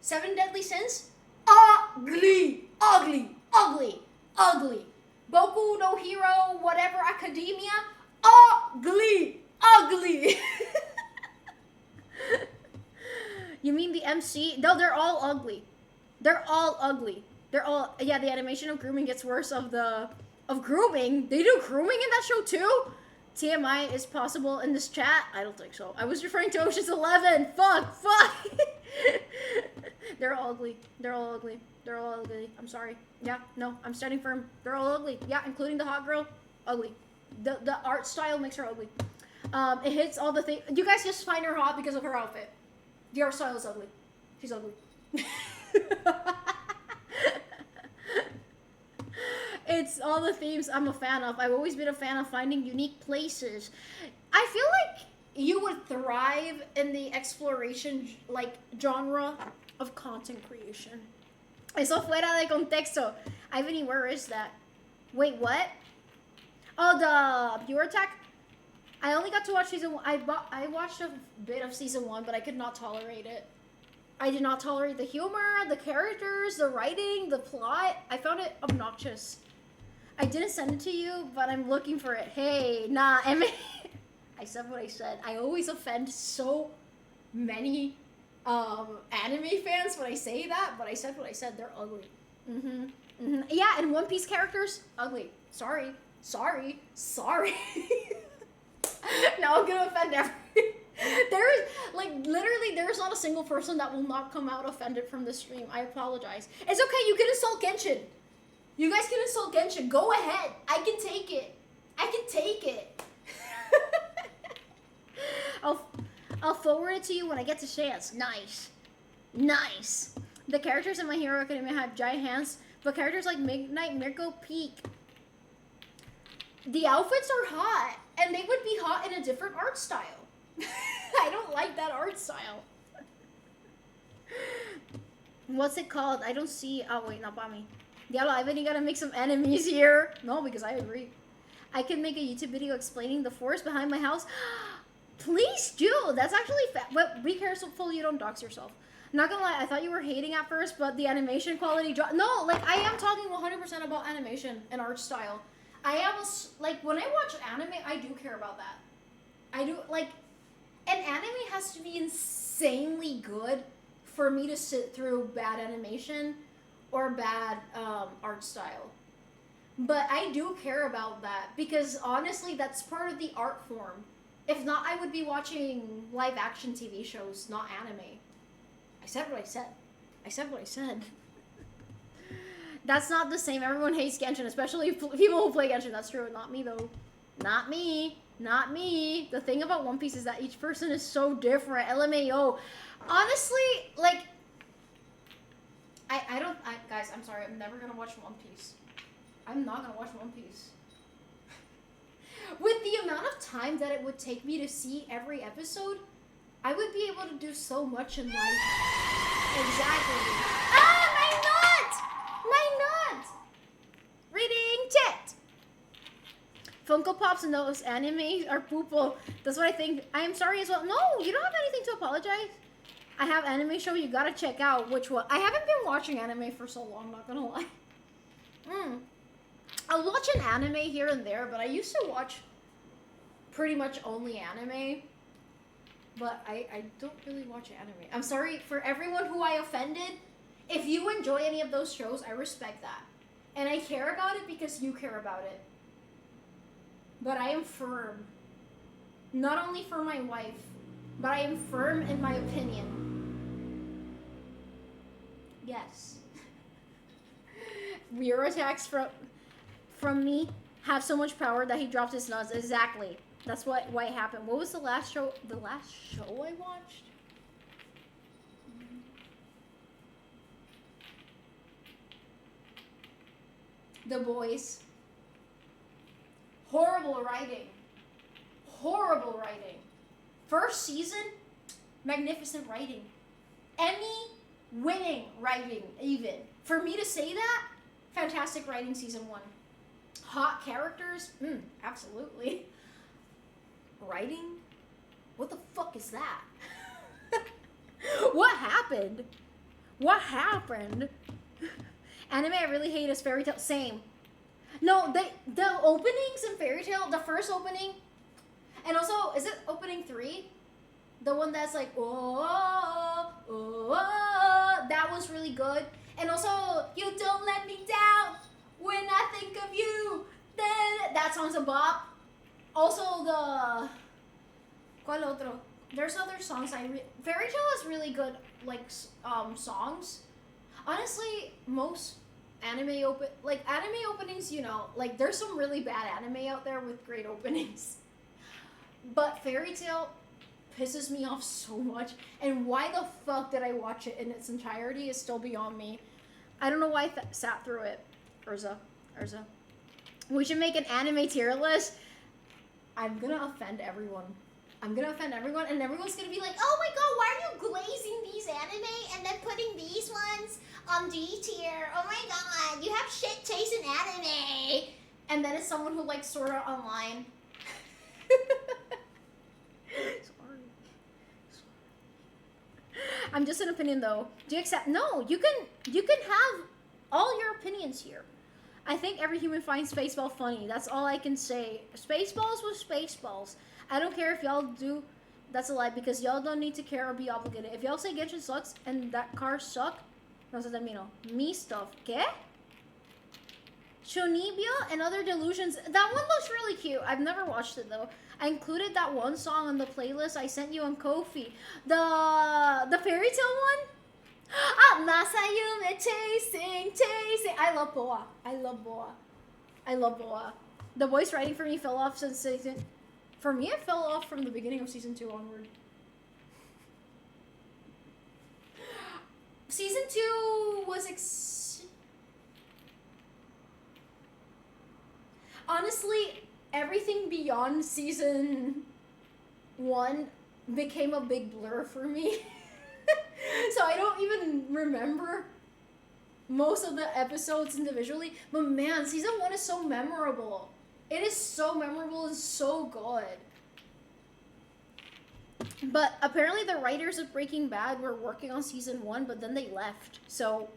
Seven Deadly Sins? Ugly. Boku no Hero, whatever, Academia? Ugly. You mean the MC? No, they're all ugly. Yeah, the animation of grooming gets worse of grooming. They do grooming in that show too? TMI is possible in this chat? I don't think so. I was referring to Ocean's 11. Fuck. They're all ugly. I'm sorry. Yeah, no, I'm standing firm. They're all ugly. Yeah, including the hot girl. Ugly. The art style makes her ugly. It hits all the things. You guys just find her hot because of her outfit. The art style is ugly. She's ugly. It's all the themes I'm a fan of. I've always been a fan of finding unique places. I feel like you would thrive in the exploration, like, genre of content creation. Eso fuera de contexto. Ivany, where is that? Wait, what? Oh, the viewer attack? I only got to watch season 1. I watched a bit of season 1, but I could not tolerate it. I did not tolerate the humor, the characters, the writing, the plot. I found it obnoxious. I didn't send it to you, but I'm looking for it. Hey, nah, I said what I said. I always offend so many anime fans when I say that, but I said what I said. They're ugly. Yeah, and One Piece characters, ugly. Sorry. Now I'm gonna offend everyone. There's not a single person that will not come out offended from this stream. I apologize. It's okay, you can insult Genshin. You guys can insult Genshin. Go ahead. I can take it. I'll forward it to you when I get the chance. Nice. The characters in My Hero Academia have giant hands, but characters like Midnight Mirko peak. The outfits are hot, and they would be hot in a different art style. I don't like that art style. What's it called? I don't see. Oh, wait, not Bami. Diablo, I've even got to make some enemies here. No, because I agree. I can make a YouTube video explaining the forest behind my house. Please do. That's actually but be careful you don't dox yourself. Not gonna lie, I thought you were hating at first, but the animation quality dropped. No, like, I am talking 100% about animation and art style. When I watch anime, I do care about that. I do, like, an anime has to be insanely good for me to sit through bad animation or bad art style. But I do care about that because, honestly, that's part of the art form. If not, I would be watching live action TV shows, not anime. I said what I said. That's not the same. Everyone hates Genshin, especially people who play Genshin. That's true. Not me, though. Not me. The thing about One Piece is that each person is so different. LMAO. Honestly, like, guys, I'm sorry. I'm never gonna watch One Piece. I'm not gonna watch One Piece. With the amount of time that it would take me to see every episode, I would be able to do so much in life. Exactly. Ah, my nut! Reading chat. Funko Pops and those anime are poopo. That's what I think. I am sorry as well. No, you don't have anything to apologize. I have anime show you gotta check out. Which one? I haven't been watching anime for so long, not gonna lie. I'll watch an anime here and there, but I used to watch pretty much only anime. but I don't really watch anime. I'm sorry for everyone who I offended. If you enjoy any of those shows, I respect that. And I care about it because you care about it. But I am firm. Not only for my wife, but I am firm in my opinion. Yes. Mirror attacks from me have so much power that he drops his nuts. Exactly. That's why it happened. What was the last show? The last show I watched? The Boys. Horrible writing. Horrible writing. First season, magnificent writing. Emmy winning writing, even. For me to say that, fantastic writing season 1. Hot characters, absolutely. Writing? What the fuck is that? What happened? What happened? Anime I really hate is Fairy Tail. Same. No, the openings in Fairy Tail, the first opening, and also, is it opening 3? The one that's like, oh, oh, oh, that was really good. And also, you don't let me down when I think of you. That song's a bop. Also, ¿cuál otro? There's other songs Fairy Tail has really good, like, songs. Honestly, most anime openings, you know, like, there's some really bad anime out there with great openings. But Fairy Tail pisses me off so much, and why the fuck did I watch it in its entirety is still beyond me. I don't know why I sat through it. Urza. We should make an anime tier list. I'm gonna offend everyone. And everyone's gonna be like, oh my god, why are you glazing these anime and then putting these ones on D tier? Oh my god, you have shit taste in anime. And then it's someone who likes Sword Art Online. Sorry. I'm just an opinion though. Do you accept? No, you can have all your opinions here. I think every human finds Spaceball funny. That's all I can say. Spaceballs with Spaceballs. I don't care if y'all do. That's a lie because y'all don't need to care or be obligated. If y'all say Genshin sucks and that car suck, no se terminó. Me stuff. ¿Qué? Shonibyo and Other Delusions. That one looks really cute. I've never watched it though. I included that one song on the playlist I sent you on Ko-fi. The Fairy Tail one? Masayume tasting. I love Boa. The voice writing for me fell off since season. For me, it fell off from the beginning of season 2 onward. Season 2 was honestly, everything beyond season 1 became a big blur for me. So I don't even remember most of the episodes individually. But man, season 1 is so memorable. It is so memorable and so good. But apparently the writers of Breaking Bad were working on season 1, but then they left. So,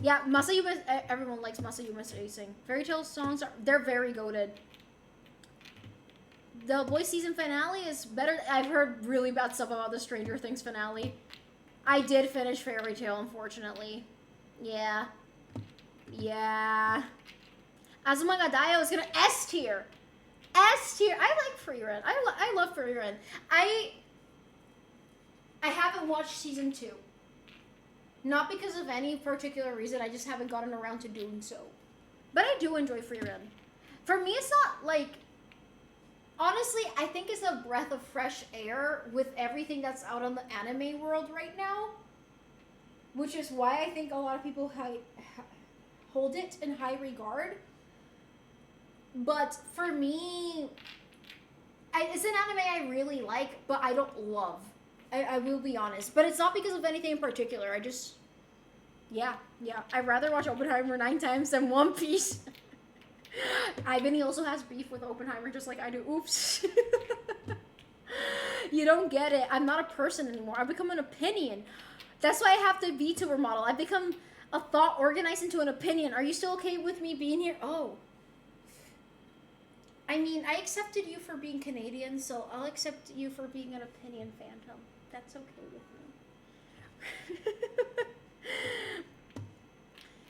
yeah, Masayume, everyone likes Masayume Racing. Fairy Tail songs, they're very goated. The Boys season finale is better. I've heard really bad stuff about the Stranger Things finale. I did finish Fairy Tail, unfortunately. Yeah. Azuma ga Daioh is gonna S tier. I like Frieren. I love Frieren. I haven't watched season 2. Not because of any particular reason. I just haven't gotten around to doing so. But I do enjoy Frieren. For me, it's not like. Honestly, I think it's a breath of fresh air with everything that's out on the anime world right now. Which is why I think a lot of people hold it in high regard. But for me, it's an anime I really like, but I don't love. I will be honest. But it's not because of anything in particular. I just... Yeah. I'd rather watch Oppenheimer 9 times than One Piece. Ivan also has beef with Oppenheimer just like I do. Oops. You don't get it. I'm not a person anymore. I've become an opinion. That's why I have to VTuber model. I've become a thought organized into an opinion. Are you still okay with me being here? Oh. I mean, I accepted you for being Canadian, so I'll accept you for being an opinion phantom. That's okay with me.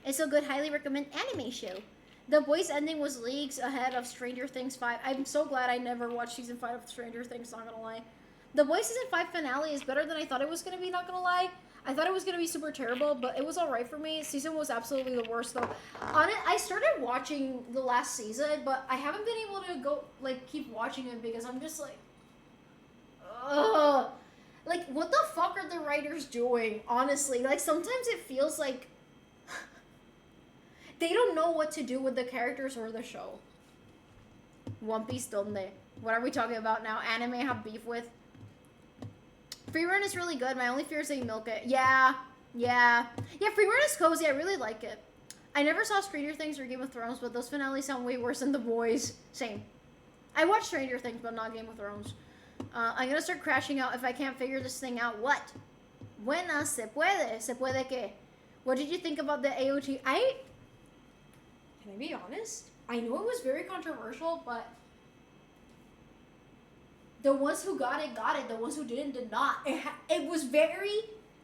It's a good, highly recommend anime show. The Boys ending was leagues ahead of Stranger Things 5. I'm so glad I never watched season 5 of Stranger Things, not gonna lie. The Boys season 5 finale is better than I thought it was gonna be, not gonna lie. I thought it was gonna be super terrible, but it was alright for me. Season was absolutely the worst though. On it, I started watching the last season, but I haven't been able to go, like, keep watching it because I'm just like, ugh. Like, what the fuck are the writers doing, honestly? Like, sometimes it feels like they don't know what to do with the characters or the show. One Piece donde? What are we talking about now? Anime I have beef with? Free Run is really good. My only fear is they milk it. Yeah. Free Run is cozy. I really like it. I never saw Stranger Things or Game of Thrones, but those finales sound way worse than The Boys. Same. I watched Stranger Things, but not Game of Thrones. I'm gonna start crashing out if I can't figure this thing out. What? Buenas, se puede. Se puede que? What did you think about the AOT? Can I be honest? I know it was very controversial, but the ones who got it, got it. The ones who didn't, did not. It was very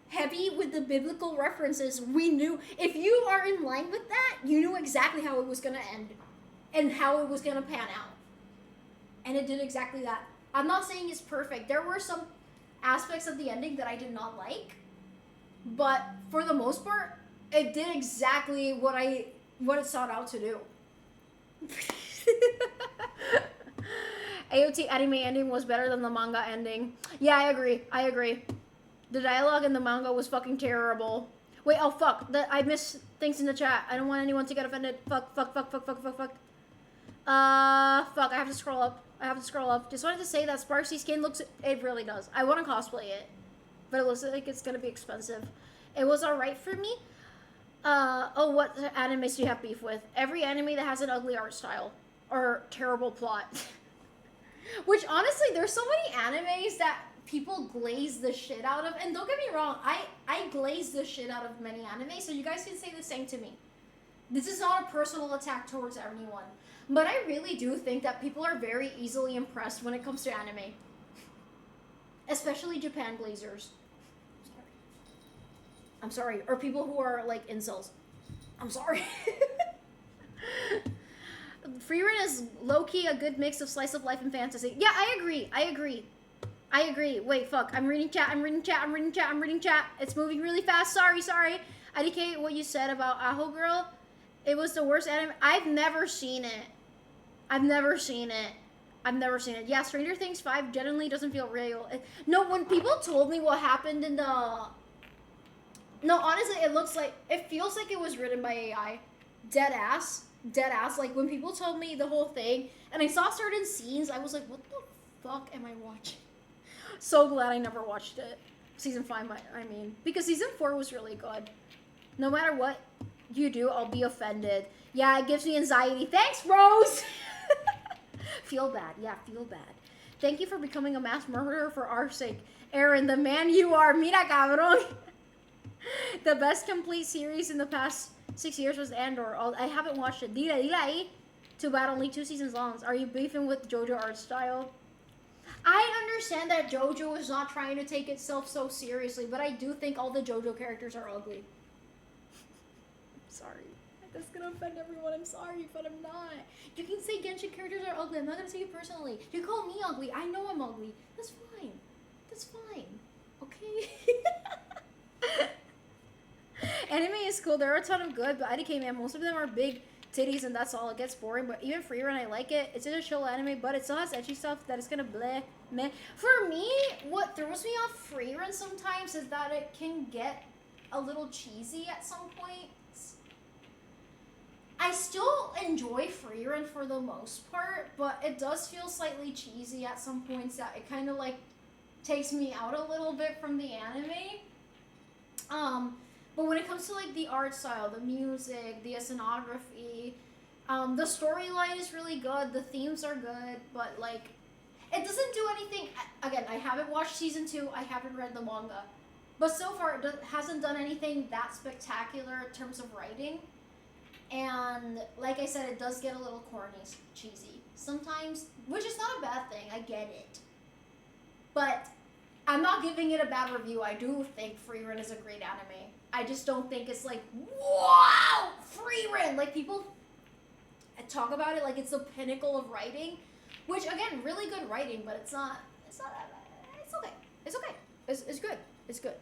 heavy with the biblical references. We knew, if you are in line with that, you knew exactly how it was going to end and how it was going to pan out. And it did exactly that. I'm not saying it's perfect. There were some aspects of the ending that I did not like, but for the most part, it did exactly what it sought out to do. AOT anime ending was better than the manga ending. Yeah, I agree. The dialogue in the manga was fucking terrible. Wait, oh fuck. I missed things in the chat. I don't want anyone to get offended. Fuck. Fuck, I have to scroll up. Just wanted to say that Sparksy skin looks, it really does. I want to cosplay it, but it looks like it's gonna be expensive. It was alright for me. What animes do you have beef with? Every anime that has an ugly art style or terrible plot. Which honestly, there's so many animes that people glaze the shit out of, and don't get me wrong, I glaze the shit out of many anime, so you guys can say the same to me. This is not a personal attack towards anyone, but I really do think that people are very easily impressed when it comes to anime. Especially Japan glazers. I'm sorry. Or people who are like incels. I'm sorry. Free Run is low-key a good mix of slice of life and fantasy. Yeah, I agree. Wait, fuck. I'm reading chat. It's moving really fast. Sorry. IDK, what you said about Aho Girl, it was the worst anime. I've never seen it. Yeah, Stranger Things 5 generally doesn't feel real. No, when people told me what happened in the... No, honestly, it feels like it was written by AI. Dead ass. Like, when people told me the whole thing, and I saw certain scenes, I was like, what the fuck am I watching? So glad I never watched it. Season 5, I mean. Because Season 4 was really good. No matter what you do, I'll be offended. Yeah, it gives me anxiety. Thanks, Rose! Feel bad. Thank you for becoming a mass murderer for our sake. Aaron, the man you are. Mira, cabrón. The best complete series in the past 6 years was Andor. I haven't watched it. Dila ahí. Too bad, only 2 seasons long. Are you beefing with JoJo art style? I understand that JoJo is not trying to take itself so seriously, but I do think all the JoJo characters are ugly. Sorry. That's gonna offend everyone. I'm sorry, but I'm not. You can say Genshin characters are ugly. I'm not gonna take it personally. You call me ugly. I know I'm ugly. That's fine. Okay? Anime is cool. There are a ton of good, but IDK, man, most of them are big titties and that's all. It gets boring, but even Free Run, I like it. It's in a chill anime, but it still has edgy stuff that is gonna bleh, meh. For me, what throws me off Free Run sometimes is that it can get a little cheesy at some points. I still enjoy Free Run for the most part, but it does feel slightly cheesy at some points that it kind of like takes me out a little bit from the anime. But when it comes to like the art style, the music, the scenography, the storyline is really good, the themes are good, but like it doesn't do anything. Again, I haven't watched season 2, I haven't read the manga, but so far it hasn't done anything that spectacular in terms of writing. And like I said, it does get a little corny, cheesy sometimes, which is not a bad thing. I get it. But I'm not giving it a bad review. I do think Frieren is a great anime. I just don't think it's like, wow, Frieren! Like, people talk about it like it's the pinnacle of writing, which, again, really good writing, but it's okay. It's okay. It's good. It's good.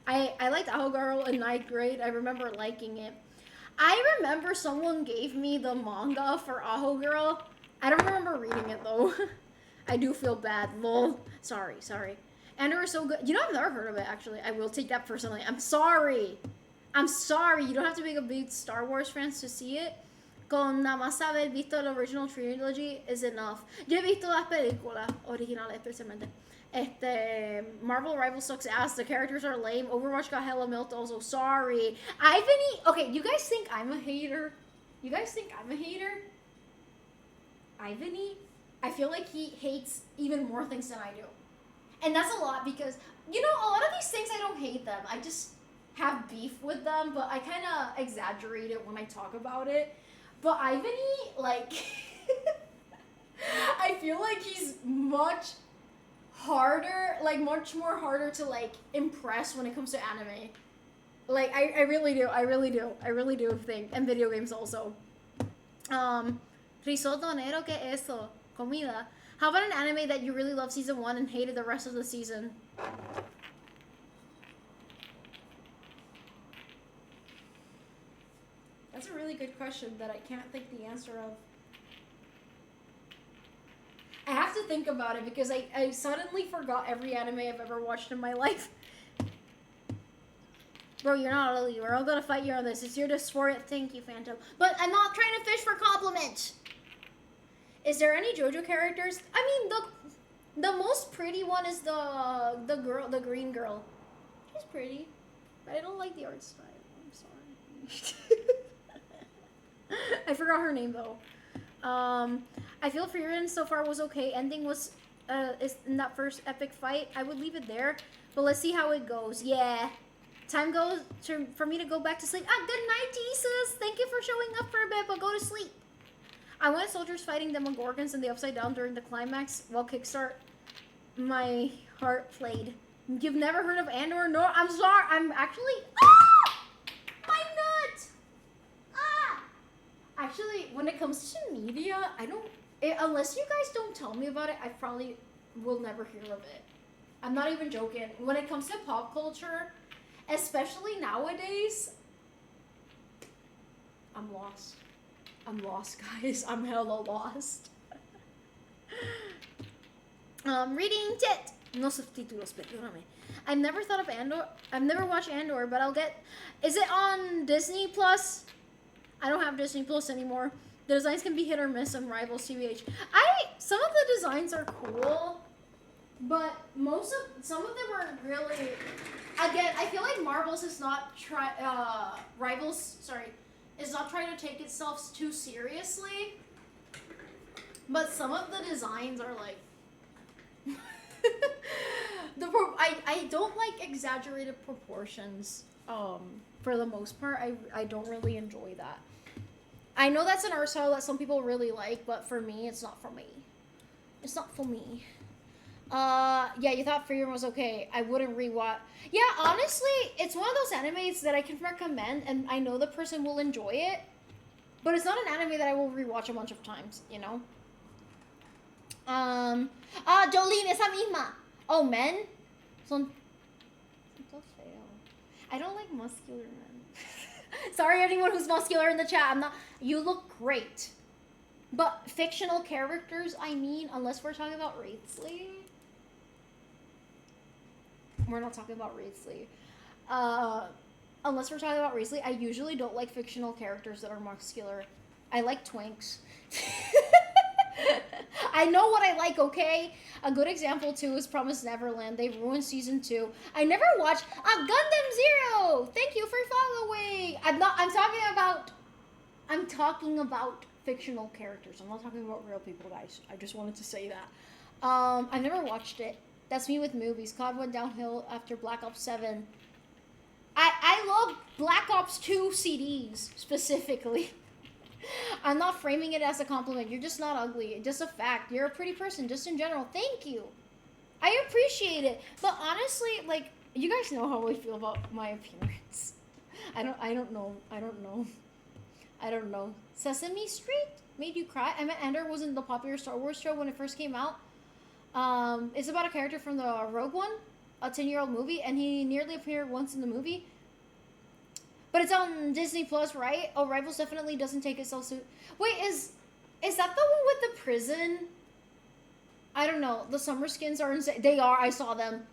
I liked Owl Girl in 9th grade. I remember liking it. I remember someone gave me the manga for Aho Girl. I don't remember reading it, though. I do feel bad. Lol. Sorry. Andor is so good. You know, I've never heard of it, actually. I will take that personally. I'm sorry. You don't have to be a big Star Wars fan to see it. Con nada más haber visto la original trilogy is enough. Yo he visto las películas originales, especialmente. Marvel Rivals sucks ass. The characters are lame. Overwatch got hella milked also. Sorry. Okay, you guys think I'm a hater? Ivany? I feel like he hates even more things than I do. And that's a lot because, you know, a lot of these things I don't hate them. I just have beef with them, but I kind of exaggerate it when I talk about it. But Ivany, like, I feel like he's much more harder to, like, impress when it comes to anime. Like, I really do think, and video games also. Risotto nero, ¿qué es eso? Comida. How about an anime that you really loved season 1 and hated the rest of the season? That's a really good question that I can't think the answer of. I have to think about it because I suddenly forgot every anime I've ever watched in my life. Bro, you're not a leader. I'm gonna fight you on this. It's your dysphoria. Thank you, Phantom. But I'm not trying to fish for compliments. Is there any JoJo characters? I mean, the most pretty one is the green girl. She's pretty, but I don't like the art style. I'm sorry. I forgot her name though. I feel Frieren so far was okay. Ending was is in that first epic fight. I would leave it there, but let's see how it goes. Yeah. Time goes for me to go back to sleep. Good night, Jesus. Thank you for showing up for a bit, but go to sleep. I wanted soldiers fighting Demogorgons in the Upside Down during the climax while Kickstart my heart played. You've never heard of Andor? No, I'm sorry. I'm actually... My nut! Actually, when it comes to media, I don't... unless you guys don't tell me about it, I probably will never hear of it. I'm not even joking. When it comes to pop culture, especially nowadays, I'm lost. I'm lost, guys. I'm hella lost. Reading Tit. No subtítulos, perdóname. I've never thought of Andor. I've never watched Andor, but I'll get... Is it on Disney Plus? I don't have Disney Plus anymore. The designs can be hit or miss on Rivals TBH. Some of the designs are cool, but some of them are really... Again, I feel like Marvel's is not is not trying to take itself too seriously, but some of the designs are like I don't like exaggerated proportions. For the most part, I don't really enjoy that. I know that's an art style that some people really like, but for me, it's not for me. It's not for me. Yeah, you thought Frieren was okay. I wouldn't rewatch. Yeah, honestly, it's one of those animes that I can recommend, and I know the person will enjoy it, but it's not an anime that I will rewatch a bunch of times, you know? Jolene, esa misma. Oh, men? Son so feo. I don't like muscular men. Sorry, anyone who's muscular in the chat. You look great. But fictional characters, I mean, unless we're talking about Wraithsley. We're not talking about Wraithsley. Unless we're talking about Wraithsley, I usually don't like fictional characters that are muscular. I like twinks. I know what I like, okay? A good example, too, is Promised Neverland. They ruined season 2. I never watched Gundam Zero! Thank you for following! I'm talking about fictional characters. I'm not talking about real people, guys. I just wanted to say that. I've never watched it. That's me with movies. COD went downhill after Black Ops 7. I love Black Ops 2 CDs specifically. I'm not framing it as a compliment. You're just not ugly. Just a fact. You're a pretty person, just in general. Thank you. I appreciate it. But honestly, like, you guys know how I feel about my appearance. I don't know. Sesame Street made you cry? I meant Ender wasn't the popular Star Wars show when it first came out. It's about a character from the Rogue One, a 10-year-old movie, and he nearly appeared once in the movie. But it's on Disney Plus, right? Oh, Rivals definitely doesn't take itself so... Wait, is that the one with the prison? I don't know. The summer skins are insane. They are. I saw them.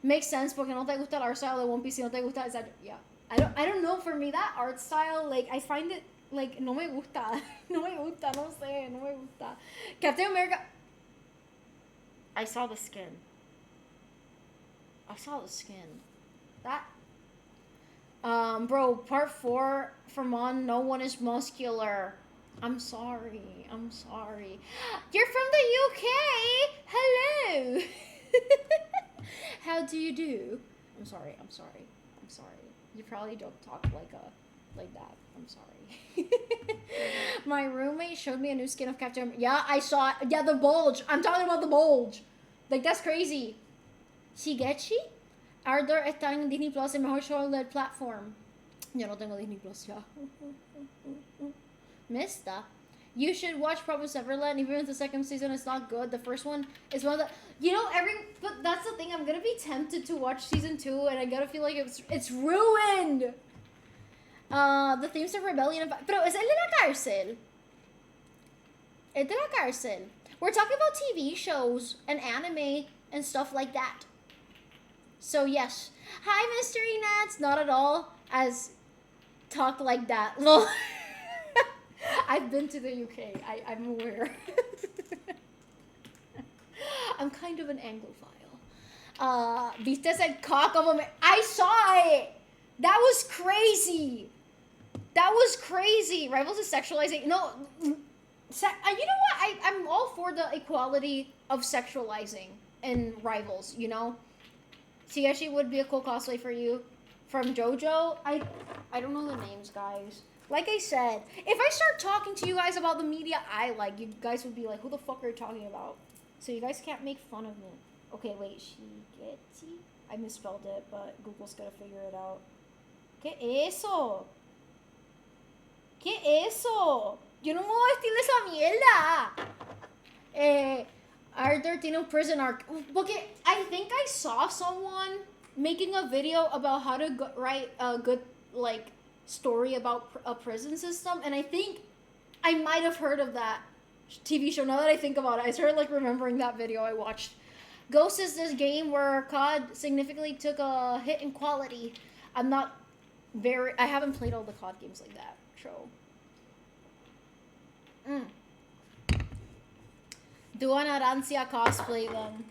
Makes sense, porque no te gusta el art style de One Piece, no te gusta esa... Yeah. I don't know. For me, that art style, like, I find it, like, no me gusta. No me gusta, no sé, no me gusta. Captain America... I saw the skin. That... bro, part 4 from on, no one is muscular. I'm sorry. You're from the UK. Hello. How do you do? I'm sorry. You probably don't talk like that. I'm sorry. My roommate showed me a new skin of Captain. Yeah, I saw it. Yeah, the bulge. I'm talking about the bulge. Like, that's crazy. Shigechi? Ardor está en Disney Plus, el mejor show del platform. Yo no tengo Disney Plus ya. Mista. You should watch Promise Neverland, even if the second season is not good. The first one is one of the... You know, but that's the thing. I'm gonna be tempted to watch season 2, and I gotta feel like it's ruined. The themes of rebellion... Pero es el de la cárcel. Es de la cárcel. We're talking about TV shows and anime and stuff like that. So yes. Hi, Mystery Nats. Not at all as talk like that. Lol. I've been to the UK. I'm aware. I'm kind of an Anglophile. Viste ese cock of a... I saw it! That was crazy! Rivals is sexualizing... No... you know what? I'm all for the equality of sexualizing in Rivals, you know? Shigechi would be a cool cosplay for you. From JoJo, I don't know the names, guys. Like I said, if I start talking to you guys about the media I like, you guys would be like, who the fuck are you talking about? So you guys can't make fun of me. Okay, wait, Shigechi? I misspelled it, but Google's gonna figure it out. ¿Qué eso? ¿Qué eso? Yo no me voy a vestir esa mierda. Arthur tiene un prison arc. Okay, I think I saw someone making a video about how to write a good, like, story about a prison system, and I think I might have heard of that TV show. Now that I think about it, I started, like, remembering that video I watched. Ghost is this game where COD significantly took a hit in quality. I haven't played all the COD games like that, so. Do an Arancia cosplay then.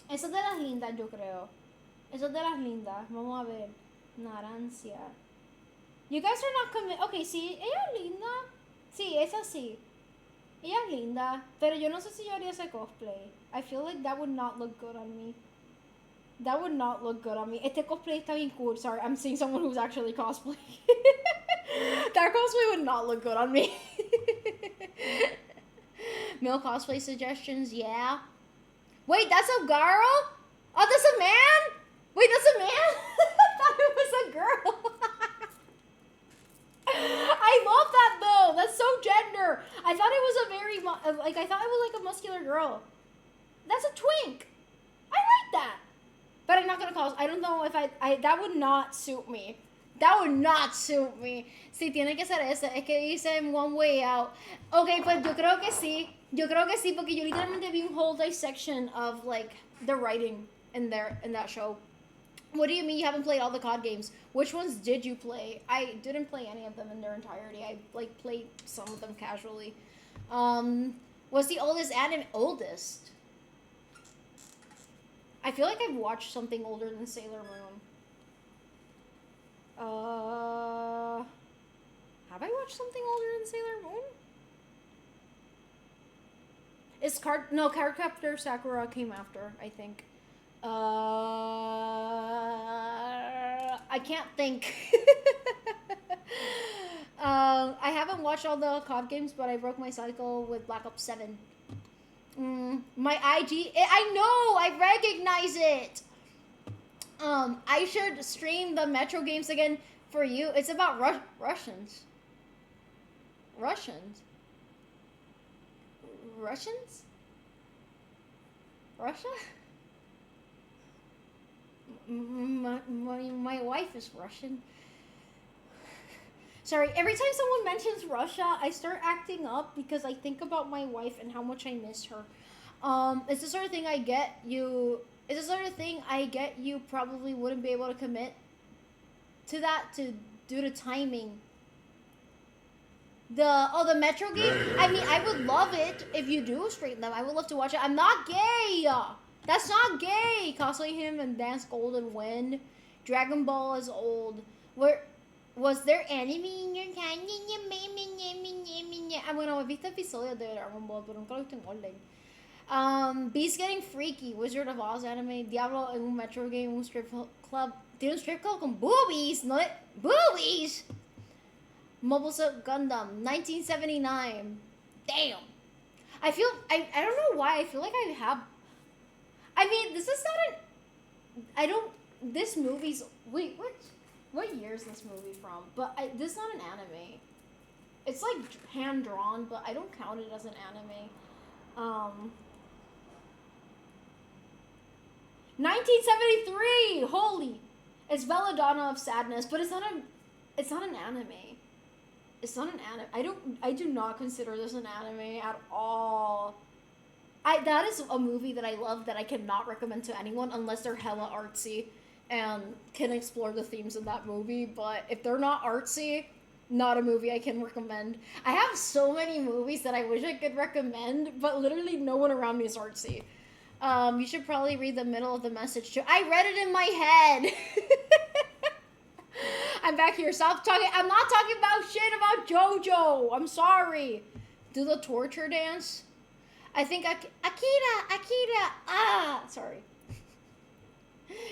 Esa es de las lindas, yo creo. Esa es de las lindas. Vamos a ver. Narancia. You guys are not convinced. Okay, sí, ella es linda. Sí, esa sí. Ella es linda. Pero yo no sé si yo haría ese cosplay. I feel like that would not look good on me. Este cosplay está bien cool. Sorry, I'm seeing someone who's actually cosplaying. That cosplay would not look good on me. Male cosplay suggestions, yeah. Wait, that's a girl? Oh, that's a man? Wait, that's a man? I thought it was a girl. I love that though. That's so gender. I thought it was a very, I thought it was like a muscular girl. That's a twink. I like that. But I'm not gonna call. I don't know if that would not suit me. Si tiene que ser ese, es que dice One Way Out. Okay, pues yo creo que sí, porque yo literalmente vi un whole dissection of, like, the writing in that show. What do you mean you haven't played all the COD games? Which ones did you play? I didn't play any of them in their entirety. I, like, played some of them casually. What's the oldest? I feel like I've watched something older than Sailor Moon. Have I watched something older than Sailor Moon? Cardcaptor Sakura came after, I think. I can't think. I haven't watched all the COD games, but I broke my cycle with Black Ops 7. My IG, I know, I recognize it. I should stream the Metro games again for you. It's about Russians. Russians? Russians? Russia? My wife is Russian. Sorry, every time someone mentions Russia, I start acting up because I think about my wife and how much I miss her. It's the sort of thing I get you. It's the sort of thing I get you probably wouldn't be able to commit to that due to timing. The Metro game. I mean, I would love it if you do straighten them. I would love to watch it. I'm not gay. That's not gay. Cosplay him and dance golden when Dragon Ball is old. Where was there anime in your canon? Bueno, he visto episodios de Dragon Ball, pero nunca lo he visto en orden. Beast getting freaky. Wizard of Oz anime. Diablo en un Metro game, un strip club. Tiene un strip club con boobies, no boobies. Mobile Suit Gundam, 1979. Damn. I don't know why. I feel like I have. I mean, this is not this movie's. Wait, what year is this movie from? But this is not an anime. It's like hand drawn, but I don't count it as an anime. 1973. Holy, it's Belladonna of Sadness, but it's not an anime. It's not an anime. I do not consider this an anime at all. That is a movie that I love that I cannot recommend to anyone unless they're hella artsy and can explore the themes of that movie. But if they're not artsy, not a movie I can recommend. I have so many movies that I wish I could recommend, but literally no one around me is artsy. You should probably read the middle of the message too. I read it in my head. I'm back here. Stop talking. I'm not talking about shit about JoJo. I'm sorry. Do the torture dance. I think Akira. Sorry.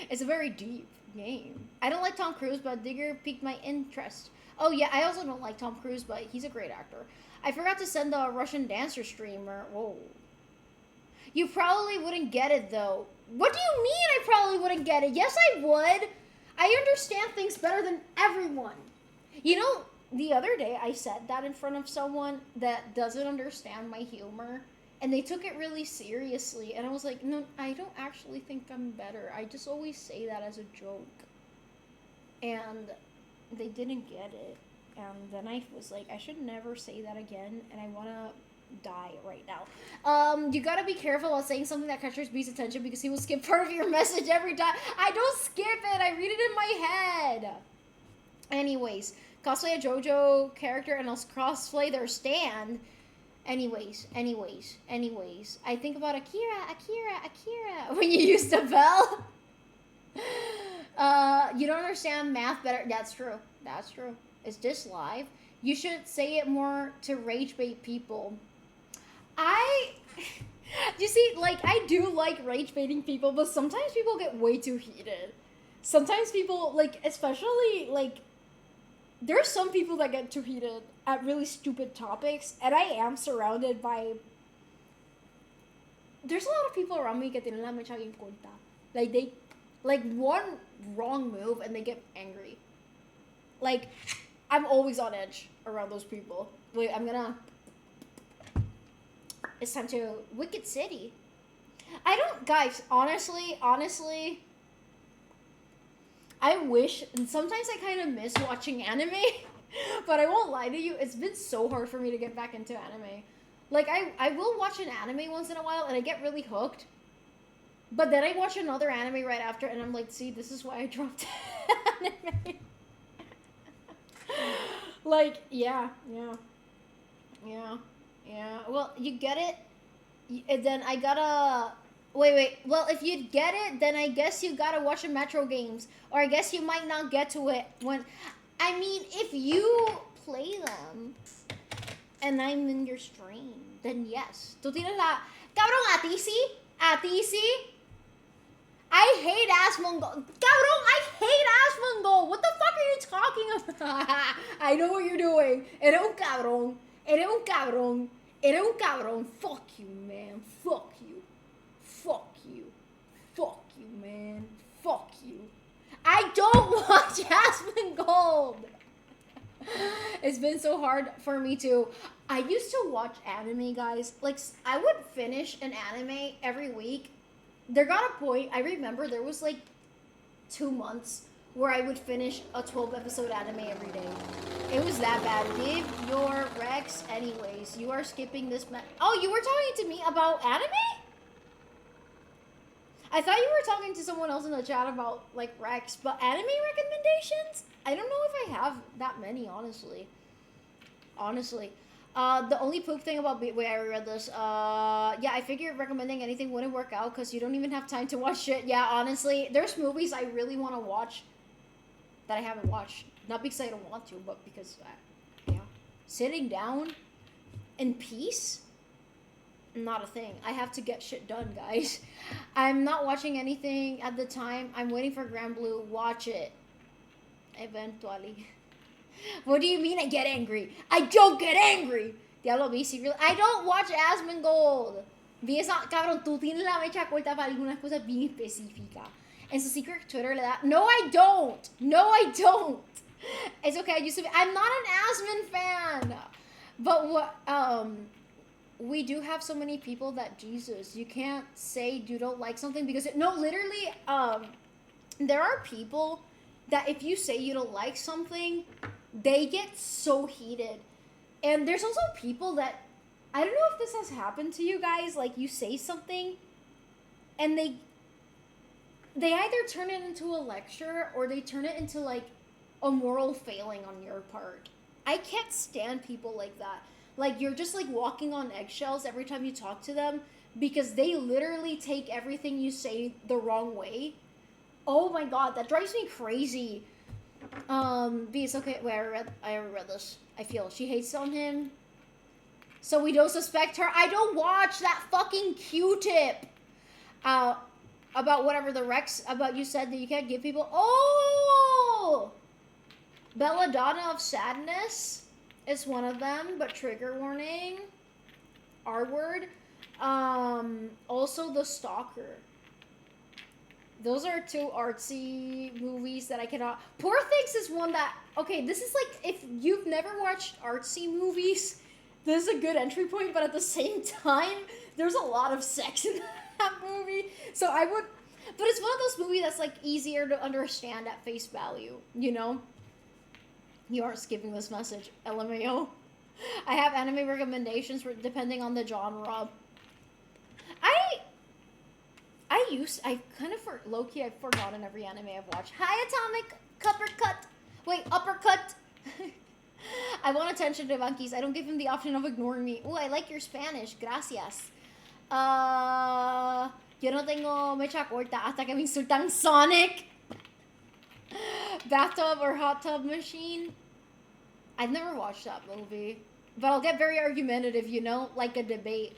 It's a very deep game. I don't like Tom Cruise, but Digger piqued my interest. Oh yeah, I also don't like Tom Cruise, but he's a great actor. I forgot to send the Russian dancer streamer. Whoa. You probably wouldn't get it though. What do you mean I probably wouldn't get it? Yes, I would. I understand things better than everyone. You know, the other day I said that in front of someone that doesn't understand my humor, and they took it really seriously, and I was like, no, I don't actually think I'm better. I just always say that as a joke. And they didn't get it. And then I was like, I should never say that again, and I want to die right now. You gotta be careful while saying something that catches B's attention because he will skip part of your message every time. I don't skip it. I read it in my head. Anyways, cosplay a JoJo character and I'll crossplay their stand. Anyways. I think about Akira when you use the bell. You don't understand math better. That's true. Is this live? You should say it more to rage bait people. You see, like, I do like rage baiting people, but sometimes people get way too heated. Sometimes people, like, especially, like, there's some people that get too heated at really stupid topics, and I am surrounded by... There's a lot of people around me que tienen la mecha bien corta. Like, they... Like, one wrong move, and they get angry. Like, I'm always on edge around those people. Wait, I'm gonna... It's time to... Wicked City. I don't... Guys, honestly... I wish... And sometimes I kind of miss watching anime. But I won't lie to you. It's been so hard for me to get back into anime. Like, I will watch an anime once in a while, and I get really hooked. But then I watch another anime right after, and I'm like, see, this is why I dropped anime. Like, yeah. Well, you get it, and then I gotta... Wait. Well, if you get it, then I guess you gotta watch the Metro games. Or I guess you might not get to it when... I mean, if you play them, and I'm in your stream, then yes. Tú tienes la... Cabrón, a ti sí. I hate Asmongold. Cabrón, I hate Asmongold. What the fuck are you talking about? I know what you're doing. Eres un cabrón. Eres un cabrón. Eres un cabrón. Fuck you, man. Fuck you. Fuck you. Fuck you, man. Fuck you. I don't watch Asmongold. It's been so hard for me to. I used to watch anime, guys. Like, I would finish an anime every week. There got a point, I remember there was like 2 months where I would finish a 12 episode anime every day. It was that bad. Give your Rex anyways. You are skipping this. Oh, you were talking to me about anime? I thought you were talking to someone else in the chat about like Rex, but anime recommendations? I don't know if I have that many, honestly. The only poop thing about wait, I reread this. Yeah, I figured recommending anything wouldn't work out because you don't even have time to watch shit. Yeah, honestly, there's movies I really want to watch that I haven't watched. Not because I don't want to, but because, yeah, sitting down in peace, not a thing. I have to get shit done, guys. I'm not watching anything at the time. I'm waiting for Grand Blue. Watch it. Eventually. What do you mean I get angry? I don't get angry. Diablo BC, really? I don't watch Asmongold. Vi esa, cabrón, tú tienes la mecha corta para algunas cosas bien específicas. En su secret Twitter le da. No, I don't. No, I don't. It's okay. I used to be. I'm not an Asmon fan. But what? We do have so many people that Jesus. You can't say you don't like something because no, literally. There are people that if you say you don't like something, they get so heated. And there's also people that, I don't know if this has happened to you guys, like you say something and they either turn it into a lecture or they turn it into like a moral failing on your part. I can't stand people like that. Like you're just like walking on eggshells every time you talk to them because they literally take everything you say the wrong way. Oh my god, that drives me crazy. B, it's okay. Wait, I read this. I feel she hates on him. So we don't suspect her. I don't watch that fucking Q-tip. About whatever the Rex, about you said that you can't give people. Oh! Belladonna of Sadness is one of them, but trigger warning. R-word. Also The Stalker. Those are two artsy movies that I cannot. Poor Things is one that. Okay, this is like if you've never watched artsy movies, this is a good entry point. But at the same time, there's a lot of sex in that movie. So I would. But it's one of those movies that's like easier to understand at face value. You know. You aren't skipping this message, LMAO. I have anime recommendations for depending on the genre. I kind of low-key, I've forgotten every anime I've watched. Hi, Atomic Uppercut. Wait, Uppercut. I want attention to Bunkies. I don't give him the option of ignoring me. Oh, I like your Spanish. Gracias. Yo no tengo mecha corta hasta que me insultan Sonic. Bathtub or Hot Tub Machine. I've never watched that movie. But I'll get very argumentative, you know? Like a debate.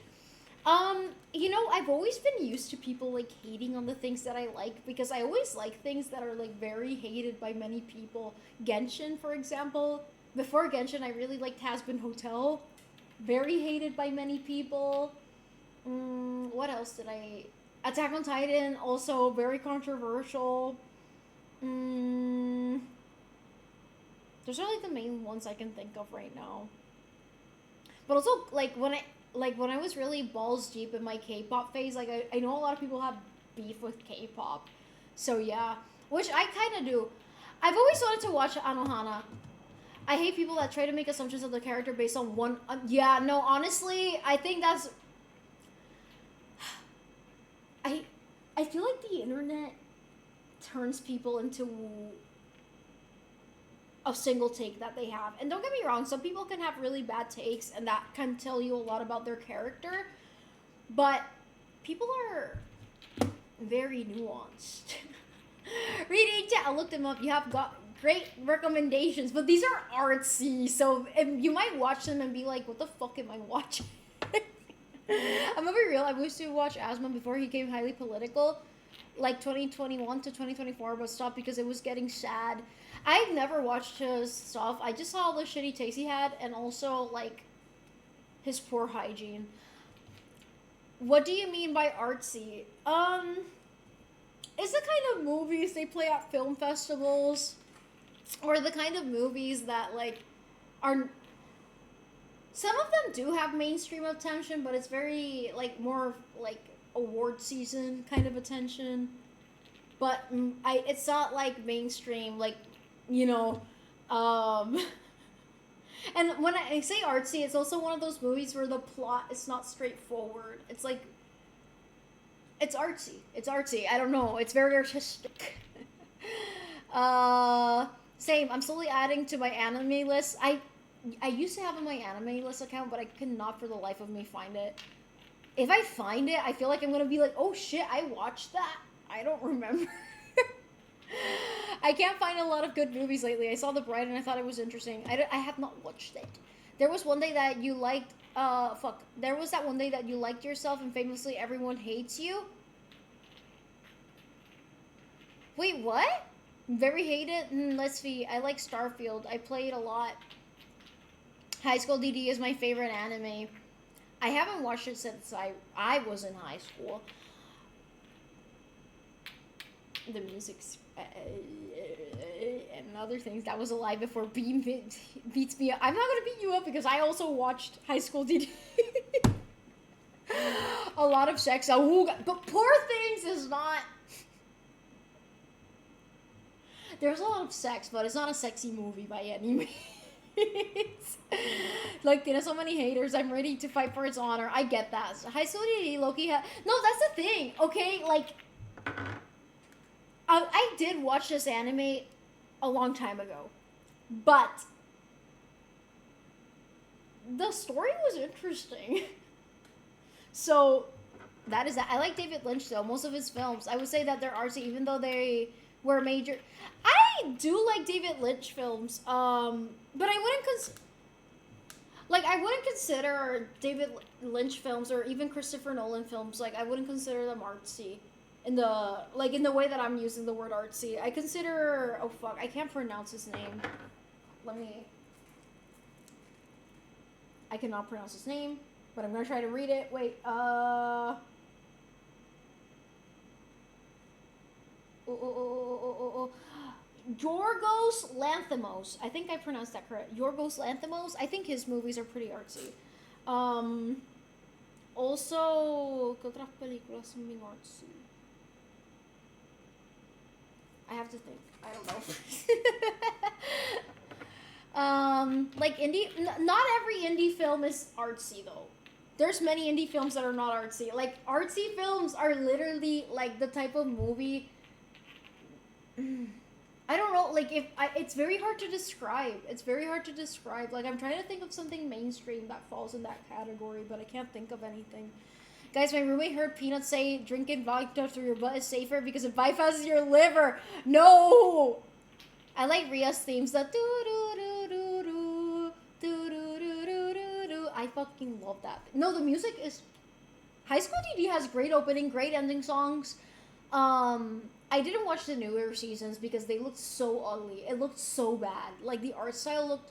You know, I've always been used to people, like, hating on the things that I like, because I always like things that are, like, very hated by many people. Genshin, for example. Before Genshin, I really liked Hazbin Hotel. Very hated by many people. What else did I... Attack on Titan, also very controversial. Those are, like, the main ones I can think of right now. But also, like, when I was really balls deep in my K-pop phase, like, I know a lot of people have beef with K-pop. So, yeah. Which I kind of do. I've always wanted to watch Anohana. I hate people that try to make assumptions of the character based on one... yeah, no, honestly, I think that's... I feel like the internet turns people into a single take that they have. And don't get me wrong, some people can have really bad takes and that can tell you a lot about their character. But people are very nuanced. Reading chat, I looked them up. You have got great recommendations, but these are artsy, so you might watch them and be like, what the fuck am I watching? I'm gonna be real, I used to watch Asma before he became highly political. like 2021 to 2024, but stopped because it was getting sad. I've never watched his stuff. I just saw all the shitty taste he had, and also like his poor hygiene. What do you mean by artsy? It's the kind of movies they play at film festivals, or the kind of movies that like are. Some of them do have mainstream attention, but it's very like more like award season kind of attention. But it's not like mainstream, like you know. Um, and when I say artsy, it's also one of those movies where the plot is not straightforward. It's like it's artsy. It's artsy. I don't know. It's very artistic. Same. I'm slowly adding to my anime list. I used to have on my anime list account, but I cannot for the life of me find it. If I find it, I feel like I'm gonna be like, oh shit, I watched that. I don't remember. I can't find a lot of good movies lately. I saw The Bride and I thought it was interesting. I have not watched it. There was one day that you liked, There was that one day that you liked yourself and famously everyone hates you. Wait, what? Very hated? Let's see. I like Starfield. I played a lot. High School DD is my favorite anime. I haven't watched it since I was in high school. The music's and other things. That was a lie before Beam beats me up. I'm not gonna beat you up because I also watched High School DD. A lot of sex. But Poor Things is not. There's a lot of sex, but it's not a sexy movie by any means. Like, there's so many haters. I'm ready to fight for its honor. I get that. So, High School DD, Loki no, that's the thing. Okay, like, I did watch this anime a long time ago, but the story was interesting. So that is that. I like David Lynch though. Most of his films, I would say that they're artsy, even though they were major. I do like David Lynch films, but I wouldn't consider David Lynch films or even Christopher Nolan films, like I wouldn't consider them artsy in the way that I'm using the word artsy. I consider, oh fuck, I can't pronounce his name. I cannot pronounce his name, but I'm gonna try to read it. Wait, Yorgos Lanthimos. I think I pronounced that correct. Yorgos Lanthimos. I think his movies are pretty artsy. Also, ¿qué otras películas son bien artsy? I have to think. I don't know. Like not every indie film is artsy though. There's many indie films that are not artsy. Like artsy films are literally like the type of movie. I don't know. Like it's very hard to describe. It's very hard to describe. Like I'm trying to think of something mainstream that falls in that category, but I can't think of anything. Guys, my roommate heard Peanut say drinking vodka through your butt is safer because it bypasses your liver. No! I like Ria's themes. The I fucking love that. No, the music is... High School DD has great opening, great ending songs. I didn't watch the newer seasons because they looked so ugly. It looked so bad. Like, the art style looked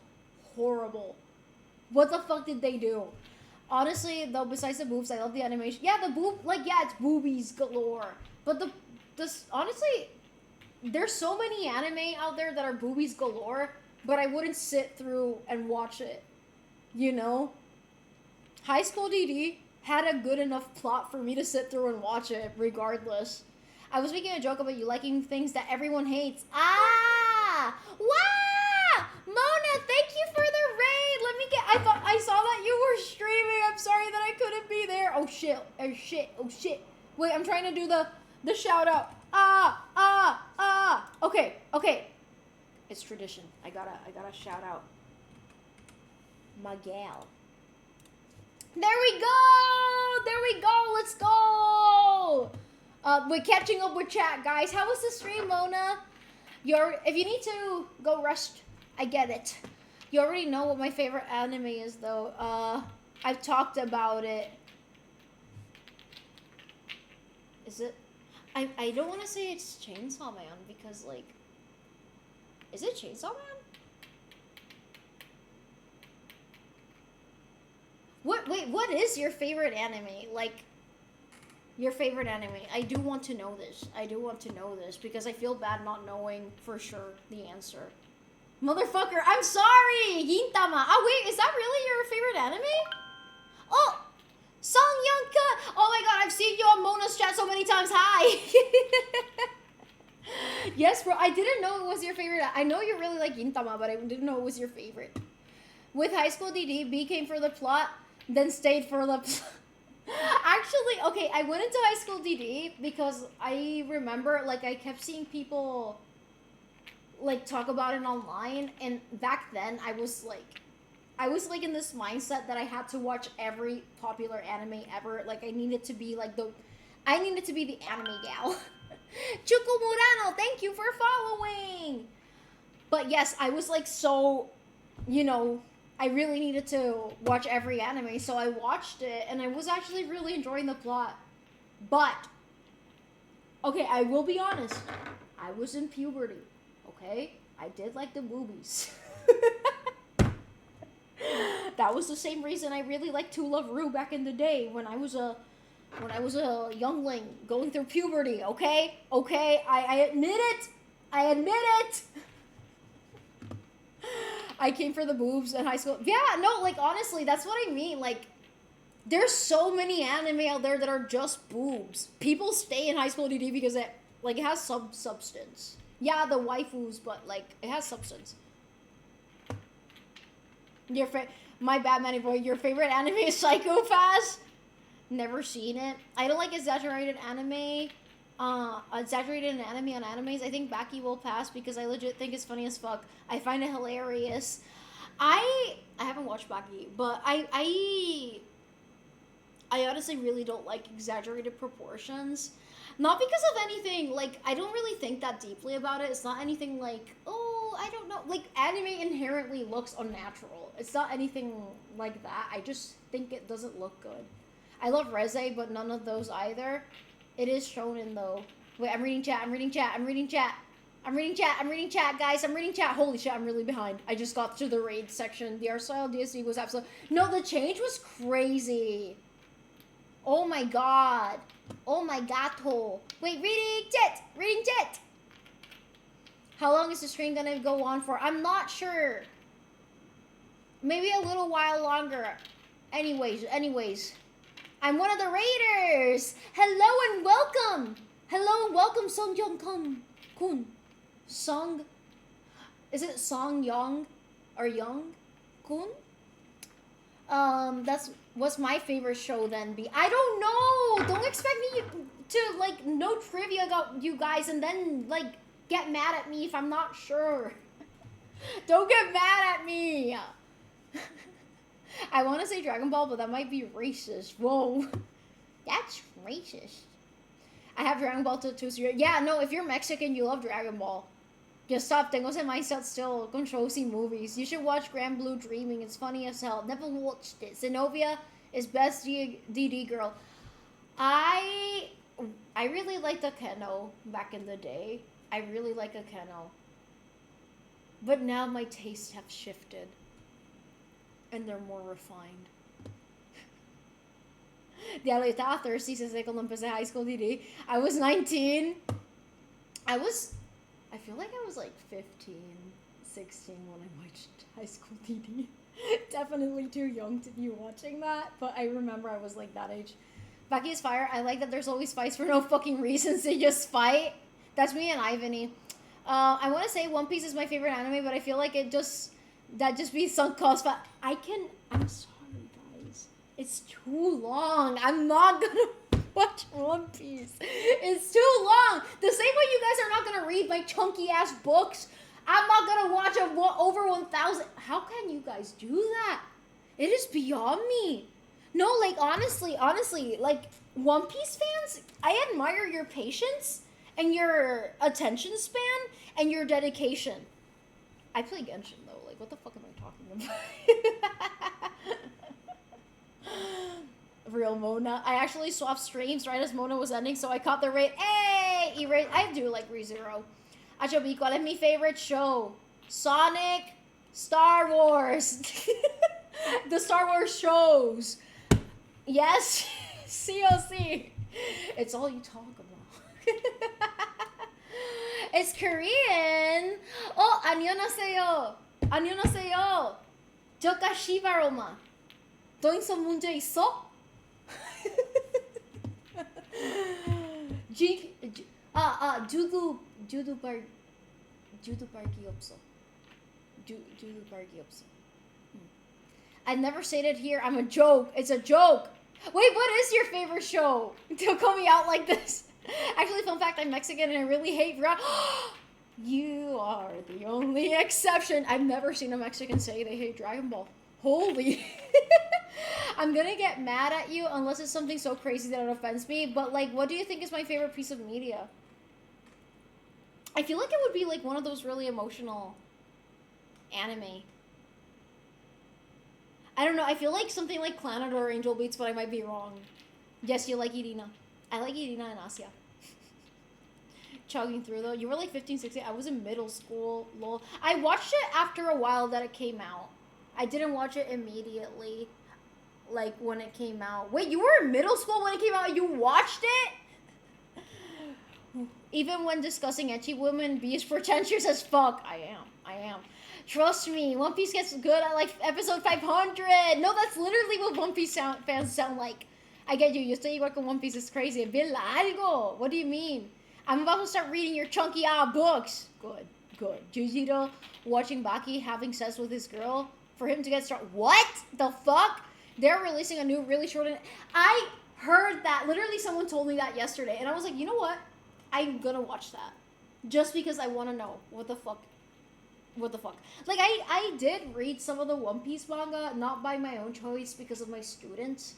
horrible. What the fuck did they do? Honestly, though, besides the boobs, I love the animation. Yeah, the boob, like, yeah, it's boobies galore. But honestly, there's so many anime out there that are boobies galore, but I wouldn't sit through and watch it. You know? High School DD had a good enough plot for me to sit through and watch it, regardless. I was making a joke about you liking things that everyone hates. Ah! Wow! Mona, thank you for the raid! I saw that you were streaming. I'm sorry that I couldn't be there. Oh shit. Oh shit. Oh shit. Wait, I'm trying to do the shout out. Okay. It's tradition. I gotta shout out my gal. There we go. Let's go. We're catching up with chat, guys. How was the stream, Mona? If you need to go rest, I get it. You already know what my favorite anime is, though. I've talked about it. Is it? I don't want to say it's Chainsaw Man because, like, is it Chainsaw Man? What is your favorite anime? Like, your favorite anime? I do want to know this. I do want to know this because I feel bad not knowing for sure the answer. Motherfucker, I'm sorry! Gintama! Oh wait, is that really your favorite anime? Oh! Song Youngka! Oh my god, I've seen you on Mona's chat so many times. Hi! Yes, bro, I didn't know it was your favorite. I know you really like Gintama, but I didn't know it was your favorite. With High School DD, B came for the plot, then stayed for the plot. Actually, okay, I went into High School DD because I remember, like, I kept seeing people, like, talk about it online, and back then, I was, like, in this mindset that I had to watch every popular anime ever. Like, I needed to be, like, the anime gal. Chuko Murano, thank you for following! But yes, I was, like, so, you know, I really needed to watch every anime, so I watched it, and I was actually really enjoying the plot. But, okay, I will be honest. I was in puberty, okay? I did like the boobies. That was the same reason I really liked To Love Ru back in the day when I was a youngling going through puberty, okay? Okay, I admit it. I admit it. I came for the boobs in high school. Yeah, no, like, honestly, that's what I mean. Like, there's so many anime out there that are just boobs. People stay in High School DD because it, like, it has some substance. Yeah, the waifus, but, like, it has substance. My bad, Manny Boy. Your favorite anime is Psycho Pass? Never seen it. I don't like exaggerated anime. Exaggerated anime on animes. I think Baki will pass because I legit think it's funny as fuck. I find it hilarious. I haven't watched Baki, but I honestly really don't like exaggerated proportions. Not because of anything, like, I don't really think that deeply about it. It's not anything like, oh, I don't know. Like, anime inherently looks unnatural. It's not anything like that. I just think it doesn't look good. I love Reze, but none of those either. It is shonen, though. Wait, I'm reading chat, I'm reading chat, I'm reading chat. I'm reading chat, I'm reading chat, guys. I'm reading chat. Holy shit, I'm really behind. I just got to the raid section. The art style DSD was absolutely... No, the change was crazy. Oh my god. Oh my gato. Wait, reading chat, reading chat. How long is the stream gonna go on for? I'm not sure. Maybe a little while longer. Anyways. I'm one of the raiders. Hello and welcome. Hello and welcome, Song Young Kun. Song. Is it Song Young or Young Kun? That's what's my favorite show then be. I don't know. Don't expect me to like know trivia about you guys and then like get mad at me if I'm not sure. Don't get mad at me. I want to say Dragon Ball, but that might be racist. Whoa. That's racist. I have Dragon Ball to yeah, no, if you're Mexican, you love Dragon Ball. Just stop. Tengo ese mindset still. Controversy movies. You should watch Grand Blue Dreaming. It's funny as hell. Never watched it. Zenobia is best DD girl. I really liked Akeno back in the day. I really like Akeno. But now my tastes have shifted. And they're more refined. Diablo, yo estaba thirsty since cuando empecé high school DD. I was 19. I feel like I was like 15, 16 when I watched High School DD. Definitely too young to be watching that, but I remember I was like that age. Baki is fire. I like that there's always fights for no fucking reasons. They just fight. That's me and Ivany. I want to say One Piece is my favorite anime, but I feel like that just be sunk cost. But I'm sorry, guys. It's too long. I'm not gonna watch One Piece. It's too long. The same way you guys are not gonna read my chunky ass books. I'm not gonna watch over 1,000. How can you guys do that? It is beyond me. No, like honestly, like One Piece fans, I admire your patience and your attention span and your dedication. I play Genshin though. Like, what the fuck am I talking about? Real Mona. I actually swapped streams right as Mona was ending, so I caught the raid. Hey! erase. I do like ReZero. Achobi, ¿cuál es mi favorite show? Sonic, Star Wars. The Star Wars shows. Yes, COC. It's all you talk about. It's Korean. Oh, 안녕하세요. 안녕하세요. 저가 시바로마. 너인서 문제 있어? 주두 발기 없어. 주두 발기 없어. I never said it here. I'm a joke. It's a joke. Wait, what is your favorite show? Don't call me out like this. Actually, fun fact, I'm Mexican and I really hate You are the only exception. I've never seen a Mexican say they hate Dragon Ball. Holy. I'm gonna get mad at you unless it's something so crazy that it offends me. But, like, what do you think is my favorite piece of media? I feel like it would be, like, one of those really emotional anime. I don't know. I feel like something like Planet or Angel Beats, but I might be wrong. Yes, you like Irina. I like Irina and Asia. Chugging through, though. You were, like, 15, 16. I was in middle school. Lol. I watched it after a while that it came out. I didn't watch it immediately, like, when it came out. Wait, you were in middle school when it came out? You watched it? Even when discussing ecchi women, be as pretentious as fuck. I am. Trust me, One Piece gets good at, like, episode 500. No, that's literally what One Piece fans sound like. I get you. You say igual con One Piece is crazy. Bien largo. What do you mean? I'm about to start reading your chunky books. Good. Jujiro watching Baki having sex with his girl for him to get started. What the fuck? They're releasing a new really short. I heard that. Literally, someone told me that yesterday, and I was like, you know what? I'm gonna watch that just because I want to know what the fuck. Like, I did read some of the One Piece manga, not by my own choice because of my students.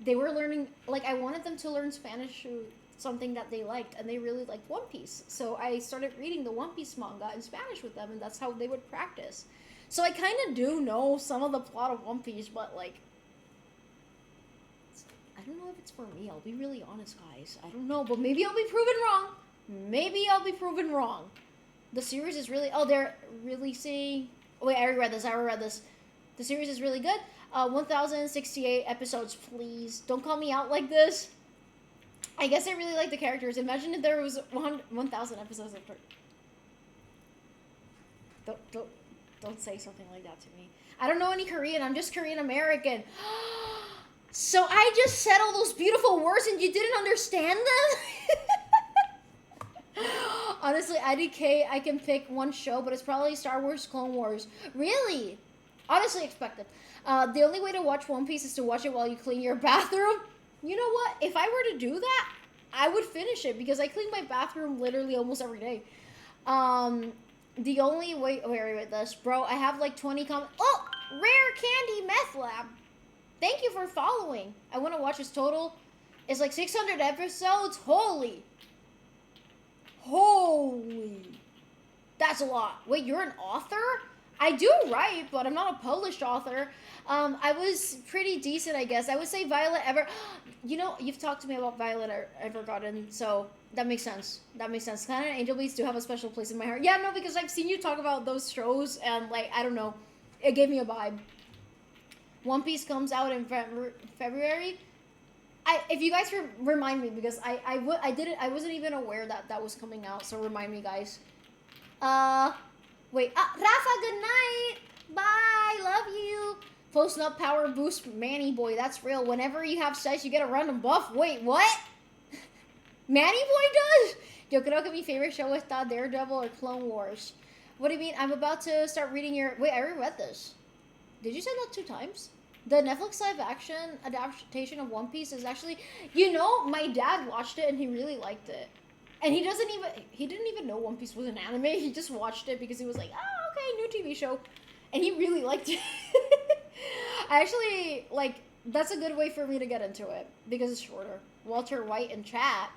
They were learning, like, I wanted them to learn Spanish through something that they liked, and they really liked One Piece. So I started reading the One Piece manga in Spanish with them, and that's how they would practice. So I kind of do know some of the plot of One Piece, but, like, I don't know if it's for me. I'll be really honest, guys. I don't know, but maybe I'll be proven wrong. The series is really... Oh, they're releasing... Wait, I already read this. The series is really good. 1,068 episodes, please. Don't call me out like this. I guess I really like the characters. Imagine if there was 1,000 episodes of... Don't say something like that to me. I don't know any Korean. I'm just Korean American. So I just said all those beautiful words and you didn't understand them? Honestly, IDK, I can pick one show, but it's probably Star Wars Clone Wars. Really? Honestly expected. The only way to watch One Piece is to watch it while you clean your bathroom. You know what? If I were to do that, I would finish it because I clean my bathroom literally almost every day. The only way... Wait, this. Bro, I have like 20 comments. Oh! Rare Candy Meth Lab. Thank you for following. I want to watch this total. It's like 600 episodes. Holy. That's a lot. Wait, you're an author? I do write, but I'm not a published author. I was pretty decent, I guess. I would say Violet You know, you've talked to me about Violet Evergarden, so that makes sense. Kind of Angel Beats do have a special place in my heart. Yeah, no, because I've seen you talk about those shows, and, like, I don't know. It gave me a vibe. One Piece comes out in February. If you guys remind me, because I wasn't even aware that was coming out, so remind me, guys. Wait, Rafa, good night. Bye, love you. Post up power boost Manny boy, that's real. Whenever you have sex, you get a random buff. Wait, what? Manny boy does? Yo creo que mi favorite show está Daredevil or Clone Wars. What do you mean? I'm about to start reading your... Wait, I already read this. Did you say that 2 times? The Netflix live action adaptation of One Piece is actually... You know, my dad watched it and he really liked it. And he didn't even know One Piece was an anime. He just watched it because he was like, oh, okay, new TV show. And he really liked it. I actually, like, that's a good way for me to get into it because it's shorter. Walter White in chat.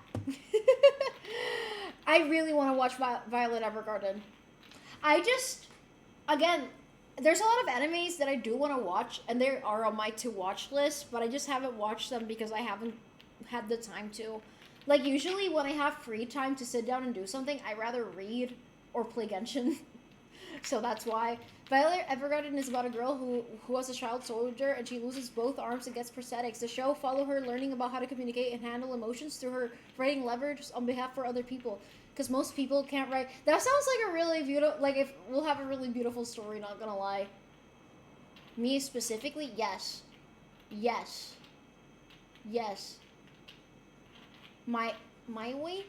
I really want to watch Violet Evergarden. Again, there's a lot of animes that I do want to watch, and they are on my to-watch list, but I just haven't watched them because I haven't had the time to. Like, usually when I have free time to sit down and do something, I rather read or play Genshin. So that's why. Violet Evergarden is about a girl who was a child soldier and she loses both arms and gets prosthetics. The show follow her learning about how to communicate and handle emotions through her writing leverage on behalf for other people. Because most people can't write. That sounds like a really beautiful, like if we'll have a really beautiful story, not gonna lie. Me specifically, yes. Yes. Yes. My way?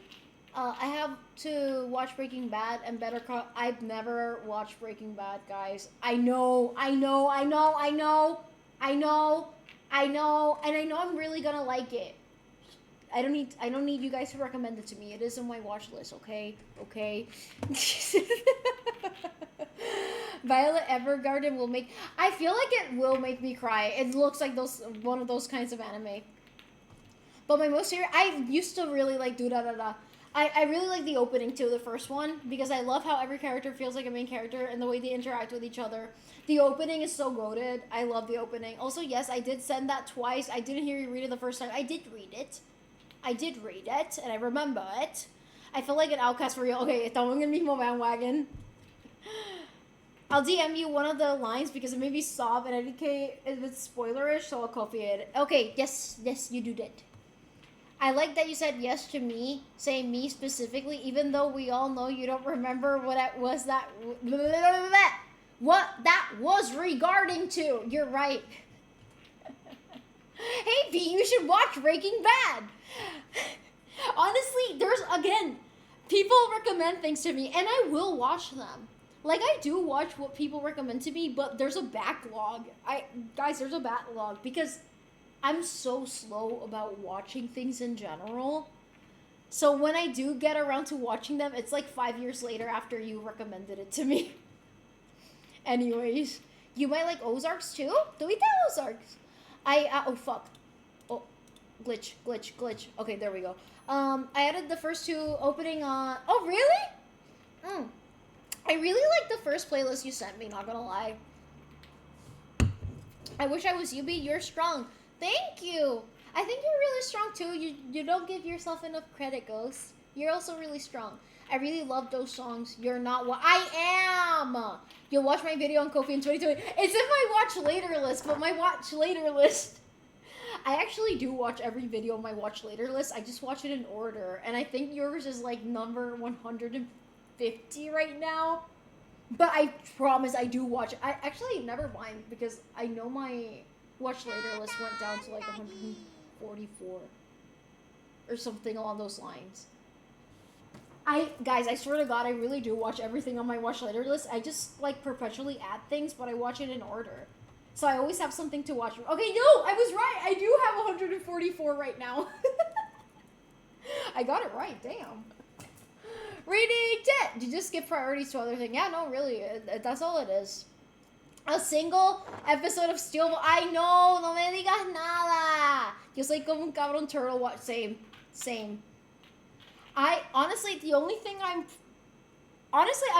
I have to watch Breaking Bad and Better Call. I've never watched Breaking Bad, guys. I know, and I know I'm really gonna like it. I don't need you guys to recommend it to me. It is on my watch list, okay? Okay. Violet Evergarden will make. I feel like it will make me cry. It looks like one of those kinds of anime. But my most favorite, I used to really like Da. I really like the opening too, the first one, because I love how every character feels like a main character and the way they interact with each other. The opening is so goated. I love the opening. Also, yes, I did send that twice. I didn't hear you read it the first time. I did read it, and I remember it. I feel like an outcast for real. Okay, estamos en el mismo bandwagon. I'll DM you one of the lines because it made me sob and indicate it's spoilerish, so I'll copy it. Okay, yes, you do that. I like that you said yes to me, saying me specifically, even though we all know you don't remember what that was regarding to. You're right. Hey, Pete, you should watch Breaking Bad. Honestly, people recommend things to me, and I will watch them. Like, I do watch what people recommend to me, but there's a backlog. There's a backlog, because I'm so slow about watching things in general. So when I do get around to watching them, it's like 5 years later after you recommended it to me. Anyways, you might like Ozarks too? Do we tell Ozarks? Oh fuck. Oh, glitch. Okay, there we go. I added the first two opening on. Oh really? I really like the first playlist you sent me. Not gonna lie. I wish I was Yubi. You're strong. Thank you. I think you're really strong too. You don't give yourself enough credit, Ghost. You're also really strong. I really love those songs. You're not what I am. You'll watch my video on Kofi in 2020. It's in my watch later list, but my watch later list. I actually do watch every video on my watch later list. I just watch it in order, and I think yours is like number 150 right now. But I promise I do watch it. I actually never mind because I know my watch later list went down to like 144 or something along those lines. Guys, I swear to God, I really do watch everything on my watch later list. I just like perpetually add things, but I watch it in order. So I always have something to watch. Okay, no, I was right. I do have 144 right now. I got it right, damn. Reading debt. You just give priorities to other things. Yeah, no, really, that's all it is. A single episode of Steel. I know, no me digas nada. Yo soy como un cabrón turtle. What? Same. Honestly, the only thing I'm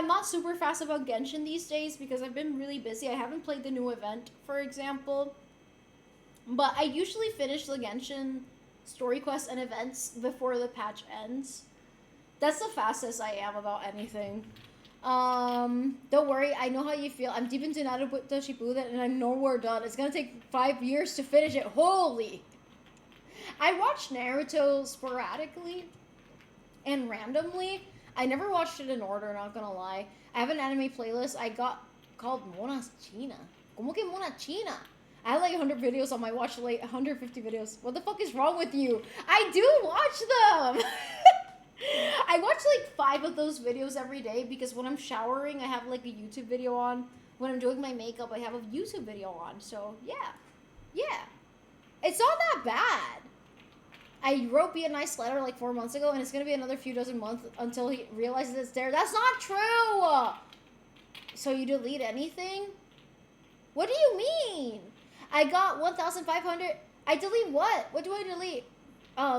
not super fast about Genshin these days because I've been really busy. I haven't played the new event, for example. But I usually finish the Genshin story quests and events before the patch ends. That's the fastest I am about anything. Don't worry, I know how you feel. I'm deep into Naruto Shippuden and I'm nowhere done. It's gonna take 5 years to finish it. Holy! I watch Naruto sporadically and randomly. I never watched it in order, not gonna lie. I have an anime playlist I got called Mona China. Como que Mona China? I have like 100 videos on my watch late, 150 videos. What the fuck is wrong with you? I do watch them! I watch like 5 of those videos every day because when I'm showering, I have like a YouTube video on. When I'm doing my makeup, I have a YouTube video on. So, yeah. It's not that bad. I wrote Be a Nice Letter like 4 months ago, and it's going to be another few dozen months until he realizes it's there. That's not true! So you delete anything? What do you mean? I got 1,500. I delete what? What do I delete?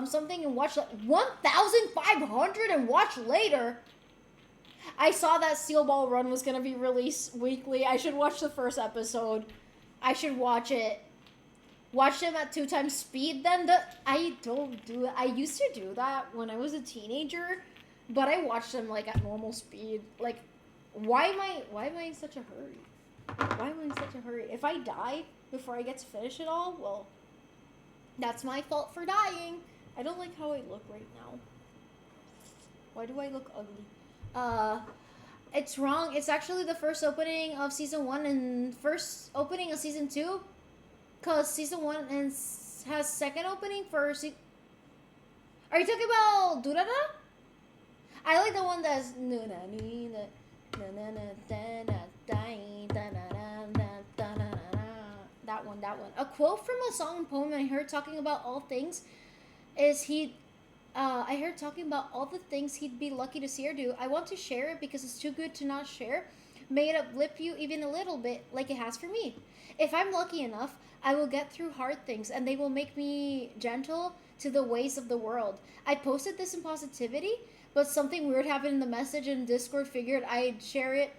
Something and watch 1,500 and watch later. I saw that Steel Ball Run was gonna be released weekly. I should watch the first episode. I should watch it. watch them at 2x speed. Then I don't do it. I used to do that when I was a teenager, but I watched them like at normal speed. Like, why am I in such a hurry? Why am I in such a hurry? If I die before I get to finish it all, well, that's my fault for dying. I don't like how I look right now. Why do I look ugly? It's wrong. It's actually the first opening of season 1 and first opening of season 2. Cause season 1 and has second opening for Are you talking about Durara? I like the one that's that one. A quote from a song and poem I heard talking about all things is I heard talking about all the things he'd be lucky to see her do. I want to share it because it's too good to not share. May it uplift you even a little bit, like it has for me. If I'm lucky enough, I will get through hard things, and they will make me gentle to the ways of the world. I posted this in positivity, but something weird happened in the message, and Discord figured I'd share it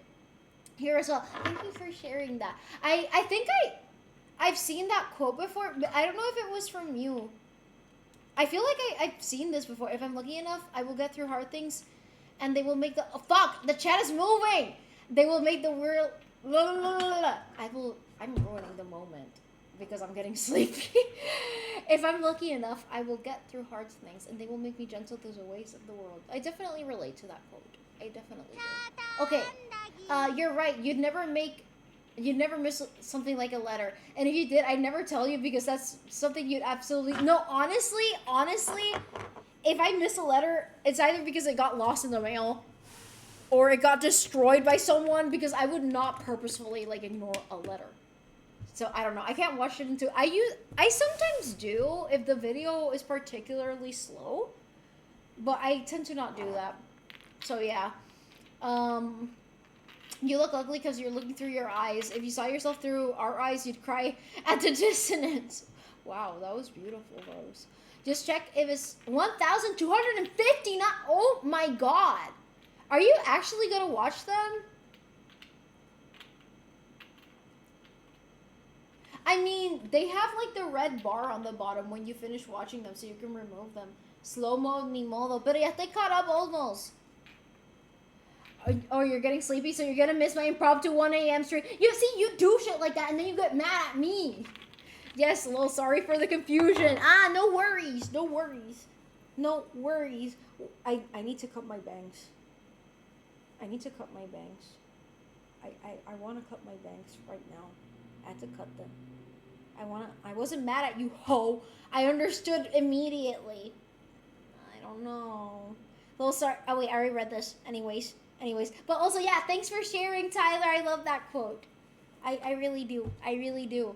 here as well. Thank you for sharing that. I think I've seen that quote before, but I don't know if it was from you. I feel like I've seen this before. If I'm lucky enough, I will get through hard things, and they will make the... Oh, fuck! The chat is moving! They will make the world... I'm ruining the moment because I'm getting sleepy. If I'm lucky enough, I will get through hard things, and they will make me gentle through the ways of the world. I definitely relate to that quote. I definitely do. Okay, you're right. You'd never miss something like a letter. And if you did, I'd never tell you because that's something you'd absolutely... No, honestly, if I miss a letter, it's either because it got lost in the mail or it got destroyed by someone, because I would not purposefully, like, ignore a letter. So, I don't know. I can't watch it until... I sometimes do if the video is particularly slow, but I tend to not do that. So, yeah. You look ugly because you're looking through your eyes. If you saw yourself through our eyes, you'd cry at the dissonance. Wow, that was beautiful, Rose. Just check if it's 1,250, not... Oh my god. Are you actually gonna watch them? I mean, they have like the red bar on the bottom when you finish watching them, so you can remove them. Slow mode, ni modo. Pero ya te caught up almost. Oh, you're getting sleepy, so you're gonna miss my impromptu 1 a.m. stream. You see, you do shit like that, and then you get mad at me. Yes, Lil, sorry for the confusion. No worries, no worries. No worries. I need to cut my bangs. I need to cut my bangs. I want to cut my bangs right now. I had to cut them. I wasn't mad at you, ho. I understood immediately. I don't know. Lil, sorry. Oh, wait, I already read this. Anyways. But also, yeah, thanks for sharing, Tyler. I love that quote. I really do. I really do.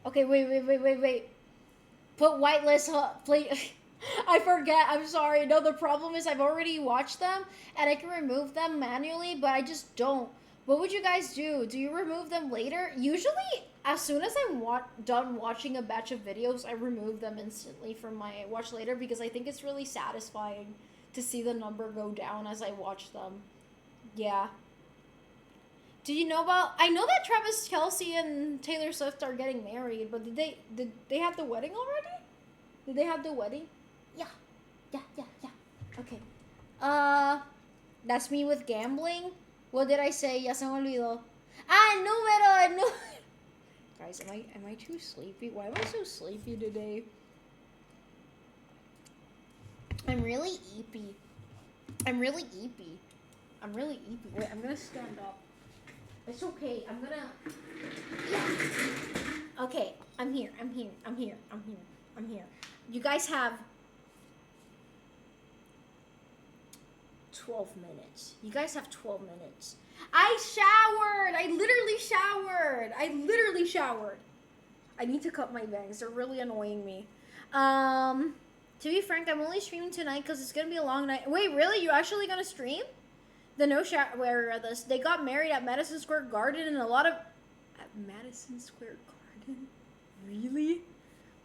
Okay, wait. Put whitelist, please. I forget. I'm sorry. No, the problem is I've already watched them, and I can remove them manually, but I just don't. What would you guys do? Do you remove them later? Usually, as soon as I'm done watching a batch of videos, I remove them instantly from my watch later, because I think it's really satisfying to see the number go down as I watch them. Yeah. Do you know about... I know that Travis Kelce and Taylor Swift are getting married, but did they have the wedding already? Did they have the wedding? Yeah. Okay. That's me with gambling. What did I say? Ya se me olvidó. Número. Guys, am I too sleepy? Why am I so sleepy today? I'm really eepy. Wait, I'm gonna stand up. It's okay. Yeah. Okay, I'm here. You guys have 12 minutes. I showered. I literally showered. I need to cut my bangs. They're really annoying me. To be frank, I'm only streaming tonight because it's gonna be a long night. Wait, really? You actually gonna stream? The no shower of this. They got married at Madison Square Garden, and at Madison Square Garden? Really?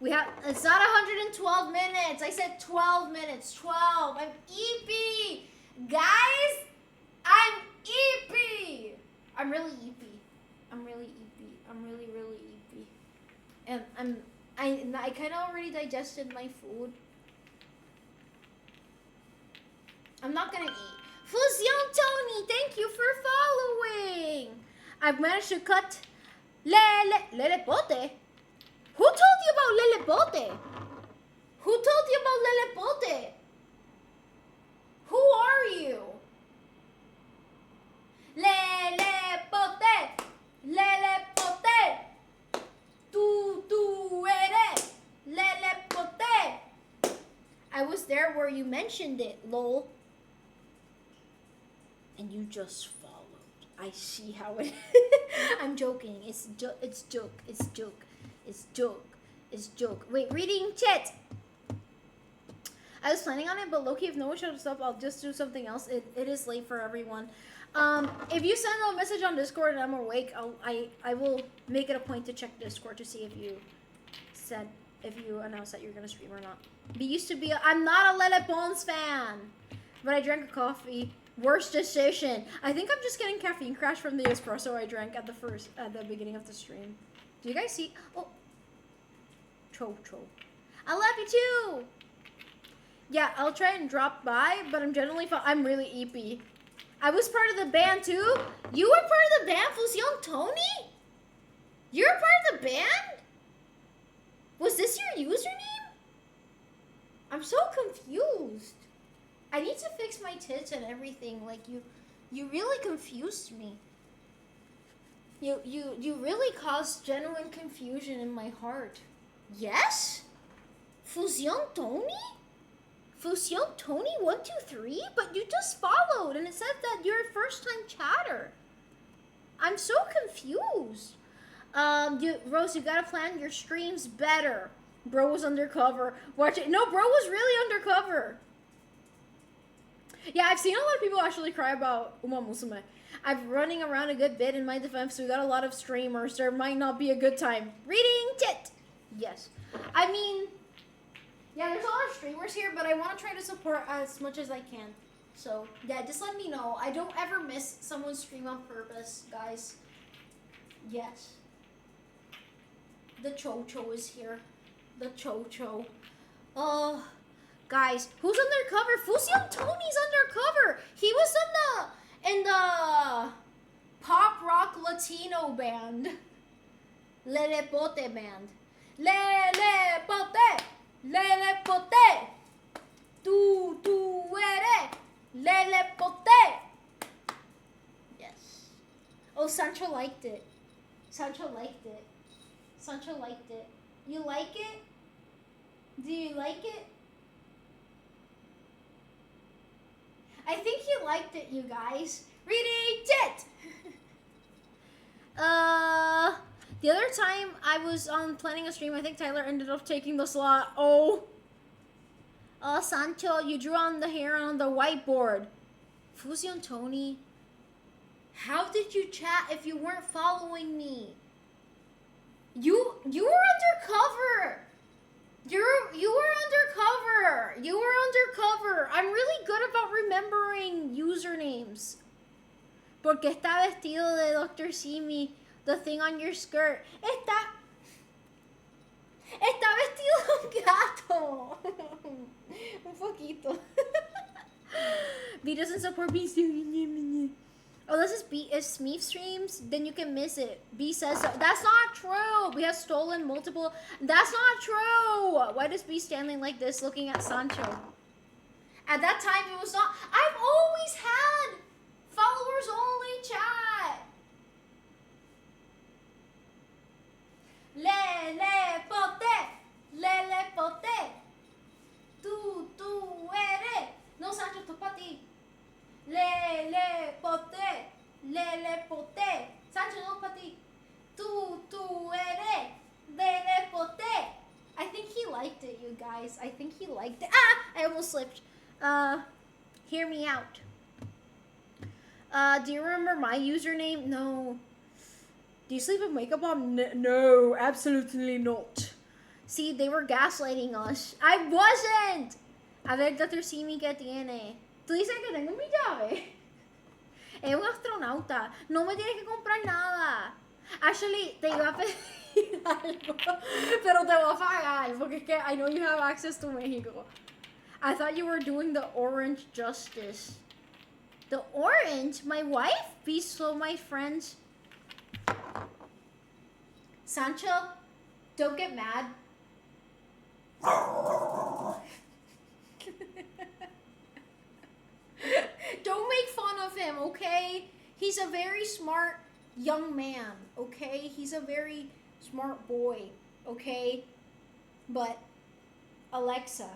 It's not 112 minutes. I said 12 minutes. 12. I'm eepy. Guys, I'm eepy. I'm really eepy. I'm really, really eepy. And I kind of already digested my food. I'm not gonna eat. Fusion Tony, thank you for following. I've managed to cut Lele Pote. Who told you about Lele Pote? Who told you about Lele Pote? Who are you? Lele Pote, Lele Pote. Tú eres Lele Pote. I was there where you mentioned it, lol. And you just followed. I see how it. I'm joking. It's joke. It's joke. It's joke. Wait, reading chat. I was planning on it, but Loki, if no one shows up, I'll just do something else. It is late for everyone. If you send a message on Discord and I'm awake, I will make it a point to check Discord to see if you announced that you're gonna stream or not. I'm not a Lele Pons fan, but I drank a coffee. Worst decision. I think I'm just getting caffeine crash from the espresso I drank at the beginning of the stream. Do you guys see? Oh, Cho. I love you too. Yeah, I'll try and drop by, but I'm really eepy. I was part of the band too. You were part of the band, Fusion Tony? You're part of the band? Was this your username? I'm so confused. I need to fix my tits and everything. Like you really confused me. You really caused genuine confusion in my heart. Yes? Fusion Tony? Fusion Tony 123? But you just followed and it said that you're a first time chatter. I'm so confused. Rose, you gotta plan your streams better. Bro was undercover. Watch it. No, bro was really undercover. Yeah, I've seen a lot of people actually cry about Uma Musume. I'm running around a good bit in my defense. We got a lot of streamers. There might not be a good time. Reading tit. Yes. I mean, yeah, there's a lot of streamers here, but I want to try to support as much as I can. So, yeah, just let me know. I don't ever miss someone's stream on purpose, guys. Yes. The Cho is here. The Cho. Oh. Guys, who's undercover? Fusion Tony's undercover. He was in the pop rock Latino band. Lele Pote band. Lele Pote. Tú eres Lele Pote. Yes. Oh, Sancho liked it. You like it? Do you like it? I think he liked it, you guys. Reading it! The other time I was planning a stream, I think Tyler ended up taking the slot. Oh, Sancho, you drew on the hair on the whiteboard. Fusion Tony, how did you chat if you weren't following me? You were undercover. You were undercover. I'm really good about remembering usernames. Porque está vestido de Dr. Simi. The thing on your skirt. Está vestido de un gato. Un poquito. B doesn't support B. Unless it's Smeef streams, then you can miss it. B says so. That's not true. We have stolen multiple. That's not true. Why does B standing like this looking at Sancho? At that time, it was not. I've always had followers only chat. Lele Pote. Tú eres. No, Sancho, esto es para ti. Lele Pote. Sancho, no para ti. Tú eres Lele Pote. I think he liked it, you guys. I think he liked it. I almost slipped. Hear me out. Do you remember my username? No. Do you sleep with makeup on? No, absolutely not. See, they were gaslighting us. I wasn't. A ver, Dr. Simi, ¿qué tiene? Tú dices que tengo mi llave. Es un astronauta. No me tienes que comprar nada. Actually, te iba a pedir algo, pero te voy a pagar, porque es que I know you have access to Mexico. I thought you were doing the orange justice. The orange? My wife? Be slow, my friends. Sancho, don't get mad. Don't make fun of him, okay? He's a very smart young man, okay? He's a very smart boy, okay? But, Alexa,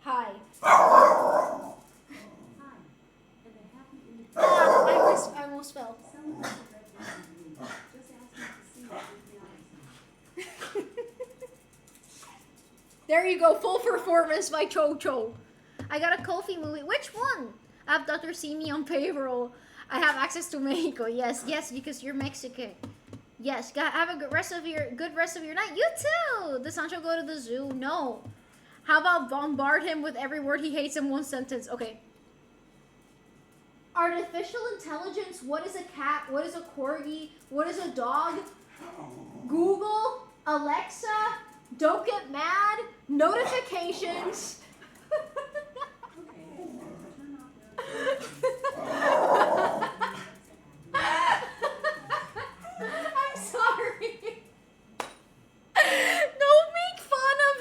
hi. I almost fell. There you go, full performance by Cho-Cho. I got a Kofi movie. Which one? I have Dr. Simi on payroll. I have access to Mexico. Yes, yes, because you're Mexican. Yes, have a good rest of your night. You too. Does Sancho go to the zoo? No. How about bombard him with every word he hates in one sentence? Okay. Artificial intelligence. What is a cat? What is a corgi? What is a dog? Google, Alexa, don't get mad, notifications. I'm sorry. Don't make fun of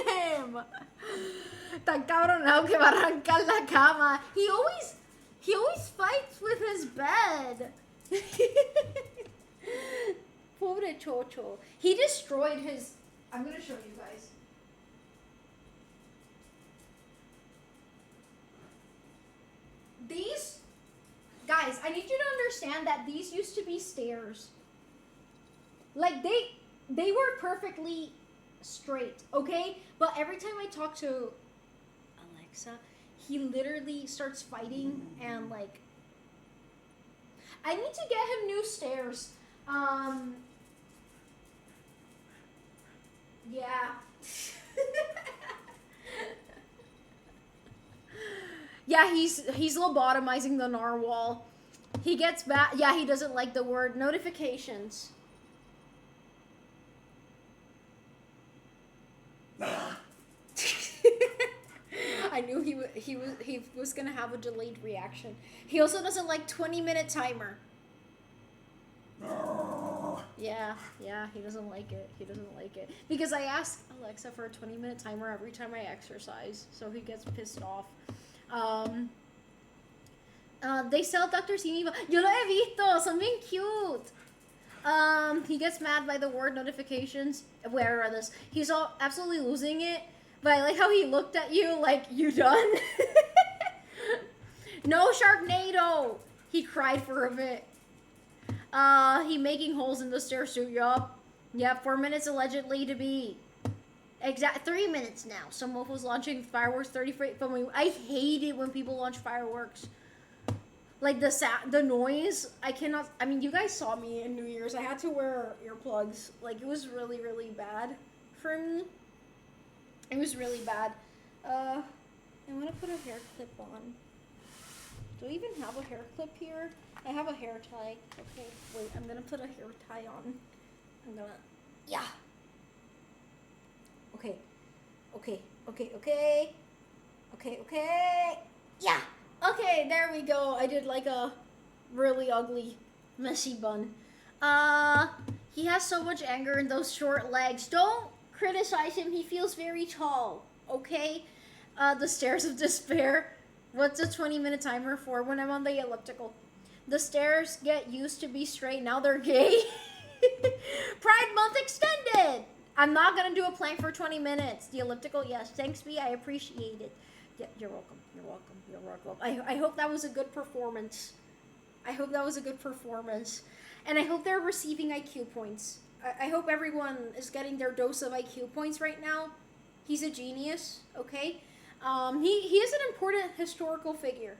him. Tan cabronado que va a arrancar la cama. He always fights with his bed. Pobre Cho-Cho. He destroyed his... I'm gonna show you guys. These... Guys, I need you to understand that these used to be stairs. Like, they were perfectly straight, okay? But every time I talk to Alexa, he literally starts fighting and, like... I need to get him new stairs. Yeah. Yeah, he's lobotomizing the narwhal. He gets back. Yeah, he doesn't like the word notifications. I knew he was gonna have a delayed reaction. He also doesn't like 20-minute timer. Yeah, he doesn't like it. He doesn't like it. Because I ask Alexa for a 20-minute timer every time I exercise, so he gets pissed off. They sell Dr. Simi. Yo lo he visto, son bien cute. He gets mad by the word notifications. Where are this? He's absolutely losing it. But I like how he looked at you like, you done? No Sharknado! He cried for a bit. He making holes in the stair suit, yup. Yeah, 4 minutes allegedly to be. 3 minutes now. Some mofo's launching fireworks 30 feet from me. I hate it when people launch fireworks. Like the noise, I cannot, I mean, you guys saw me in New Year's. I had to wear earplugs. Like, it was really, really bad for me. It was really bad. I want to put a hair clip on. Do I even have a hair clip here? I have a hair tie. Okay, wait, I'm gonna put a hair tie on. I'm gonna, yeah. Okay. Yeah. Okay, there we go. I did like a really ugly, messy bun. He has so much anger in those short legs. Don't criticize him. He feels very tall. Okay? The stairs of despair. What's a 20-minute timer for when I'm on the elliptical? The stairs get used to be straight. Now they're gay. Pride Month extended. I'm not going to do a plank for 20 minutes. The elliptical, yes. Thanks, B. I appreciate it. Yeah, you're welcome. You're welcome. You're welcome. I hope that was a good performance. And I hope they're receiving IQ points. I hope everyone is getting their dose of IQ points right now. He's a genius, okay? He is an important historical figure.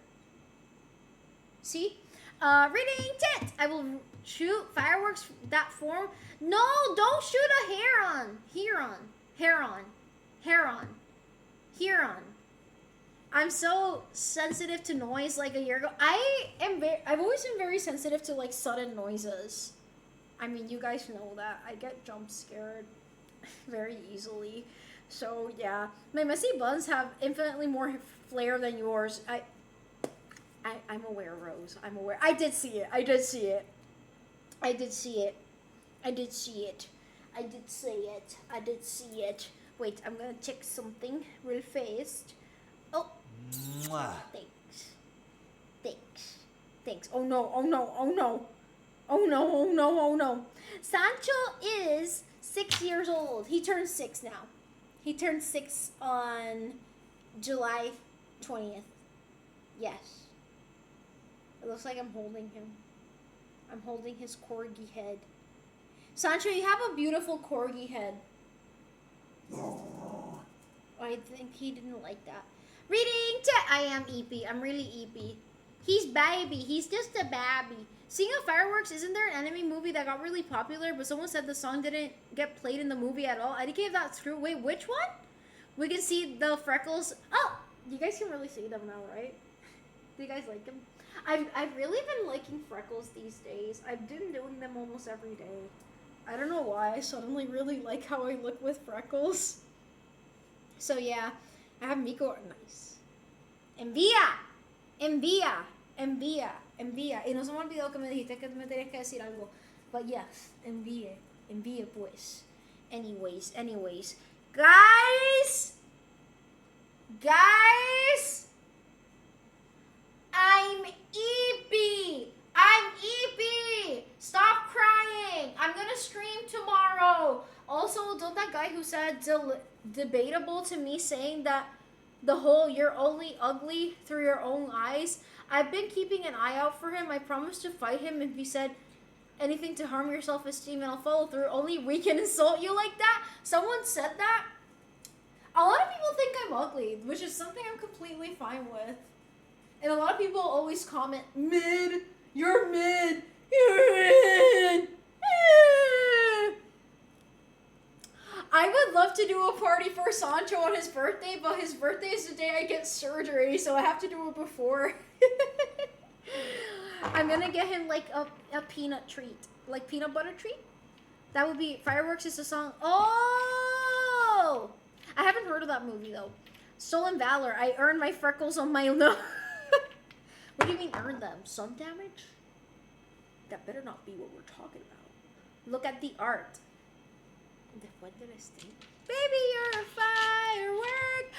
See? Reading tent. I will shoot fireworks that form. No, don't shoot a heron. I'm so sensitive to noise like a year ago. I've always been very sensitive to like sudden noises. I mean, you guys know that. I get jump scared very easily. So, yeah. My messy buns have infinitely more flair than yours. I'm aware, Rose. I'm aware. I did see it. I did see it. I did see it. I did see it. I did say it. I did see it. Wait, I'm gonna check something real fast. Oh. Mwah. Thanks. Thanks. Thanks. Oh no, oh no, oh no. Oh no, oh no, oh no. Sancho is 6 years old. He turned 6 now. He turned 6 on July 20th. Yes. It looks like I'm holding him. I'm holding his corgi head. Sancho, you have a beautiful corgi head. I think he didn't like that. Reading to I am EP. I'm really EP. He's baby. He's just a baby. Seeing of Fireworks, isn't there an anime movie that got really popular, but someone said the song didn't get played in the movie at all? I think that's true. Wait, which one? We can see the freckles. Oh, you guys can really see them now, right? Do you guys like them? I've really been liking freckles these days. I've been doing them almost every day. I don't know why I suddenly really like how I look with freckles. So yeah, I have Miko. Nice. Envía. Y no se me olvidó que me dijiste que me tenías que decir algo. But yes, envíe pues. Anyways. Guys! I'm EP! Stop crying! I'm gonna stream tomorrow! Also, don't that guy who said debatable to me saying that the whole you're only ugly through your own eyes, I've been keeping an eye out for him. I promised to fight him if he said anything to harm your self-esteem, and I'll follow through. Only we can insult you like that? Someone said that? A lot of people think I'm ugly, which is something I'm completely fine with. And a lot of people always comment, mid, you're mid, you're mid. I would love to do a party for Sancho on his birthday, but his birthday is the day I get surgery, so I have to do it before. I'm gonna get him like a peanut treat, like peanut butter treat. That would be, Fireworks is the song. Oh! I haven't heard of that movie though. Stolen Valor, I earned my freckles on my nose. What do you mean earn them? Sun damage? That better not be what we're talking about. Look at the art. Después del stream. Baby, you're a firework.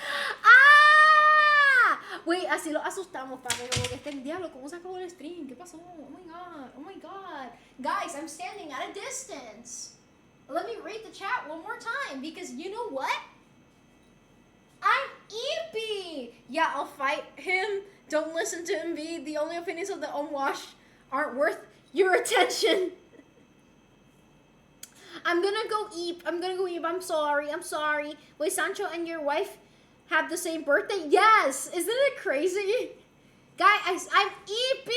¡Ah! Wait, así lo asustamos para que como que esté el diablo. ¿Cómo se acabó el stream? ¿Qué pasó? Oh my god. Oh my god. Guys, I'm standing at a distance. Let me read the chat one more time because you know what? I'm EP. Yeah, I'll fight him. Don't listen to MV. The only opinions of the unwashed aren't worth your attention. I'm gonna go eep. I'm sorry. Wait, Sancho and your wife have the same birthday? Yes. Isn't it crazy? Guys, I'm EP.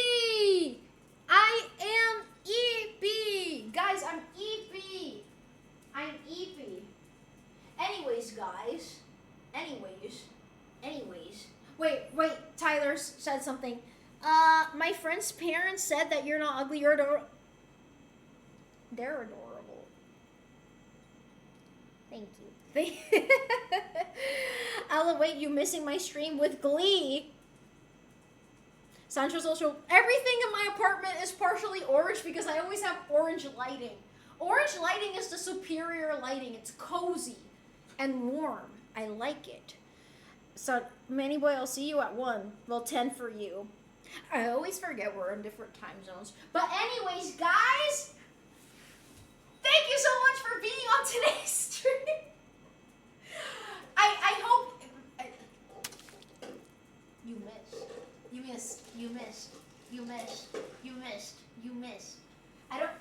I am EP. Guys, I'm EP. I'm EP. Anyways, guys. Anyways. Wait, Tyler said something. My friend's parents said that you're not ugly, you're adorable. They're adorable. Thank you. I'll await you missing my stream with glee. Sancho Social. Everything in my apartment is partially orange because I always have orange lighting. Orange lighting is the superior lighting. It's cozy and warm. I like it. So, Manny Boy, I'll see you at 1. Well, 10 for you. I always forget we're in different time zones. But anyways, guys, thank you so much for being on today's stream. I hope... You missed. I don't...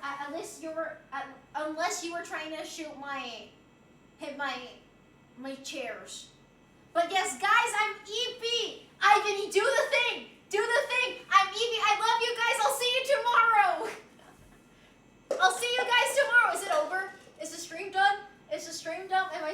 unless you were trying to hit my chairs. But yes, guys, I'm EP. Ivany, do the thing. I'm EP. I love you guys. I'll see you tomorrow. Is it over? Is the stream done? Am I